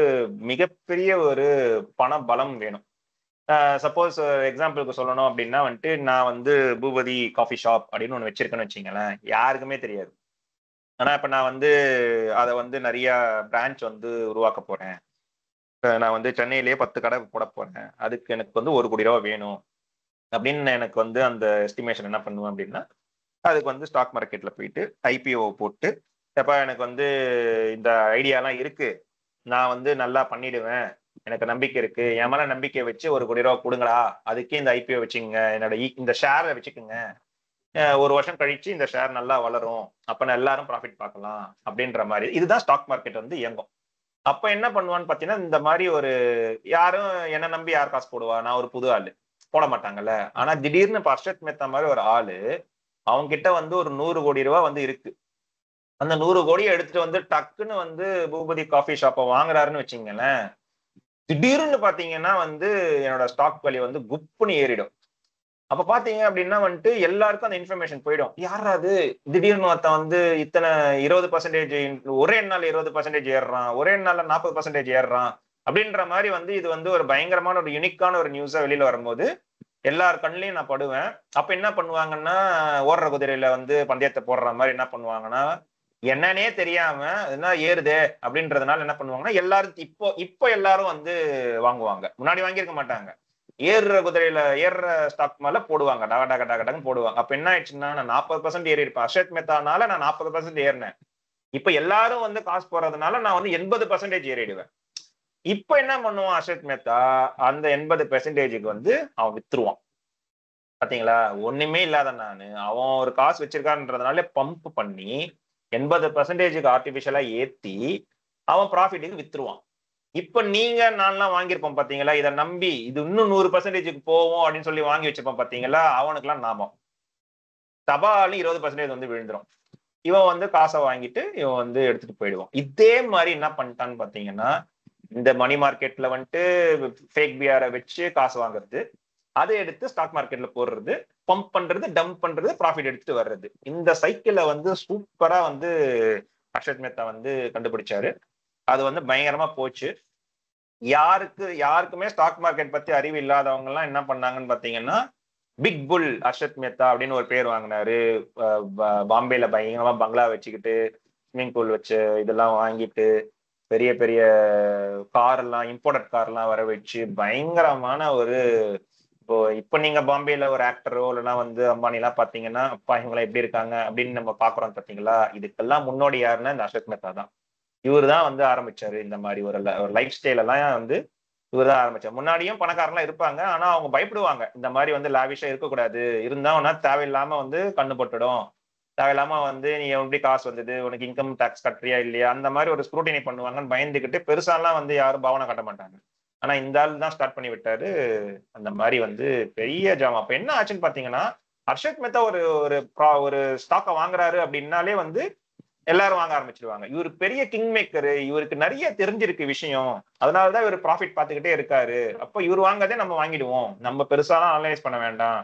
மிகப்பெரிய ஒரு பண பலம் வேணும். சப்போஸ் எக்ஸாம்பிளுக்கு சொல்லணும் அப்படின்னா வந்துட்டு, நான் வந்து பூபதி காஃபி ஷாப் அப்படின்னு ஒன்று வச்சிருக்கேன்னு வச்சுங்களேன், யாருக்குமே தெரியாது. ஆனா இப்ப நான் வந்து அதை வந்து நிறைய பிரான்ச் வந்து உருவாக்க போறேன். நான் வந்து சென்னையிலேயே 10 கடை போட போறேன். அதுக்கு எனக்கு வந்து 1 கோடி ரூபாய் வேணும் அப்படின்னு எனக்கு வந்து அந்த எஸ்டிமேஷன் என்ன பண்ணுவேன் அப்படின்னா, அதுக்கு வந்து ஸ்டாக் மார்க்கெட்ல போயிட்டு ஐபிஓ போட்டு, எப்ப எனக்கு வந்து இந்த ஐடியாலாம் இருக்கு, நான் வந்து நல்லா பண்ணிடுவேன், எனக்கு நம்பிக்கை இருக்கு, என் மேல நம்பிக்கை வச்சு 1 கோடி ரூபாய் கொடுங்களா, அதுக்கே இந்த ஐபிஓ வச்சுங்க, என்னோட இந்த ஷேரை வச்சுக்கோங்க, 1 வருஷம் கழிச்சு இந்த ஷேர் நல்லா வளரும், அப்ப நான் எல்லாரும் ப்ராஃபிட் பார்க்கலாம் அப்படின்ற மாதிரி. இதுதான் ஸ்டாக் மார்க்கெட் வந்து இயங்கும். அப்ப என்ன பண்ணுவான்னு பாத்தீங்கன்னா, இந்த மாதிரி ஒரு யாரும் என்ன நம்பி யார் காசு போடுவா, நான் ஒரு புது ஆளு, போட மாட்டாங்கல்ல. ஆனா திடீர்னு ஹர்ஷத் மேத்தா மாதிரி ஒரு ஆளு, அவங்க கிட்ட வந்து ஒரு 100 கோடி ரூபாய் வந்து இருக்கு. அந்த 100 கோடியை எடுத்துட்டு வந்து டக்குன்னு வந்து பூபதி காஃபி ஷாப்பை வாங்குறாருன்னு வச்சுங்களேன், திடீர்னு பாத்தீங்கன்னா வந்து என்னோட ஸ்டாக் வேல்யூ வந்து குப்புன்னு ஏறிடும். அப்ப பாத்தீங்க அப்படின்னா வந்துட்டு எல்லாருக்கும் அந்த இன்ஃபர்மேஷன் போயிடும். யாராவது திடீர்னு ஒருத்தன் வந்து இத்தனை 20% ஒரே நாள் 20% ஏறுறான், ஒரே நாள்ல 40% ஏறுறான் அப்படின்ற மாதிரி வந்து இது வந்து ஒரு பயங்கரமான ஒரு யுனிக்கான ஒரு நியூஸா வெளியில வரும்போது எல்லார் கண்ணிலையும் நான் படுவேன். அப்ப என்ன பண்ணுவாங்கன்னா, ஓடுற குதிரையில வந்து பந்தயத்தை போடுற மாதிரி என்ன பண்ணுவாங்கன்னா, என்னன்னே தெரியாம என்ன ஏறுதே அப்படின்றதுனால என்ன பண்ணுவாங்கன்னா, எல்லாரும் இப்போ எல்லாரும் வந்து வாங்குவாங்க. முன்னாடி வாங்கியிருக்க மாட்டாங்க. ஏறுற குதிரையில ஏறுற ஸ்டாக் மேல போடுவாங்க, டக டக டக டகன்னு போடுவாங்க. அப்ப என்ன ஆயிடுச்சுன்னா, நான் 40% ஏறி இருப்பேன். ஹர்ஷத் மேத்தானால நான் 40% ஏறினேன். இப்ப எல்லாரும் வந்து காசு போடுறதுனால நான் வந்து 80% ஏறிடுவேன். இப்ப என்ன பண்ணுவான் ஹர்ஷத் மேத்தா, அந்த 80%க்கு வந்து அவன் வித்துருவான். பாத்தீங்களா, ஒண்ணுமே இல்லாத நானு அவன் ஒரு காசு வச்சிருக்கான்றதுனால பம்ப் பண்ணி 80%க்கு ஆர்டிபிஷியலா ஏத்தி அவன் ப்ராஃபிட்டுக்கு வித்துருவான். இப்ப நீங்க நான்லாம் வாங்கியிருப்போம் பாத்தீங்களா, இதை நம்பி இது இன்னும் 100%க்கு போவோம் அப்படின்னு சொல்லி வாங்கி வச்சிருப்போம் பாத்தீங்களா, அவனுக்கு எல்லாம் லாபம். தபாலும் 20% வந்து விழுந்துரும். இவன் வந்து காசை வாங்கிட்டு இவன் வந்து எடுத்துட்டு போயிடுவான். இதே மாதிரி என்ன பண்ணிட்டான்னு பாத்தீங்கன்னா, இந்த மணி மார்க்கெட்ல வந்துட்டு ஃபேக் பிஆரை வச்சு காசு வாங்குறது, அதை எடுத்து ஸ்டாக் மார்க்கெட்ல போடுறது, பம்ப் பண்றது, டம்ப் பண்றது, ப்ராஃபிட் எடுத்துட்டு வர்றது. இந்த சைக்கிளை வந்து சூப்பரா வந்து ஹர்ஷத் மேத்தா வந்து கண்டுபிடிச்சாரு. அது வந்து பயங்கரமா போச்சு. யாருக்குமே ஸ்டாக் மார்க்கெட் பத்தி அறிவு இல்லாதவங்க எல்லாம் என்ன பண்ணாங்கன்னு பாத்தீங்கன்னா, பிக் புல் ஹர்ஷத் மேத்தா அப்படின்னு ஒரு பேர் வாங்கினாரு. பாம்பேல பயங்கரமா பங்களா வச்சுக்கிட்டு, ஸ்விம்மிங் பூல் வச்சு இதெல்லாம் வாங்கிட்டு, பெரிய பெரிய கார் எல்லாம் இம்போர்ட்டட் கார் எல்லாம் வர வச்சு பயங்கரமான ஒரு இப்ப நீங்க பாம்பேல ஒரு ஆக்டரோ இல்லைன்னா வந்து அம்பானி எல்லாம் பாத்தீங்கன்னா, அப்பா இவங்க எப்படி இருக்காங்க அப்படின்னு நம்ம பாக்குறோம் பாத்தீங்களா, இதுக்கெல்லாம் முன்னோடி யாருன்னா இந்த ஹர்ஷத் மேத்தா தான். இவரு தான் வந்து ஆரம்பிச்சாரு இந்த மாதிரி ஒரு லைஃப் ஸ்டைல் எல்லாம் வந்து இவர் தான் ஆரம்பிச்சார். முன்னாடியும் பணக்காரலாம் இருப்பாங்க, ஆனா அவங்க பயப்படுவாங்க, இந்த மாதிரி வந்து லாவிஷா இருக்கக்கூடாது, இருந்தா உன்னா தேவையில்லாம வந்து கண்ணு போட்டுடும், தேவையில்லாம வந்து நீ எப்படி காசு வந்தது, உனக்கு இன்கம் டாக்ஸ் கட்டுறியா இல்லையா, அந்த மாதிரி ஒரு ஸ்க்ரூட்டினி பண்ணுவாங்கன்னு பயந்துக்கிட்டு பெருசாலாம் வந்து யாரும் பாவனை காட்ட மாட்டாங்க. ஆனா இந்த ஆள் தான் ஸ்டார்ட் பண்ணி விட்டாரு அந்த மாதிரி வந்து பெரிய ஜாம். அப்ப என்ன ஆச்சுன்னு பாத்தீங்கன்னா, ஹர்ஷத் மேத்தா ஒரு ஸ்டாக்கை வாங்குறாரு அப்படின்னாலே வந்து எல்லாரும் வாங்க ஆரம்பிச்சிருவாங்க. இவரு பெரிய கிங் மேக்கரு, இவருக்கு நிறைய தெரிஞ்சிருக்கு விஷயம், அதனாலதான் இவர் ப்ராஃபிட் பார்த்துக்கிட்டே இருக்காரு. அப்ப இவர் வாங்கதே நம்ம வாங்கிடுவோம், நம்ம பெருசாலாம் அனலைஸ் பண்ண வேண்டாம்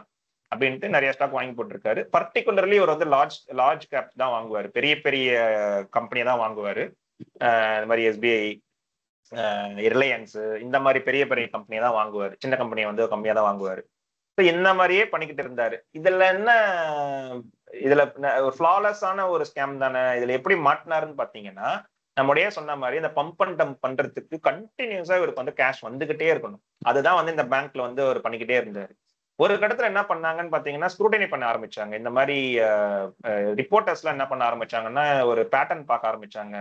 அப்படின்ட்டு நிறைய ஸ்டாக் வாங்கி போட்டிருக்காரு. பர்டிகுலர்லி இவர் வந்து லார்ஜ் கேப் தான் வாங்குவாரு, பெரிய பெரிய கம்பெனியை தான் வாங்குவாரு. இந்த மாதிரி எஸ்பிஐ, ரிலையன்ஸ், இந்த மாதிரி பெரிய பெரிய கம்பெனியை தான் வாங்குவாரு, சின்ன கம்பெனியை வந்து கம்மியா தான் வாங்குவாரு. இந்த மாதிரியே பண்ணிக்கிட்டு இருந்தாரு. இதுல ஒரு ஃபிளாலெஸ்ஸான ஒரு ஸ்கேம் தானே. இதுல எப்படி மாட்டினாருன்னு பாத்தீங்கன்னா, நம்முடைய சொன்ன மாதிரி இந்த பம்ப் அண்ட் டம்ப் பண்றதுக்கு கண்டினியூஸா இவருக்கு வந்து கேஷ் வந்துகிட்டே இருக்கணும். அதுதான் வந்து இந்த பேங்க்ல வந்து அவர் பண்ணிக்கிட்டே இருந்தாரு. ஒரு கட்டத்துல என்ன பண்ணாங்கன்னு பாத்தீங்கன்னா, ஸ்க்ரூட்டினி பண்ண ஆரம்பிச்சாங்க. இந்த மாதிரி ரிப்போர்ட்டர்ஸ் எல்லாம் என்ன பண்ண ஆரம்பிச்சாங்கன்னா, ஒரு பேட்டர்ன் பார்க்க ஆரம்பிச்சாங்க.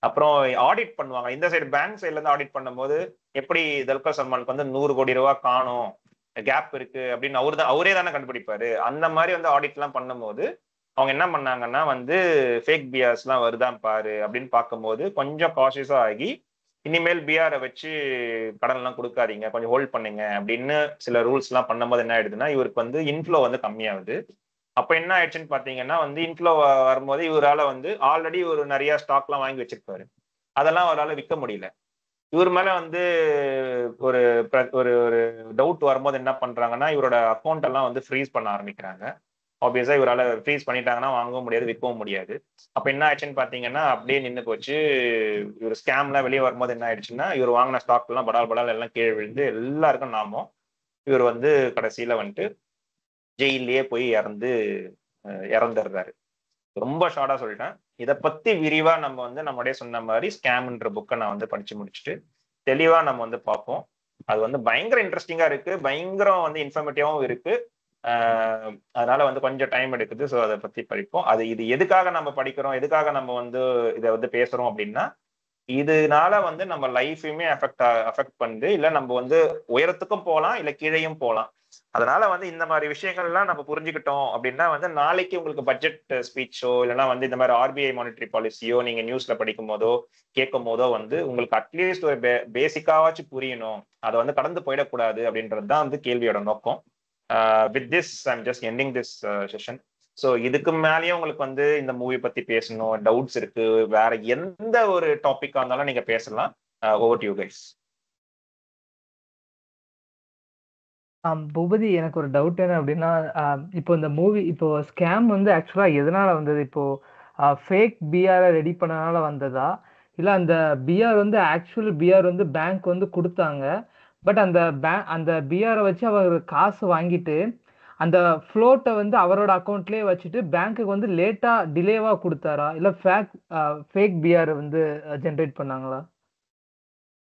அப்புறம் ஆடிட் பண்ணுவாங்க. இந்த சைடு பேங்க் சைட்ல இருந்து ஆடிட் பண்ணும்போது, எப்படி துல்கர் சல்மானுக்கு வந்து 100 கோடி ரூபாய் காணும், கேப் இருக்கு அப்படின்னு அவரே தானே கண்டுபிடிப்பாரு. அந்த மாதிரி வந்து ஆடிட் எல்லாம் பண்ணும்போது அவங்க என்ன பண்ணாங்கன்னா வந்து ஃபேக் பியர்ஸ் எல்லாம் வருதான் பாரு அப்படின்னு பார்க்கும்போது கொஞ்சம் காஷியஸா ஆகி இனிமேல் பிஆரை வச்சு கடன் எல்லாம் கொடுக்காதீங்க, கொஞ்சம் ஹோல்ட் பண்ணுங்க அப்படின்னு சில ரூல்ஸ் எல்லாம் பண்ணும்போது என்ன ஆயிடுதுன்னா இவருக்கு வந்து இன்ஃப்ளோ வந்து கம்மியாகுது. அப்ப என்ன ஆயிடுச்சுன்னு பாத்தீங்கன்னா வந்து இன்ஃப்ளோ வரும்போது இவரால வந்து ஆல்ரெடி ஒரு நிறைய ஸ்டாக் எல்லாம் வாங்கி வச்சிருப்பாரு, அதெல்லாம் அவரால் விற்க முடியல. இவர் மேல வந்து ஒரு ஒரு ஒரு டவுட் வரும்போது என்ன பண்றாங்கன்னா இவரோட அக்கௌண்ட் எல்லாம் வந்து ஃப்ரீஸ் பண்ண ஆரம்பிக்கிறாங்க. ஆப்வியஸா இவரால் ஃப்ரீஸ் பண்ணிட்டாங்கன்னா வாங்கவும் முடியாது, விற்கவும் முடியாது. அப்ப என்ன ஆயிடுச்சுன்னு பாத்தீங்கன்னா அப்படியே நின்று போச்சு. இவர் ஸ்கேம்லாம் வெளியே வரும்போது என்ன ஆயிடுச்சுன்னா இவர் வாங்கின ஸ்டாக் எல்லாம் படால் படால் எல்லாம் கீழே விழுந்து எல்லாருக்கும் நாமும் இவர் வந்து கடைசியில வந்துட்டு ஜெயிலே போய் இறந்துடுறாரு. ரொம்ப ஷார்ட்டா சொல்லிட்டேன். இதை பத்தி விரிவா நம்ம வந்து நம்மளே சொன்ன மாதிரி ஸ்கேம்ன்ற புக்கை நான் வந்து படிச்சு முடிச்சுட்டு தெளிவா நம்ம வந்து பார்ப்போம். அது வந்து பயங்கர இன்ட்ரெஸ்டிங்கா இருக்கு, பயங்கரம் வந்து இன்ஃபர்மேட்டிவாவும் இருக்கு. அதனால வந்து கொஞ்சம் டைம் எடுக்குது. ஸோ அதை பத்தி படிப்போம். இது எதுக்காக நம்ம படிக்கிறோம், எதுக்காக நம்ம வந்து இதை வந்து பேசுறோம் அப்படின்னா இதனால வந்து நம்ம லைஃபையுமே அஃபெக்ட் பண்ணுது. இல்ல நம்ம வந்து உயரத்துக்கும் போகலாம், இல்ல கீழையும் போகலாம். அதனால வந்து இந்த மாதிரி விஷயங்கள்லாம் நம்ம புரிஞ்சுக்கிட்டோம் அப்படின்னா வந்து நாளைக்கு உங்களுக்கு பட்ஜெட் ஸ்பீச்சோ இல்லைன்னா வந்து இந்த மாதிரி ஆர்பிஐ மானிட்டரி பாலிசியோ நீங்க நியூஸ்ல படிக்கும் போதோ கேட்கும் போதோ வந்து உங்களுக்கு அட்லீஸ்ட் ஒரு பேசிக்காவாச்சும் புரியணும், அதை வந்து கடந்து போயிடக்கூடாது அப்படின்றது தான் வந்து கேள்வியோட நோக்கம். With this I'm just ending this session. So இதுக்கு மேலேயும் உங்களுக்கு வந்து இந்த மூவி பத்தி பேசணும், டவுட்ஸ் இருக்கு, வேற எந்த ஒரு டாபிக்கா இருந்தாலும் நீங்க பேசலாம். Over to you guys. Boopathi, எனக்கு ஒரு டவுட் என்ன அப்படின்னா, இப்போ இந்த மூவி இப்போ ஸ்கேம் வந்து ஆக்சுவலா எதனால வந்தது? இப்போ ஃபேக் பிஆரை ரெடி பண்ணனால வந்ததா, இல்ல அந்த பிஆர் வந்து ஆக்சுவல் பிஆர் வந்து பேங்க் வந்து கொடுத்தாங்க, பட் அந்த பிஆரை வச்சு அவர் காசு வாங்கிட்டு அந்த ஃப்ளோட்டை வந்து அவரோட அக்கௌண்ட்லயே வச்சுட்டு பேங்க்குக்கு வந்து லேட்டா டிலேவா கொடுத்தாரா, இல்ல ஃபேக் பிஆர் வந்து ஜென்ரேட் பண்ணாங்களா?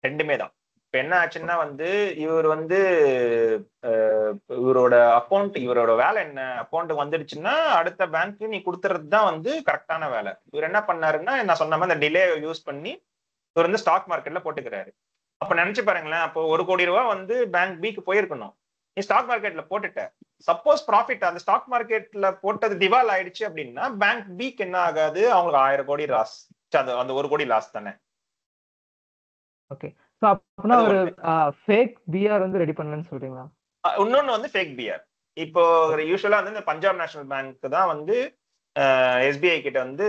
ரெண்டுமே தான். இப்ப என்ன ஆச்சுன்னா வந்து இவர் வந்து இவரோட அக்கௌண்ட், இவரோட வேலை என்ன, அக்கௌண்ட் வந்துடுச்சுன்னா அடுத்த பேங்க் நீ கொடுத்துறது தான் வந்து கரெக்டான வேலை. இவர் என்ன பண்ணாருன்னா நான் சொன்ன மாதிரி அந்த டிலே யூஸ் பண்ணி இவர் வந்து ஸ்டாக் மார்க்கெட்ல போட்டுக்கிறாரு. அப்ப நினைச்சு பாருங்களேன், அப்போ 1 கோடி ரூபாய் வந்து பேங்க் பிக்கு போயிருக்கணும், நீ ஸ்டாக் மார்க்கெட்ல போட்டுட்ட. சப்போஸ் ப்ராஃபிட் அந்த ஸ்டாக் மார்க்கெட்ல போட்டது திவால் ஆயிடுச்சு அப்படின்னா பேங்க் பிக்கு என்ன ஆகாது, அவங்களுக்கு 1000 கோடி லாஸ், அந்த 1 கோடி லாஸ் தானே. ஓகே, சோ அப்பனா ஒரு ஃபேக் பிஆர் வந்து ரெடி பண்ணலன்னு சொல்றீங்களா? இன்னொன்னு வந்து ஃபேக் பிஆர். இப்போ யூசுவலா வந்து இந்த பஞ்சாப் நேஷனல் பேங்க் தான் வந்து எஸ்பிஐ கிட்ட வந்து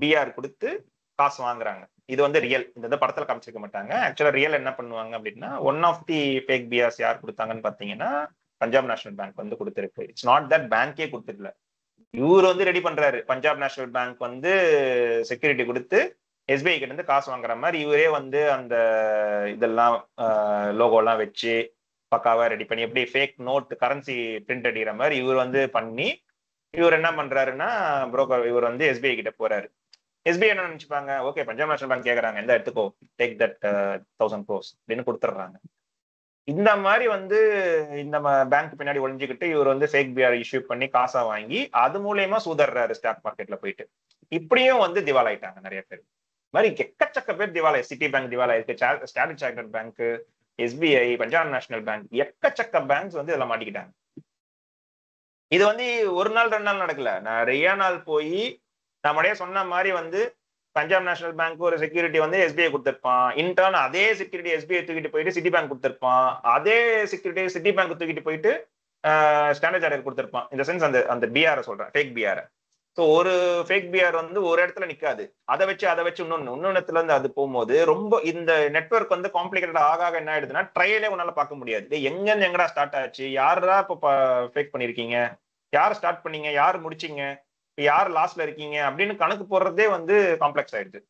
பிஆர் கொடுத்து காசு வாங்குறாங்க. இது வந்து ரியல், இந்த படத்துல காமிச்சிருக்க மாட்டாங்க. ஆக்சுவலா ரியல் என்ன பண்ணுவாங்க அப்படின்னா one of the fake BRs யார் கொடுத்தாங்கன்னு பாத்தீங்கன்னா பஞ்சாப் நேஷனல் பேங்க் வந்து கொடுத்துருக்கு. இட்ஸ் நாட் தட் பேங்கே கொடுத்துருல, இவர் வந்து ரெடி பண்றாரு. பஞ்சாப் நேஷனல் பேங்க் வந்து செக்யூரிட்டி கொடுத்து எஸ்பிஐ கிட்ட இருந்து காசு வாங்குற மாதிரி இவரே வந்து அந்த இதெல்லாம் லோகோலாம் வச்சு பக்காவா ரெடி பண்ணி எப்படி ஃபேக் நோட் கரன்சி பிரிண்ட் அடிக்கிற மாதிரி இவர் வந்து பண்ணி இவர் என்ன பண்றாருன்னா புரோக்கர் இவர் வந்து எஸ்பிஐ கிட்ட போறாரு. எஸ்பிஐ என்ன நினைச்சுப்பாங்க, ஓகே பஞ்சாப் நேஷனல் பேங்க் கேட்கறாங்க, எந்த எடுத்துக்கோ, டேக் தட் 1000 crores அப்படின்னு கொடுத்துட்றாங்க. இந்த மாதிரி வந்து இந்த பேங்க் பின்னாடி ஒளிஞ்சுக்கிட்டு இவர் வந்து ஃபேக் பிஆர் இஷ்யூ பண்ணி காசா வாங்கி அது மூலயமா சூதர்றாரு ஸ்டாக் மார்க்கெட்ல போயிட்டு. இப்படியும் வந்து திவால் ஆயிட்டாங்க நிறைய பேர். மாதிரி எக்கச்சக்க பேர் திவால், சிட்டி பேங்க் திவால் ஆயிருக்கு, standard chartered bank, SBI, Punjab national bank, எக்கச்சக்க பேங்க்ஸ் வந்து இதெல்லாம் மாட்டிக்கிட்டாங்க. இது வந்து ஒரு நாள் 2 நாள் நடக்கல, நிறைய நாள் போய் நம்மளே சொன்ன மாதிரி வந்து பஞ்சாப் நேஷனல் பேங்க் ஒரு செக்யூரிட்டி வந்து எஸ்பிஐ கொடுத்திருப்பான், இன்டர்ன் அதே செக்யூரிட்டி எஸ்பிஐ தூக்கிட்டு போயிட்டு சிட்டி பேங்க் கொடுத்திருப்பான், அதே செக்யூரிட்டி சிட்டி பேங்க் தூக்கிட்டு போயிட்டு ஸ்டாண்டர்ட் சார்ட்டர்ட் கொடுத்திருப்பான். இந்த சென்ஸ் அந்த பிஆர் சொல்றேன், ஃபேக் பிஆர். ஸோ ஒரு ஃபேக் பிஆர் வந்து ஒரு இடத்துல நிக்காது, அதை வச்சு இன்னொன்னுத்துல இருந்து அது போகும்போது ரொம்ப இந்த நெட்வொர்க் வந்து காம்ப்ளிகேட்டட் ஆக என்ன ஆயிடுதுன்னா ட்ரையலே உன்னால பார்க்க முடியாது. எங்கன்னு எங்கடா ஸ்டார்ட் ஆச்சு, யாரா இப்போ ஃபேக் பண்ணிருக்கீங்க, யார் ஸ்டார்ட் பண்ணீங்க, யார் முடிச்சீங்க, யார் லாஸ்ட்ல இருக்கீங்க அப்படின்னு கணக்கு போடுறதே வந்து காம்ப்ளெக்ஸ் ஆயிடுது.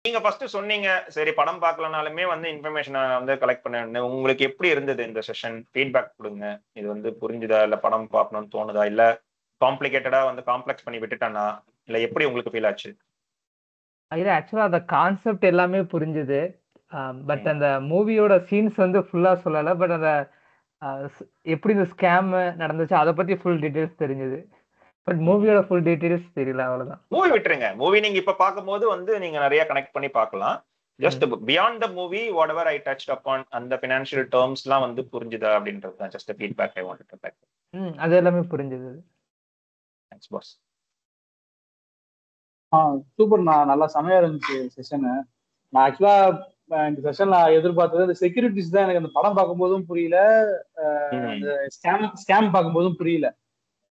நீங்க ஃபர்ஸ்ட் சொன்னீங்க சரி படம் பார்க்கலனாலுமே வந்து இன்ஃபர்மேஷனை வந்து கலெக்ட் பண்ண, உங்களுக்கு எப்படி இருந்தது இந்த செஷன்? ஃபீட்பேக் கொடுங்க. இது வந்து புரிஞ்சுதா, இல்ல படம் பார்க்கணும்னு தோணுதா, இல்ல காம்ப்ளிகேட்டடா வந்து காம்ப்ளெக்ஸ் பண்ணி விட்டுட்டானா, இல்ல எப்படி உங்களுக்கு ஃபீல் ஆச்சு? இல்ல ஆக்சுவலா அந்த கான்செப்ட் எல்லாமே புரிஞ்சுது, பட் அந்த மூவியோட சீன்ஸ் வந்து ஃபுல்லா சொல்லல. பட் அந்த எப்படி இந்த ஸ்கேம் நடந்துச்சு அதை பத்தி ஃபுல் டீடைல்ஸ் தெரிஞ்சது. பட் மூவியோட ஃபுல் டீடைல்ஸ் தெரியல, அவ்வளவுதான். மூவி விட்டுருங்க, மூவி நீங்க இப்ப பார்க்கும்போது வந்து நீங்க நிறைய கனெக்ட் பண்ணி பார்க்கலாம். Just beyond the movie whatever I touched upon அந்த ஃபினான்ஷியல் டேர்ம்ஸ்லாம் வந்து புரிஞ்சுதா அப்படின்றது தான் just feedback I wanted to back. அது எல்லாமே புரிஞ்சது. Thanks boss. சூப்பர். நான் நல்லா செமையா இருந்துச்சு செஷனு. நான் ஆக்சுவலா இந்த செஷன்ல எதிர்பார்த்தது இந்த செக்யூரிட்டிஸ் தான். எனக்கு அந்த படம் பார்க்கும்போதும் புரியல, அந்த ஸ்கேம் பார்க்கும்போதும் புரியல.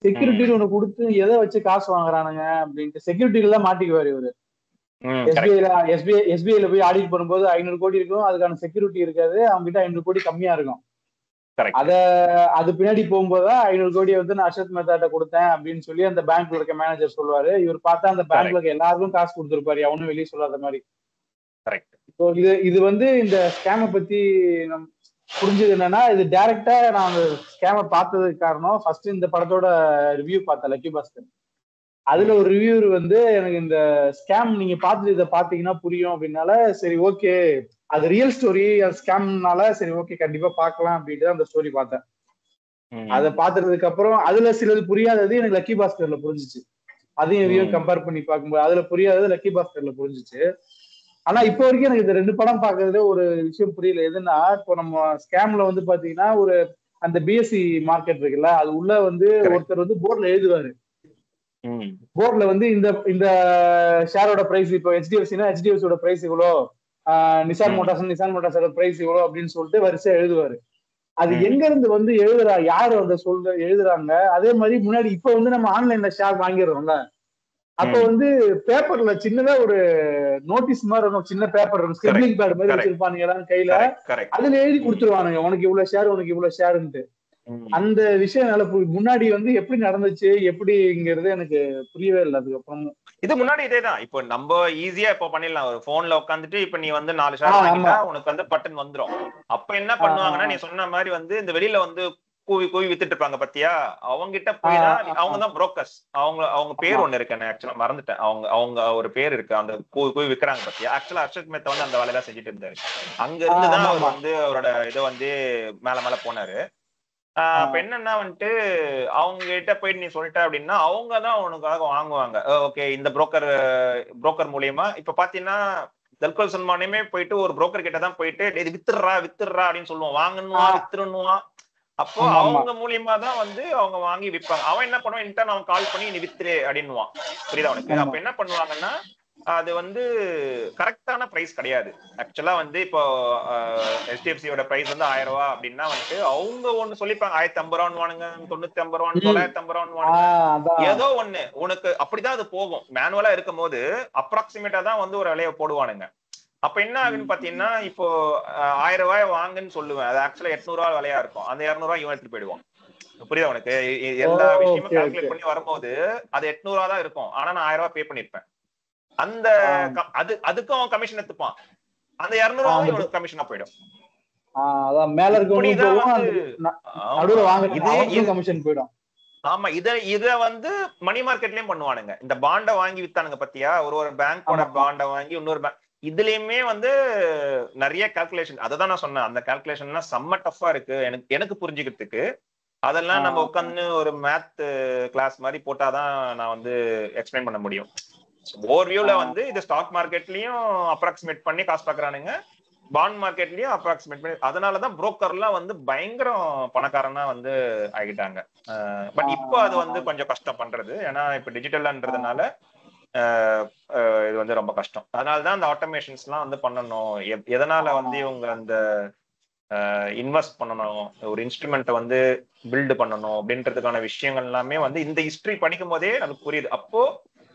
செக்யூரிட்டின்னு ஒண்ணு கொடுத்து எதை வச்சு காசு வாங்குறானுங்க அப்படின்ட்டு. செக்யூரிட்டில தான் மாட்டிக்குவாரு இவரு. எஸ்பிஐல போய் ஆடிட் பண்ணும்போது 500 கோடி இருக்கும், அதுக்கான செக்யூரிட்டி இருக்காது, அவங்க கிட்ட 500 கோடி கம்மியா இருக்கும். அது பின்னாடி போகும்போதுதான் 500 கோடியை வந்து நான் அர்ஷத் மேத்தாட்ட கொடுத்தேன் அப்படின்னு சொல்லி அந்த பேங்க்ல இருக்க மேனேஜர் சொல்லுவாரு. இவர் பார்த்தா அந்த பேங்க்ல இருக்க எல்லாருக்கும் காசு கொடுத்துருப்பாரு, எவனும் வெளியே சொல்லாத மாதிரி. இது வந்து இந்த ஸ்கேமை பத்தி புரிஞ்சது என்னன்னா, இது டைரக்டா நான் அந்த ஸ்கேமை பார்த்ததுக்கு காரணம், ஃபர்ஸ்ட் இந்த படத்தோட ரிவ்யூ பார்த்தேன் லக்கி பாஸ்கர். அதுல ஒரு ரிவ்யூவர் வந்து எனக்கு இந்த ஸ்கேம் நீங்க பார்த்துட்டு இதை பாத்தீங்கன்னா புரியும் அப்படின்னால, சரி ஓகே அது ரியல் ஸ்டோரி, அது ஸ்கேம்னால சரி ஓகே கண்டிப்பா பார்க்கலாம் அப்படின்ட்டு அந்த ஸ்டோரி பார்த்தேன். அதை பார்த்ததுக்கு அப்புறம் அதுல சிலது புரியாதது எனக்கு லக்கி பாஸ்கர்ல புரிஞ்சிச்சு. அதையும் கம்பேர் பண்ணி பார்க்கும்போது அதுல புரியாதது லக்கி பாஸ்கர்ல புரிஞ்சிச்சு. ஆனா இப்போ வரைக்கும் எனக்கு இந்த 2 படம் பார்க்கறதுல ஒரு விஷயம் புரியல. எதுன்னா, இப்போ நம்ம ஸ்கேம்ல வந்து பாத்தீங்கன்னா ஒரு அந்த பிஎஸ்சி மார்க்கெட் இருக்குல்ல, அது உள்ள வந்து ஒருத்தர் வந்து போர்ட்ல எழுதுவாரு. போர்ட்ல வந்து இந்த ஷேரோட பிரைஸ் இப்போ ஹெச்டிஎஃப்சினா ஹெச்டிஎஃப்சியோட பிரைஸ் இவ்வளோ, நிசான் மோட்டார்ஸோட பிரைஸ் இவ்வளோ அப்படின்னு சொல்லிட்டு வரிசையா எழுதுவாரு. அது எங்க இருந்து வந்து யாரு அந்த எழுதுறாங்க. அதே மாதிரி முன்னாடி இப்ப வந்து நம்ம ஆன்லைன்ல ஷேர் வாங்கிடுறோம்ல, அப்ப வந்து பேப்பர்ல சின்னதா ஒரு நோட்டீஸ் மாதிரி இருக்கும், சின்ன பேப்பர் இருக்கும், ஸ்கிரிப்ளிங் பேட் மாதிரி வச்சிருப்பானுங்க கையில, அதுல எழுதி கொடுத்துருவானுங்க உனக்கு இவ்வளவு ஷேர் உனக்கு இவ்வளவு ஷேர்ன்ட்டு. அந்த விஷயம் முன்னாடி வந்து எப்படி நடந்துச்சு எப்படிங்கிறது எனக்கு புரியவே இல்லை. அதுக்கப்புறம் இது முன்னாடி இதேதான். இப்போ நம்ம ஈஸியா இப்போ பண்ணிடலாம், ஒரு போன்ல உட்காந்துட்டு இப்ப நீ வந்து 4 ஷேர் வாங்கிட்டா உனக்கு வந்து பட்டன் வந்துடும். அப்ப என்ன பண்ணுவாங்கன்னா, நீ சொன்ன மாதிரி வந்து இந்த வெளியில வந்து கூவி வித்துட்டு இருப்பாங்க பத்தியா, அவங்க கிட்ட போய் தான், அவங்க தான் புரோக்கர்ஸ். அவங்க பேர் ஒண்ணு இருக்கு, நான் ஆக்சுவலா மறந்துட்டேன். அவங்க ஒரு பேர் இருக்கு, அந்த கூவி விக்கிறாங்க பத்தியா. ஆக்சுவலா அர்ஷத் மேத்தா வந்து அந்த வேலையெல்லாம் செஞ்சுட்டு இருந்தாரு. அங்க இருந்துதான் அவர் வந்து அவரோட இதை வந்து மேல போனாரு. அப்ப என்னன்னா வந்துட்டு அவங்க கிட்ட போயிட்டு நீ சொல்லிட்ட அப்படின்னா அவங்கதான் உனக்காக வாங்குவாங்க. ஓகே, இந்த புரோக்கர் மூலியமா இப்ப பாத்தீங்கன்னா தல்கல் சல்மானுமே போயிட்டு ஒரு புரோக்கர் கிட்ட தான் போயிட்டு இது வித்துடுறா அப்படின்னு சொல்லுவான், வாங்கணுவா வித்துருணுவா. அப்போ அவங்க மூலியமா தான் வந்து அவங்க வாங்கி விற்பாங்க. அவன் என்ன பண்ணுவான், இன்டர்ன் அவன் கால் பண்ணி நீ வித்துரு அப்படின்னுவான். புரியுதா அவனுக்கு? அப்ப என்ன பண்ணுவாங்கன்னா, அது வந்து கரெக்டான பிரைஸ் கிடையாது. ஆக்சுவலா வந்து இப்போ HDFCயோட பிரைஸ் வந்து 1000 ரூபாய் அப்படின்னா வந்துட்டு அவங்க ஒண்ணு சொல்லிப்பாங்க, 1050 ரூபான்னு வானுங்க, 950 ரூபான்னு, 950 ரூபான்னு வானுங்க, ஏதோ ஒண்ணு உனக்கு அப்படிதான் அது போகும். மேனுவலா இருக்கும் போது அப்ராக்சிமேட்டா தான் வந்து ஒரு விலையை போடுவானுங்க. அப்ப என்ன ஆகுன்னு பாத்தீங்கன்னா, இப்போ 1000 ரூபாய் வாங்குன்னு சொல்லுவேன், அது ஆக்சுவலா 800 ரூபாய் விலையா இருக்கும். அந்த 200 ரூபாய் இவன் எடுத்துட்டு போயிடுவான். புரியுதா உனக்கு? எல்லா விஷயமும் கால்குலேட் பண்ணி வரும்போது அது 800 ரூபாய் தான் இருக்கும். ஆனா நான் 1000 ரூபாய் பே பண்ணிருப்பேன். அந்த அதுக்கும் அவன் கமிஷன் எடுத்துப்பான். அந்த 200 ரூபாய் இவனுக்கு கமிஷனா போயிடும். மேல போயிடும். ஆமா, இத வந்து மணி மார்க்கெட்லயும் பண்ணுவானுங்க. இந்த பாண்டை வாங்கி வித்தானுங்க பத்தியா, ஒரு பேங்கோட பாண்டை வாங்கி இன்னொரு பேங்க், இதுலயுமே வந்து நிறைய கால்குலேஷன். அததான் நான் சொன்னேன், அந்த கால்குலேஷன்லாம் செம்ம டஃபா இருக்கு எனக்கு புரிஞ்சுக்கிறதுக்கு. அதெல்லாம் நம்ம உட்காந்து ஒரு மேத் கிளாஸ் மாதிரி போட்டாதான் நான் வந்து எக்ஸ்பிளைன் பண்ண முடியும். ஓவர்வியூல வந்து இது ஸ்டாக் மார்க்கெட்லயும் அப்ராக்சிமேட் பண்ணி காசு பாக்குறானுங்க, பாண்ட் மார்க்கெட்லயும் அப்ராக்சிமேட் பண்ணி. அதனாலதான் புரோக்கர்லாம் வந்து பயங்கரம் பணக்காரனா வந்து ஆகிட்டாங்க. பட் இப்போ அது வந்து கொஞ்சம் கஷ்டம் பண்றது, ஏன்னா இப்ப டிஜிட்டல்ன்றதுனால இது வந்து ரொம்ப கஷ்டம். அதனாலதான் அந்த ஆட்டோமேஷன்ஸ் எல்லாம் வந்து பண்ணணும். எதனால வந்து இவங்க அந்த இன்வெஸ்ட் பண்ணணும், ஒரு இன்ஸ்ட்ருமெண்ட்டை வந்து பில்டு பண்ணணும் அப்படின்றதுக்கான விஷயங்கள் எல்லாமே வந்து இந்த ஹிஸ்டரி படிக்கும் போதே நமக்கு புரியுது. அப்போ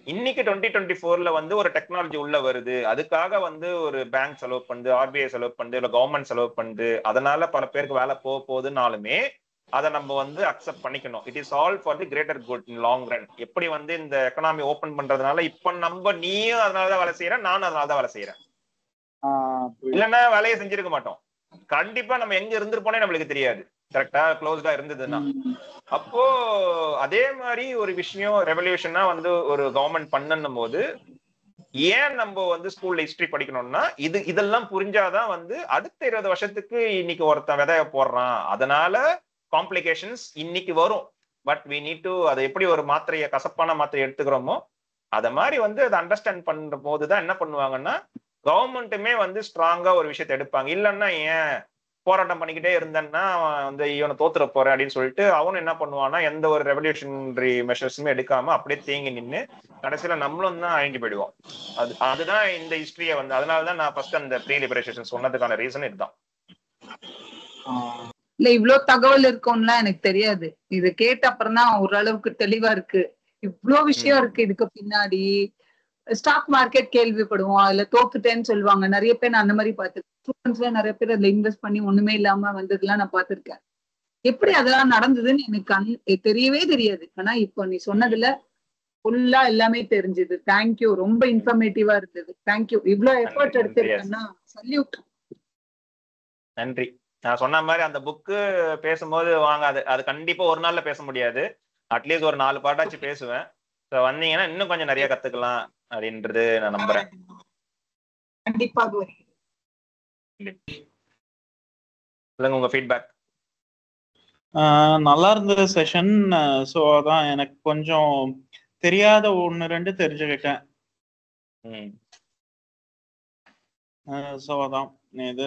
இன்னைக்கு 2024ல வந்து ஒரு டெக்னாலஜி உள்ள வருது, அதுக்காக வந்து ஒரு பேங்க் செலவு பண்ணுது, RBI செலவு பண்ணுது, இல்ல கவர்மெண்ட் செலவு பண்ணுது, அதனால பல பேருக்கு வேலை போகுதுனாலுமே அதை நம்ம வந்து அக்செப்ட் பண்ணிக்கணும். It is all for the greater good in long run. எப்படி வந்து இந்த எக்கனாமி ஓபன் பண்றதுனால இப்ப நீயும் அதனாலதான் வேலை செய்யறேன், நானும் அதனாலதான் வேலை செய்யறேன். இல்லைன்னா வேலையை செஞ்சிருக்க மாட்டோம். கண்டிப்பா நம்ம எங்க இருந்திருப்போனே நம்மளுக்கு தெரியாது, கரெக்டா க்ளோஸ்டா இருந்ததுன்னா. அப்போ அதே மாதிரி ஒரு விஷயம் ரெவல்யூஷனா வந்து ஒரு கவர்மெண்ட் பண்ணும் போது ஏன் நம்ம வந்து ஸ்கூல்ல ஹிஸ்டரி படிக்கணும்னா, இதெல்லாம் புரிஞ்சாதான் வந்து அடுத்த 20 வருஷத்துக்கு இன்னைக்கு ஒருத்தன் விதைய போடுறான், அதனால காம்ப்ளிகேஷன்ஸ் இன்னைக்கு வரும். பட் வி நீட் டு அதை எப்படி ஒரு மாத்திரையை, கசப்பான மாத்திரை எடுத்துக்கிறோமோ அத மாதிரி வந்து அதை அண்டர்ஸ்டாண்ட் பண்ற போதுதான் என்ன பண்ணுவாங்கன்னா கவர்மெண்ட்டுமே வந்து ஸ்ட்ராங்கா ஒரு விஷயத்தை எடுப்பாங்க. இல்லைன்னா ஏன் போராட்டம் பண்ணிக்கிட்டே இருந்தேன்னா அவன் வந்து இவனை தோத்துற போறேன் அப்படின்னு சொல்லிட்டு அவனும் என்ன பண்ணுவான்னா எந்த ஒரு ரெவல்யூஷனரி மெஷர்ஸுமே எடுக்காம அப்படியே தேங்கி நின்று கடைசியில நம்மளும் தான் அழிஞ்சு போயிடுவோம். அதுதான் இந்த ஹிஸ்டரியை வந்து, அதனாலதான் நான் ஃபர்ஸ்ட் அந்த ப்ரீ லிபரேஷன் சொன்னதுக்கான ரீசன் இதுதான். இல்ல இவ்வளவு தகவல் இருக்கும்லாம் எனக்கு தெரியாது. இது கேட்ட அப்புறம் தான் ஓரளவுக்கு தெளிவா இருக்கு. இவ்வளவு விஷயம் இருக்கு இதுக்கு பின்னாடி. ஸ்டாக் மார்க்கெட் கேள்விப்படுவோம், அதுல தோத்துட்டேன்னு சொல்லுவாங்க. நிறைய பேர் நான் அந்த மாதிரி பார்த்திருக்கேன். ஸ்டூடெண்ட்ஸ்ல நிறைய பேர் அதுல இன்வெஸ்ட் பண்ணி ஒண்ணுமே இல்லாம வந்ததுலாம் நான் பார்த்திருக்கேன். எப்படி அதெல்லாம் நடந்ததுன்னு எனக்கு தெரியவே தெரியாது. ஆனா இப்போ நீ சொன்னதுல ஃபுல்லா எல்லாமே தெரிஞ்சது. தேங்க்யூ, ரொம்ப இன்ஃபர்மேட்டிவா இருந்தது. தேங்க்யூ. இவ்வளவு எஃபர்ட் எடுத்திருக்கேன்னா சல்யூட். நன்றி. நான் சொன்ன மாதிரி அந்த புக்கு பேசும்போது வாங்க, அது கண்டிப்பா ஒரு நாள்ல பேச முடியாது. அட்லீஸ்ட் ஒரு 4 பாட்டாச்சு பேசுவேன். வந்தீங்கன்னா இன்னும் கொஞ்சம் நிறைய கத்துக்கலாம் அப்படின்றது நான் நம்புறேன். கண்டிப்பாக உங்க ஃபீட்பேக். நல்லா இருந்தது செஷன். ஸோ அதான் எனக்கு கொஞ்சம் தெரியாத 1-2 தெரிஞ்சுக்கிட்டேன். ஸோ அதான் இது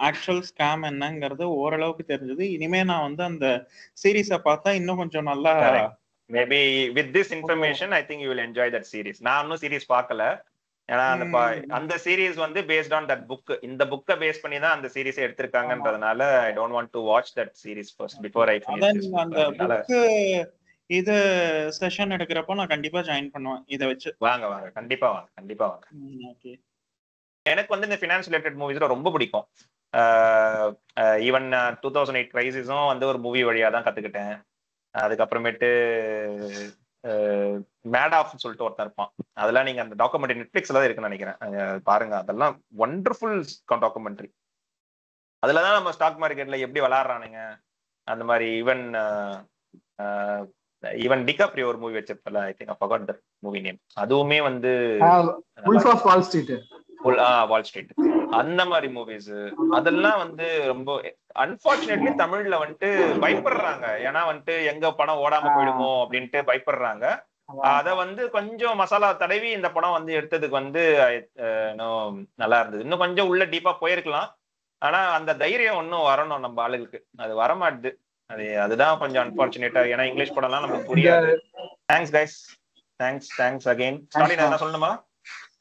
ஆக்சுவல் ஸ்கேம் என்னங்கிறது ஓரளவுக்கு தெரிஞ்சது. இனிமே நான் வந்து அந்த சீரீஸை பார்த்தா இன்னும் கொஞ்சம் நல்லா maybe with this information I think you will enjoy that series. நான் இன்னும் சீரீஸ் பார்க்கல. ஏன்னா அந்த சீரீஸ் வந்து பேஸ்ட் ஆன் தட் புக், இந்த புக்கை பேஸ் பண்ணி தான் அந்த சீரீஸை எடுத்திருக்காங்கன்றதுனால I don't want to watch that series first before I finish. அந்த புக் இது செஷன் எடுக்கிறப்போ நான் கண்டிப்பா ஜாயின் பண்ணுவேன். இதை வச்சு வாங்க கண்டிப்பா வாங்க. ஓகே. எனக்கு வந்து இந்த ஃபினான்ஸ் ரிலேட்டட் மூவிஸ்ல ரொம்ப பிடிக்கும். ஈவன் 2008 கிரைசிஸும் வந்து ஒரு மூவி வழியா தான் கத்துக்கிட்டேன். அதுக்கப்புறமேட்டு மேட் ஆஃப்னு சொல்லிட்டு ஒருத்தர் இருப்பான். அதெல்லாம் நீங்க அந்த டாக்குமெண்ட்ரி நெட்ஃபிளிக்ஸ்ல தான் இருக்குன்னு நினைக்கிறேன், பாருங்க. அதெல்லாம் ஒண்டர்ஃபுல் டாக்குமெண்ட்ரி. அதுலதான் நம்ம ஸ்டாக் மார்க்கெட்ல எப்படி விளையாடுறானுங்க அந்த மாதிரி. ஈவன் டிகாப்ரியோ ஒரு மூவி வச்சிருப்பல, I think I forgot that movie name. அதுவுமே வந்து wolf of Wall Street, Wall Street, அந்த மாதிரி மூவிஸ் அதெல்லாம் வந்து ரொம்ப அன்பார்ச்சுனேட்லி தமிழ்ல வந்துட்டு பயப்படுறாங்க. ஏன்னா வந்துட்டு எங்க படம் ஓடாம போயிடுமோ அப்படின்ட்டு பயப்படுறாங்க. அத வந்து கொஞ்சம் மசாலா தடவி இந்த படம் வந்து எடுத்ததுக்கு வந்து நல்லா இருந்தது. இன்னும் கொஞ்சம் உள்ள டீப்பா போயிருக்கலாம். ஆனா அந்த தைரியம் ஒன்னும் வரணும் நம்ம ஆளுகளுக்கு, அது வரமாட்டுது. அதுதான் கொஞ்சம் அன்பார்ச்சுனேட்டா. ஏன்னா இங்கிலீஷ் படம்லாம் நமக்கு புரியாது. Thanks guys, thanks again. Stalin என்ன சொல்லணுமா?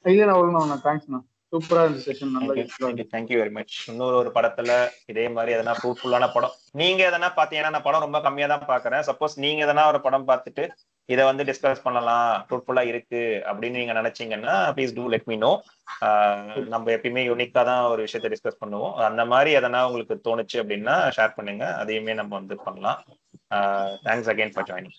தேங்க்ஸ்ண்ணா, சூப்பரா இருந்துச்சு செஷன். நல்லா தேங்க்யூ வெரி மச். இன்னொரு படத்துல இதே மாதிரி எதனா ஃப்ரூட்ஃபுல்லான படம் நீங்க எதனா பாத்தீங்கன்னா, நான் படம் ரொம்ப கம்மியா தான் பாக்குறேன். சப்போஸ் நீங்க எதனா ஒரு படம் பார்த்துட்டு இதை வந்து டிஸ்கஸ் பண்ணலாம், ஃப்ரூட்ஃபுல்லா இருக்கு அப்படின்னு நீங்க நினைச்சீங்கன்னா please do let me know. நம்ம எப்பயுமே யூனிக்கா தான் ஒரு விஷயத்தை டிஸ்கஸ் பண்ணுவோம். அந்த மாதிரி எதனா உங்களுக்கு தோணுச்சு அப்படின்னா ஷேர் பண்ணுங்க, அதையுமே நம்ம வந்து பண்ணலாம். Thanks again for joining.